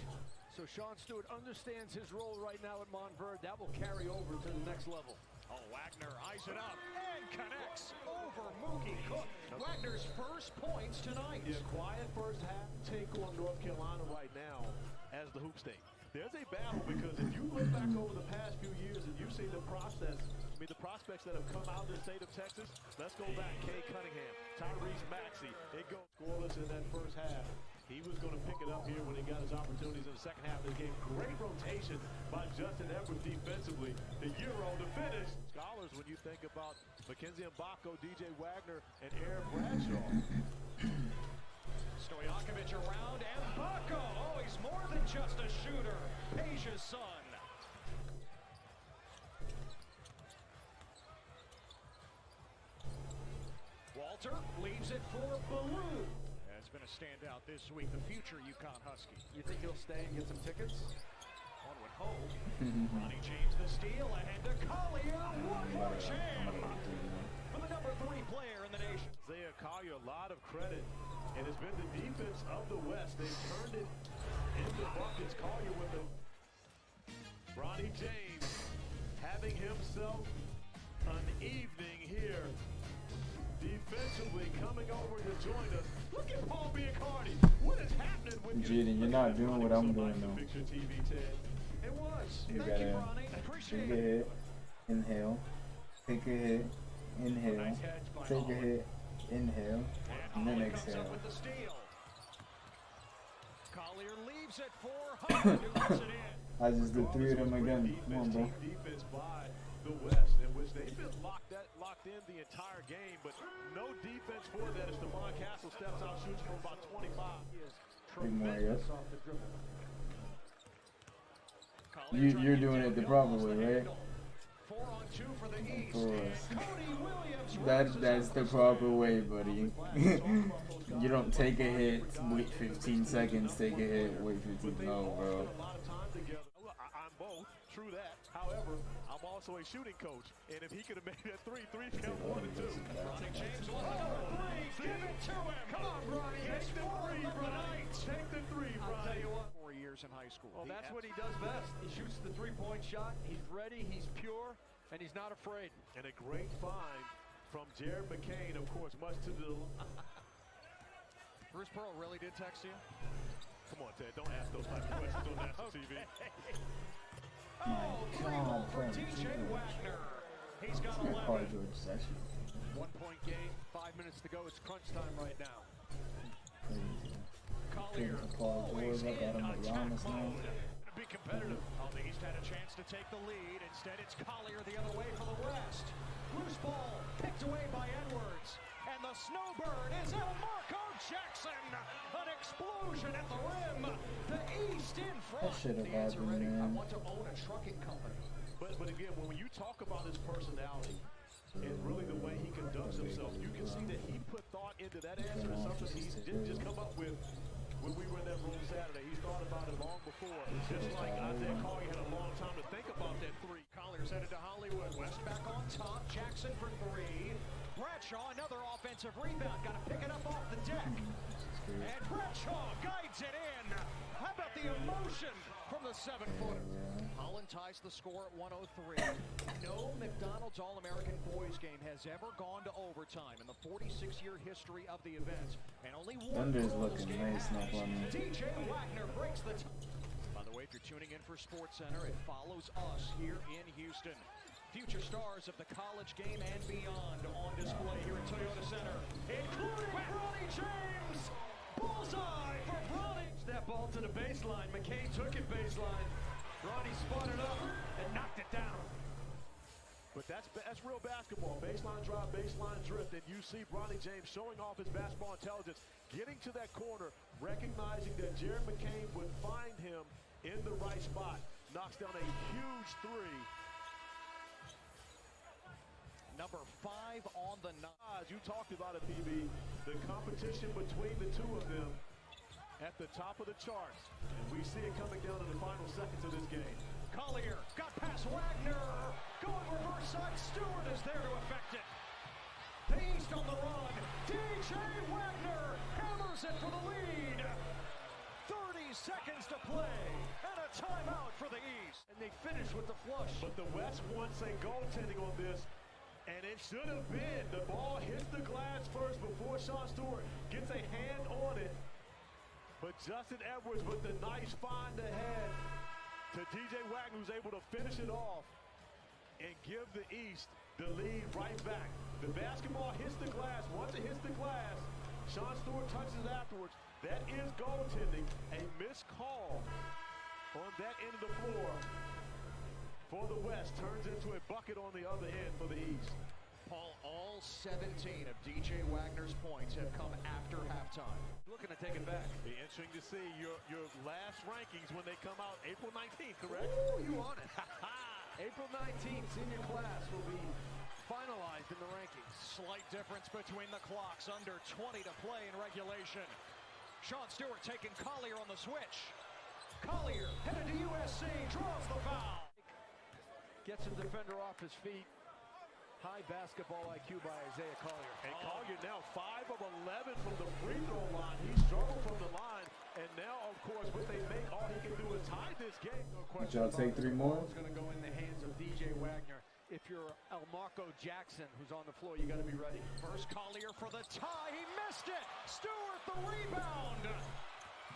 So Sean Stewart understands his role right now at Montverde. That will carry over to the next level. Oh, Wagner eyes it up and connects over Mookie Cook. Wagner's first points tonight. Yeah, quiet first half take on North Carolina right now as the hoop state. There's a battle because if you look back over the past few years and you see the prospects that have come out of the state of Texas, let's go back. Kay Cunningham, Tyrese Maxey, they go scoreless in that first half. He was going to pick it up here when he got his opportunities in the second half of the game. Great rotation by Justin Edwards defensively. The Euro to finish. Scholars, when you think about Mackenzie Mbako, DJ Wagner, and Aaron Bradshaw. Stojakovic around and Mbako. Oh, he's more than just a shooter. Asia's son. Walter leaves it for Ballou. Has been a standout this week, the future UConn Husky. You think he'll stay and get some tickets? One would hope. Ronnie James the steal ahead to Collier. One more jam for the number 3 player in the nation. Isaiah Collier, a lot of credit. It has been the defense of the West. They've turned it into buckets. Collier with it. Ronnie James having himself an evening here. Defensively coming over to join us. Look at Paul Biancardi. What is happening with you? Jaden, you're not doing what I'm doing though. It was. You Thank you, gotta Ronnie. take Appreciate a it. hit, inhale, take a hit, inhale, take a hit, inhale, and then exhale. With the steal. Collier leaves it for Hunt, who gets it in. I just did 3 of them again. Come on, bro. Defense by the West, in which they've been locked in the entire game, but no defense for that as DeMond Castle steps out, shoots from about 25. He is tremendous off the dribble. You're doing it the proper way, right? 4 on 2 for the East. Of course. Cody Williams. That's the proper way, buddy. You don't take a hit, wait 15 seconds, take a hit, wait 15. No, bro. I'm both. True that. However, I'm also a shooting coach, and if he could have made that 3 count 1 and 2. Ronnie James will have 3. Give it to him. Come on, Ronnie. Take the 3, Ronnie. Take the 3, I'll tell Ronnie. you what. 4 years in high school. Well, that's what he does best. He shoots the 3-point shot. He's ready. He's pure, and he's not afraid. And a great find from Jared McCain, of course, much to the... Bruce Pearl really did text you? Come on, Ted, don't ask those type of questions on national TV. My God, for DJ Wagner. He's got 11. George Session. 1 point game, 5 minutes to go. It's crunch time right now. Collier always in attack mode. To be competitive. Oh, the East had a chance to take the lead. Instead, it's Collier the other way for the West. Loose ball picked away by Edwards. And the snowbird is Marco Jackson. An explosion at the rim. The East in front. That should have happened, I man. want to own a trucking company. But again, when you talk about his personality and really the way he conducts himself, you can see that he put thought into that answer. It's something he didn't just come up with when we were in that room Saturday. He's thought about it long before. Just like Isaiah Collier had a long time to think about that three. Collier's headed to Hollywood. West back on top. Jackson for three. Bradshaw, another offensive rebound. Got to pick it up off the deck. And Bradshaw guides it in. How about the emotion from the 7-footer? Holland ties the score at 103. No McDonald's All-American boys game has ever gone to overtime in the 46-year history of the event. And only one Thunder's girls looking game nice, has. not funny. DJ Wagner breaks the By the way, if you're tuning in for SportsCenter, it follows us here in Houston. Future stars of the college game and beyond on display here at Toyota Center, including Bronny James. Bullseye for Bronny. That ball to the baseline. McCain took it baseline. Bronny spun it up and knocked it down. But that's real basketball. Baseline drive, baseline drift, and you see Bronny James showing off his basketball intelligence, getting to that corner, recognizing that Jared McCain would find him in the right spot. Knocks down a huge three. Number 5 on the nine. You talked about it, PB. The competition between the two of them at the top of the charts. And we see it coming down in the final seconds of this game. Collier got past Wagner. Going reverse side. Stewart is there to affect it. The East on the run. DJ Wagner hammers it for the lead. 30 seconds to play. And a timeout for the East. And they finish with the flush. But the West wants a goaltending on this. And it should have been. The ball hits the glass first before Sean Stewart gets a hand on it. But Justin Edwards with the nice find ahead to DJ Wagner, who's able to finish it off and give the East the lead right back. The basketball hits the glass. Once it hits the glass, Sean Stewart touches it afterwards. That is goaltending. A missed call on that end of the floor for the West turns into a bucket on the other end for the East. Paul, all 17 of DJ Wagner's points have come after halftime. Looking to take it back. Be interesting to see your last rankings when they come out April 19th, correct? Ooh, you on it. April 19th, senior class will be finalized in the rankings. Slight difference between the clocks. Under 20 to play in regulation. Sean Stewart taking Collier on the switch. Collier headed to USC, draws the foul. Gets a defender off his feet. High basketball IQ by Isaiah Collier. And Collier now 5 of 11 from the free throw line. He struggled from the line. And now, of course, what they make, all he can do is tie this game. No Would y'all take 3 more? It's going to go in the hands of DJ Wagner. If you're Marco Jackson, who's on the floor, you got to be ready. First Collier for the tie. He missed it. Stewart the rebound.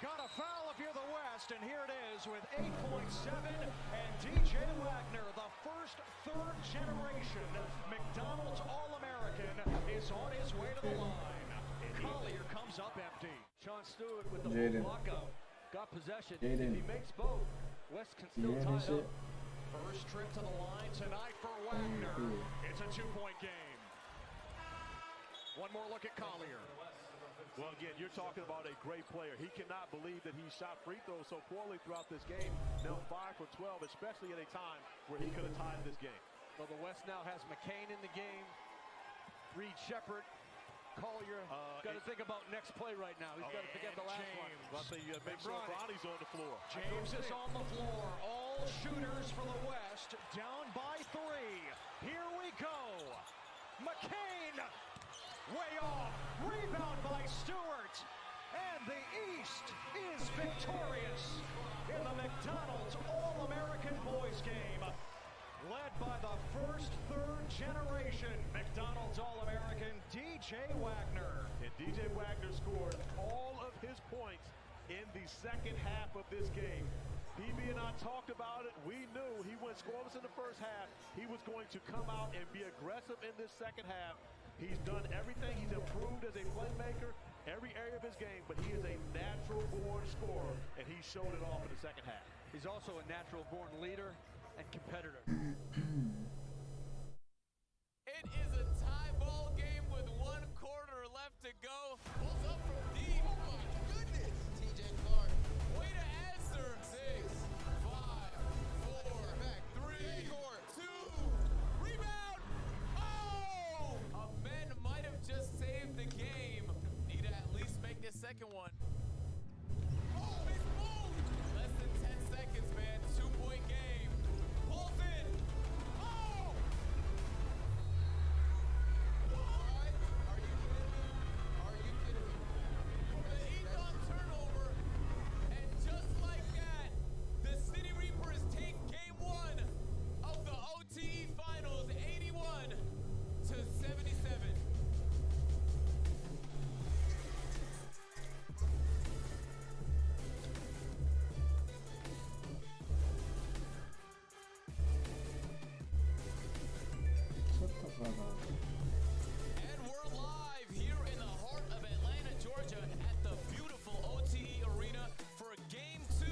Got a foul if you're the West, and here it is with 8.7, and DJ Wagner, the first third-generation McDonald's All-American, is on his way to the line. Collier comes up empty. Sean Stewart with the full lockout. Got possession. If he makes both, West can still tie it up. First trip to the line tonight for Wagner. It's a 2-point game. One more look at Collier. Well, again, you're talking about a great player. He cannot believe that he shot free throws so poorly throughout this game. Now 5 for 12, especially at a time where he could have tied this game. Well, the West now has McCain in the game. Reed Shepard, Collier. Got to think about next play right now. He's got to forget the last one. I'll say you make sure Bronny's on the floor. James is on the floor. All shooters for the West. Down by 3. Here we go. McCain. Way off. Rebound by Stewart. And the East is victorious in the McDonald's All-American Boys game. Led by the first third-generation McDonald's All-American, DJ Wagner. And DJ Wagner scored all of his points in the second half of this game. PB and I talked about it. We knew he went scoreless in the first half. He was going to come out and be aggressive in this second half. He's done everything. He's improved as a playmaker, every area of his game, but he is a natural-born scorer, and he showed it off in the second half. He's also a natural-born leader and competitor. It is a tie ball game with 1 quarter left to go. Pulls up from deep. Oh my goodness. TJ Clark. Way to answer. 6, 5, 4, 3, 2. Rebound. Oh! A man might have just saved the game. Need to at least make this second one. Oh, it's moved. Less than 10 seconds, man. 2-point game. Pulls in. Oh! And we're live here in the heart of Atlanta, Georgia at the beautiful OTE Arena for Game 2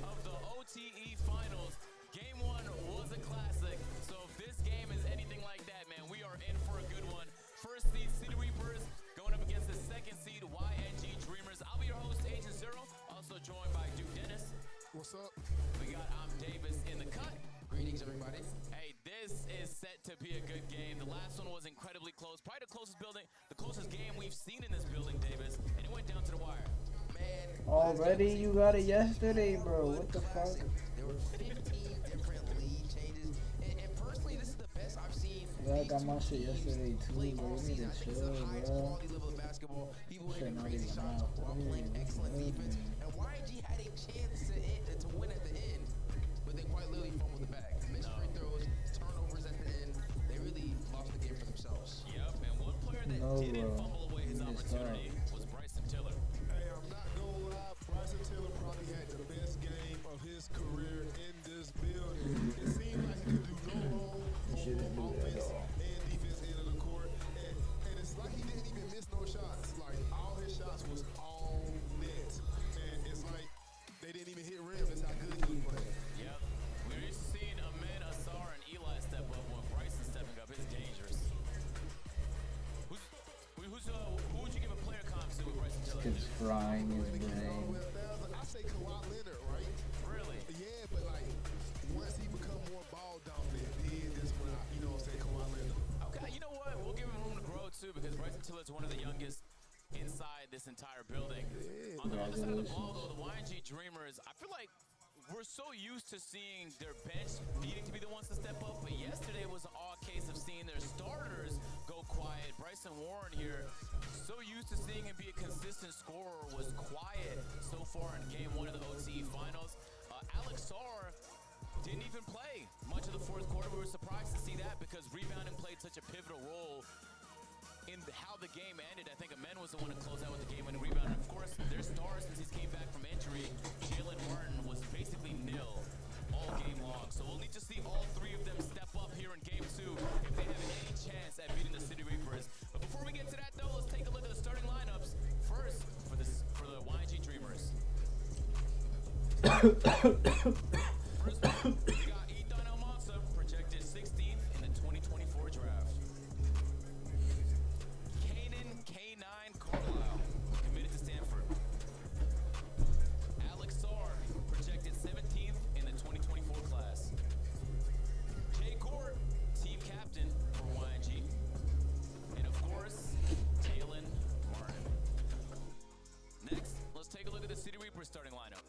of the OTE Finals. Game 1 was a classic, so if this game is anything like that, man, we are in for a good one. First seed City Reapers going up against the second seed YNG Dreamers. I'll be your host, Agent Zero, also joined by Duke Dennis. What's up? We got Davis in the cut. Greetings, everybody. Hey, this is set to be a good game. The last one was incredibly close. Probably the closest game we've seen in this building, Davis. And it went down to the wire. Man. Already? You got it yesterday, bro. What the fuck? There were 15 different lead changes. And personally, this is the best I've seen. Yeah, I got my shit yesterday too, bro. You need to chill, bro. Basketball. People were Shit hitting not crazy even shots out. while playing excellent defense. And YG had a chance to win at the end, but they quite literally fumbled the bag. Missed free throws, turnovers at the end. They really lost the game for themselves. Yep, and one player that didn't fumble away his opportunity was Bryson Tiller. Hey, I'm not gonna lie. Bryson Tiller probably had the best game of his career in this building. It seemed like he could do no wrong on offense and defense end of the court. And it's like he didn't even miss no shots. Like, all his shots was all net. And it's like they didn't even hit rim. That's how good he was playing. Yep. We're used to seeing Amin, Asar, and Eli step up. When Bryson's stepping up, it's dangerous. Who would you give a player comp to with Bryson Tiller? Just frying his brain. I say Kawhi Leonard, right? Really? Yeah, but like once he become more ball dominant, then that's when I, say Kawhi Leonard. Okay, you know what? We'll give him room to grow too because Bryson Tiller's one of the youngest inside this entire building. On the other side of the ball, though, the YNG Dreamers, I feel like we're so used to seeing their bench needing to be the ones to step up, but yesterday was an odd case of seeing their starters go quiet. Bryson Warren here, so used to seeing him be a consistent scorer, was quiet so far in Game 1 of the OTE Finals. Alex Sarr didn't even play much of the fourth quarter. We were surprised to see that because rebounding played such a pivotal role in how the game ended. I think Amen was the one to close out with the game winning rebound. And of course, their star since he's came back from injury, Jalen Martin, was basically nil all game long. So we'll need to see all three of them step up here in Game 2 if they have any chance at beating the City Reapers. But before we get to that, though, let's take a look at the starting lineups. First, for the YNG Dreamers. First one, we got Ethan Almanza, projected 16th in the 2024 draft. K9 Carlisle, committed to Stanford. Alex Sarr, projected 17th in the 2024 class. Jay Gort, team captain for YNG. And of course, Jalen Martin. Next, let's take a look at the City Reapers starting lineup.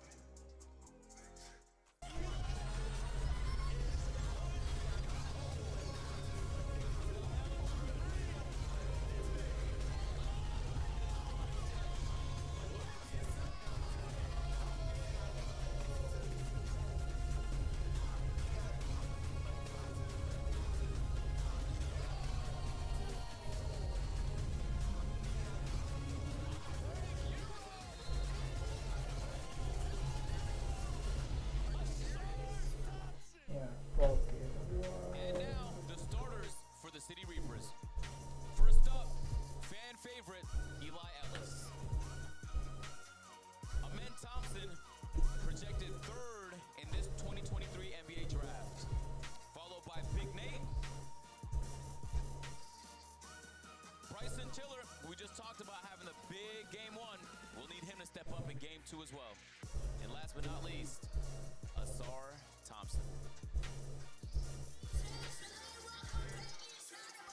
too as well. And last but not least, Asar Thompson.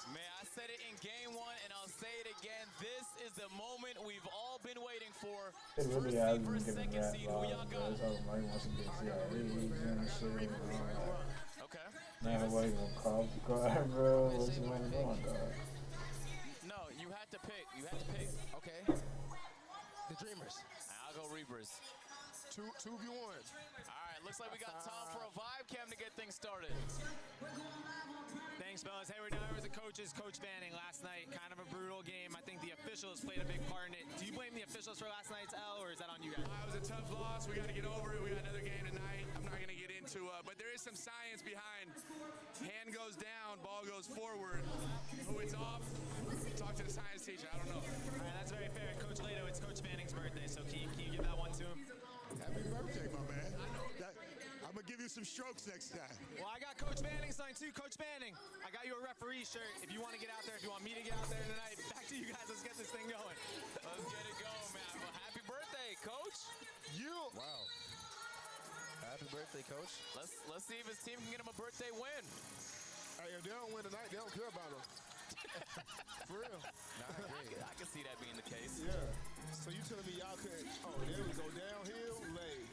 Man, I said it in game one, and I'll say it again. This is the moment we've all been waiting for. It really has been First giving second that seed, who y'all vibe, got? bro. It's how Mike wants to get CIAs and shit. Okay. Man, what you gonna call the guard, bro? What's going on, dog? No, you had to pick. You had to pick. Okay. The Dreamers. I'll go Reapers. 2v1. All right, looks like we got time for a vibe cam to get things started. Thanks, fellas. Hey, we're down here with the coaches. Coach Banning last night, kind of a brutal game. I think the officials played a big part in it. Do you blame the officials for last night's L, or is that on you guys? It was a tough loss. We got to get over it. We got another game tonight. I'm not going to get into it, but there is some science behind. Hand goes down, ball goes forward. Who it's off, talk to the science teacher. I don't know. All right, that's very fair. Coach Lato, it's Coach Banning's birthday, so can you give that one to him? Happy birthday, my man. I'm going to give you some strokes next time. Well, I got Coach Banning signed too. Coach Banning, I got you a referee shirt. If you want to get out there, if you want me to get out there tonight, back to you guys. Let's get this thing going. Let's get it going, man. Well, happy birthday, Coach. Wow. Happy birthday, Coach. Let's see if his team can get him a birthday win. Hey, if they don't win tonight, they don't care about him. For real. I can see that being the case. Yeah. So you telling me y'all couldn't? Oh, there we go. Downhill, lay.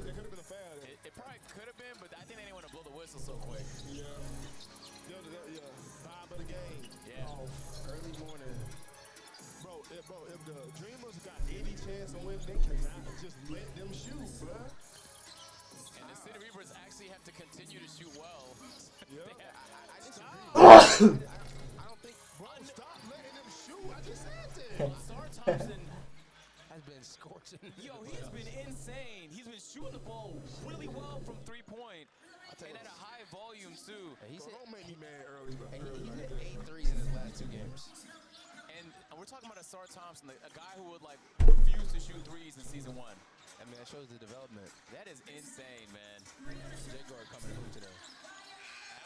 There could have been a foul there. It probably could have been, but I think they didn't want to blow the whistle so quick. Yeah. Yeah. Vibe of the game. Yeah. Early morning. Bro, if the Dreamers got any chance of winning, they cannot just let them shoot, bro. And the City Reapers actually have to continue to shoot well. Yeah. I disagree. I don't think. Bro, stop letting them shoot. I just said that. Asar Thompson has been scorching. Yo, he has been insane. He's been shooting the ball really well from three-point. And at a high volume, too. Don't make me mad early, bro. And he hit 8 threes in his last 2 games. And we're talking about Asar Thompson, a guy who would, like, refuse to shoot threes in season 1. I mean, that shows the development. That is insane, man. Jaguar coming to hoop today.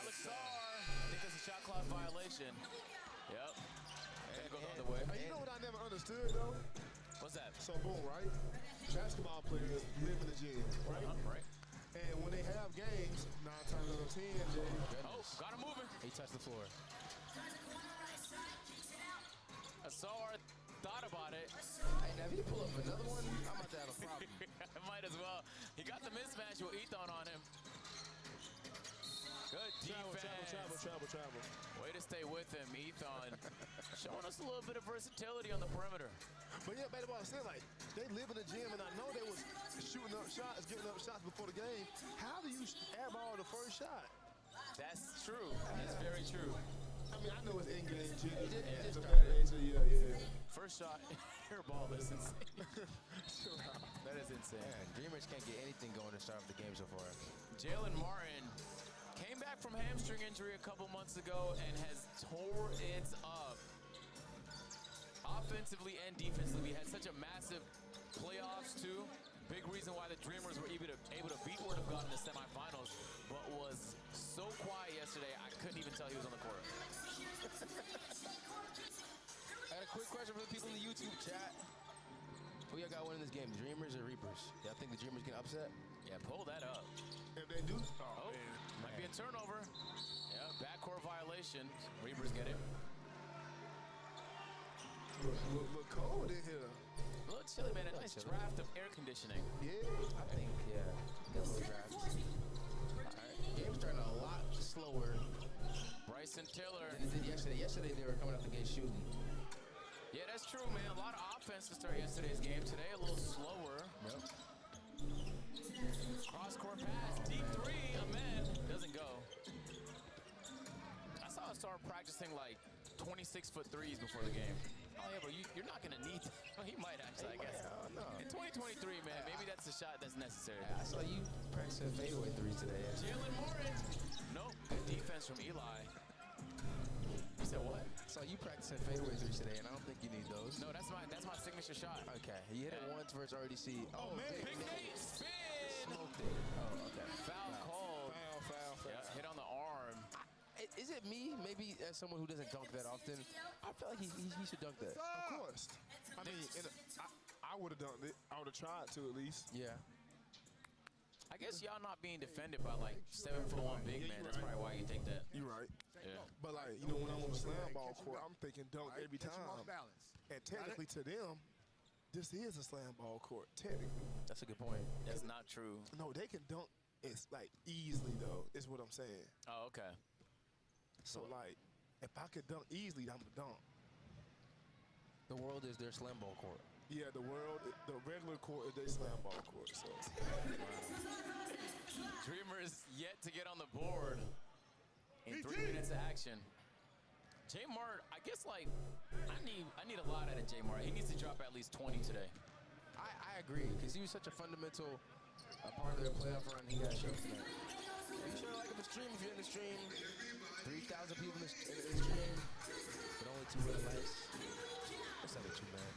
Alex Sarr, I think that's a shot clock violation. Yep. And go the other way. Hey, you know what I never understood, though? What's that? So, boom, right? Basketball players live in the gym, right? Right. And when they have games, 9 times out of 10, Jay. Oh, got him moving. He touched the floor. Asar thought about it. Hey, now if you pull up another one, I'm about to have a problem. Might as well. He got the mismatch with Ethon on him. Good defense. Travel. Way to stay with him, Ethon. Showing us a little bit of versatility on the perimeter. But yeah, basketball, I'm saying, like, they live in the gym, and I know they was shooting up shots, giving up shots before the game. How do you airball the first shot? That's true. That's very true. I mean, I know it's in-game shit. Yeah. First shot, airball is insane. That is insane. Man, Dreamers can't get anything going to start off the game so far. Jalen Martin came back from hamstring injury a couple months ago and has tore it up. Offensively and defensively, had such a massive playoffs too. Big reason why the Dreamers were able to beat Word of God in the semifinals, but was so quiet yesterday, I couldn't even tell he was on the court. I had a quick question for the people in the YouTube chat. Who y'all got winning this game, Dreamers or Reapers? Y'all think the Dreamers can upset? Yeah, pull that up. If they do, Might be a turnover. Yeah, backcourt violation. Reapers get it. Look cold in here. A little chilly, man. A nice draft of air conditioning. Yeah, I think, yeah. Got a little draft. All right. Game's starting a lot slower. Bryson Tiller. Than it did yesterday. Yesterday they were coming out the gate shooting. Yeah, that's true, man. A lot of offense to start yesterday's game. Today, a little slower. Yep. Cross-court pass. Deep three. Amen. Doesn't go. I saw him start practicing like 26-foot threes before the game. Oh, yeah, but you're not going to need that. He might actually, I guess. No. In 2023, man, maybe that's the shot that's necessary. Yeah, I saw you practicing fadeaway threes today. Jalen Martin. Nope. Good defense from Eli. You said what? I saw you practicing fadeaway threes today, and I don't think you need those. No, that's my signature shot. Okay. He hit it once versus RDC. Oh, man. Big Nate spin. Smoked it. Oh, okay. Foul called. Foul. Yeah, hit on the arm. Is it me, maybe as someone who doesn't dunk that often, I feel like he should dunk that. Of course. I mean, I I would have done it. I would have tried to at least. Yeah. I guess y'all not being defended by like 7'1" big man. That's probably why you think that. You're right. Yeah. But like, you know, when I'm on the slam ball court, I'm thinking dunk every time. And technically to them, this is a slam ball court. Technically. That's a good point. That's not true. No, they can dunk. It's like easily though. Is what I'm saying. Oh, okay. So like, if I could dunk easily, I'm a dunk. The world is their slam ball court. Yeah, the regular court is their slam ball court. So. Dreamers yet to get on the board in 3 minutes of action. J Mart, I guess like I need a lot out of J Mart. He needs to drop at least 20 today. I agree, because he was such a fundamental part of their playoff run. He got showed tonight. Be sure to like the stream if you're in the stream. 3,000 people in the stream, but only 2 red lights. That's not too bad.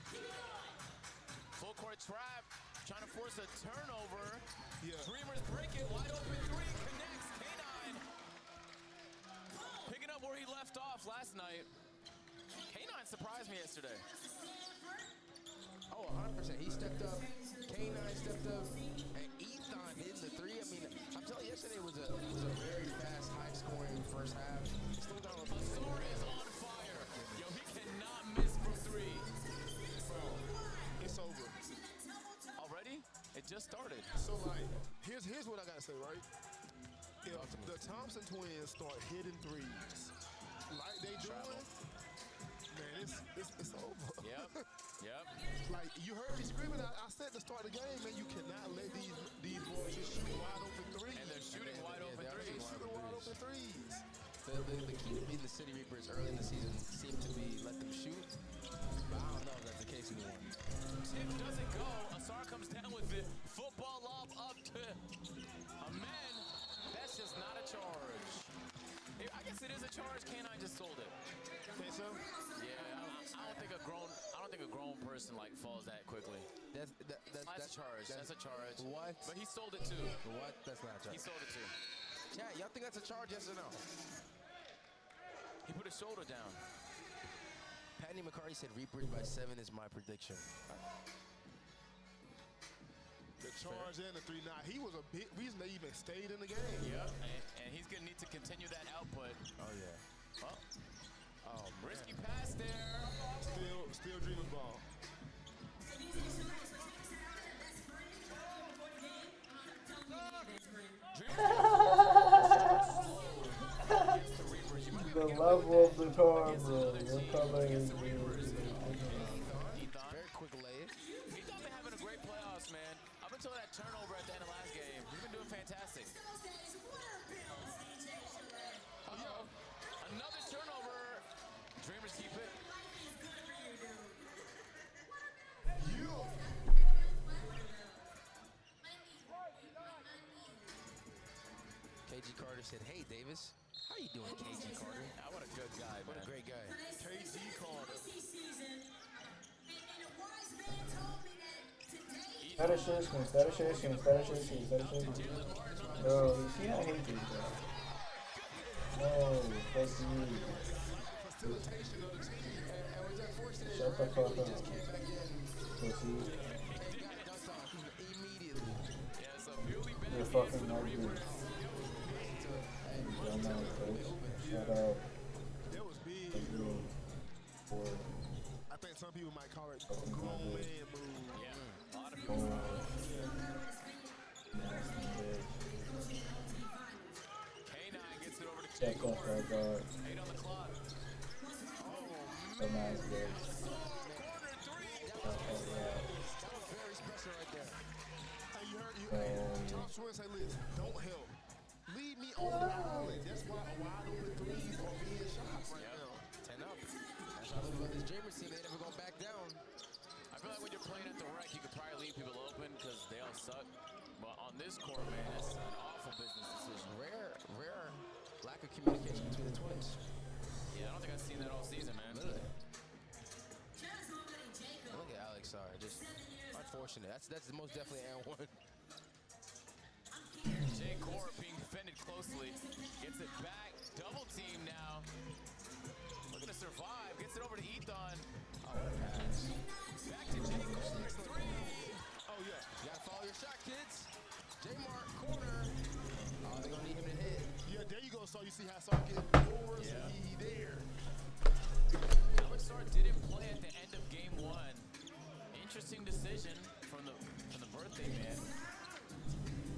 Full court trap, trying to force a turnover. Yeah. Dreamers break it, wide open 3, connects, K9. Picking up where he left off last night. K9 surprised me yesterday. Oh, 100%. He stepped up. K9 stepped up. And Ethan hitting the 3. I mean, I'm telling you, yesterday was a very fast, high-scoring first half. Still got a Azor is on fire. Yo, he cannot miss from 3. Bro, it's over. Already? It just started. So like, here's what I gotta say, right? If the Thompson twins start hitting threes like they doing, man, it's over. Yep. Yep. Like you heard me screaming. I said to start the game, man, you cannot let these boys just shoot wide open threes. And they're shooting wide open threes. Shooting wide open threes. The key to beating the City Reapers early in the season seemed to be let them shoot. But I don't know if that's the case anymore. Tip doesn't go. Asar comes down with it. Football lob up to Amen. That's just not a charge. I guess it is a charge. K9 just sold it. Think so? Yeah, I don't think a grown person like falls that quickly. That's a charge. That's a charge. What? But he sold it too. What? That's not a charge. He sold it too. Chat, y'all think that's a charge? Yes or no? He put his shoulder down. Patty McCarty said Reapers by 7 is my prediction. The charge and the 3. Now, he was a big reason they even stayed in the game. Yep, and he's going to need to continue that output. Oh, yeah. Oh, risky pass there. Still dreaming ball. The level of the car, bro. You're coming. Very quick lay. He's been having a great playoffs, man. Up until that turnover at the end of last game, he's been doing fantastic. Another turnover. Dreamers keep it. KG Carter said, "Hey, Davis. How you doing, KG Carter? What a good guy, What man. a great guy." KG Carter. Statisticians. Bro, you see how I hate this guy. No, fuck you. Shut the fuck up. Pussy. You're fucking ugly. Shut up. That was big. I think some people might call it a grown man move. Yeah, a lot of people. K9 gets it over to Check up that dog. 8 on the clock. So nice, bitch. Very special right there. Hey, you heard Tom Schwartz say, listen, don't help. Leave me on the island. That's why a wide open threes are being shot right now. 10 up. That's how I love about this Dreamers team. They never go back down. I feel like when you're playing at the rec, you could probably leave people open because they all suck. But on this court, man, that's an awful business decision. Rare lack of communication between the twins. Yeah, I don't think I've seen that all season, man. Literally. Look at Alex. Sorry, just unfortunate. That's most definitely an one. Jay Core being defended closely. Gets it back. Double team now. Looking to survive. Gets it over to Ethan. Oh, what a pass. Back to Jay Core. 3. all you see Hassan getting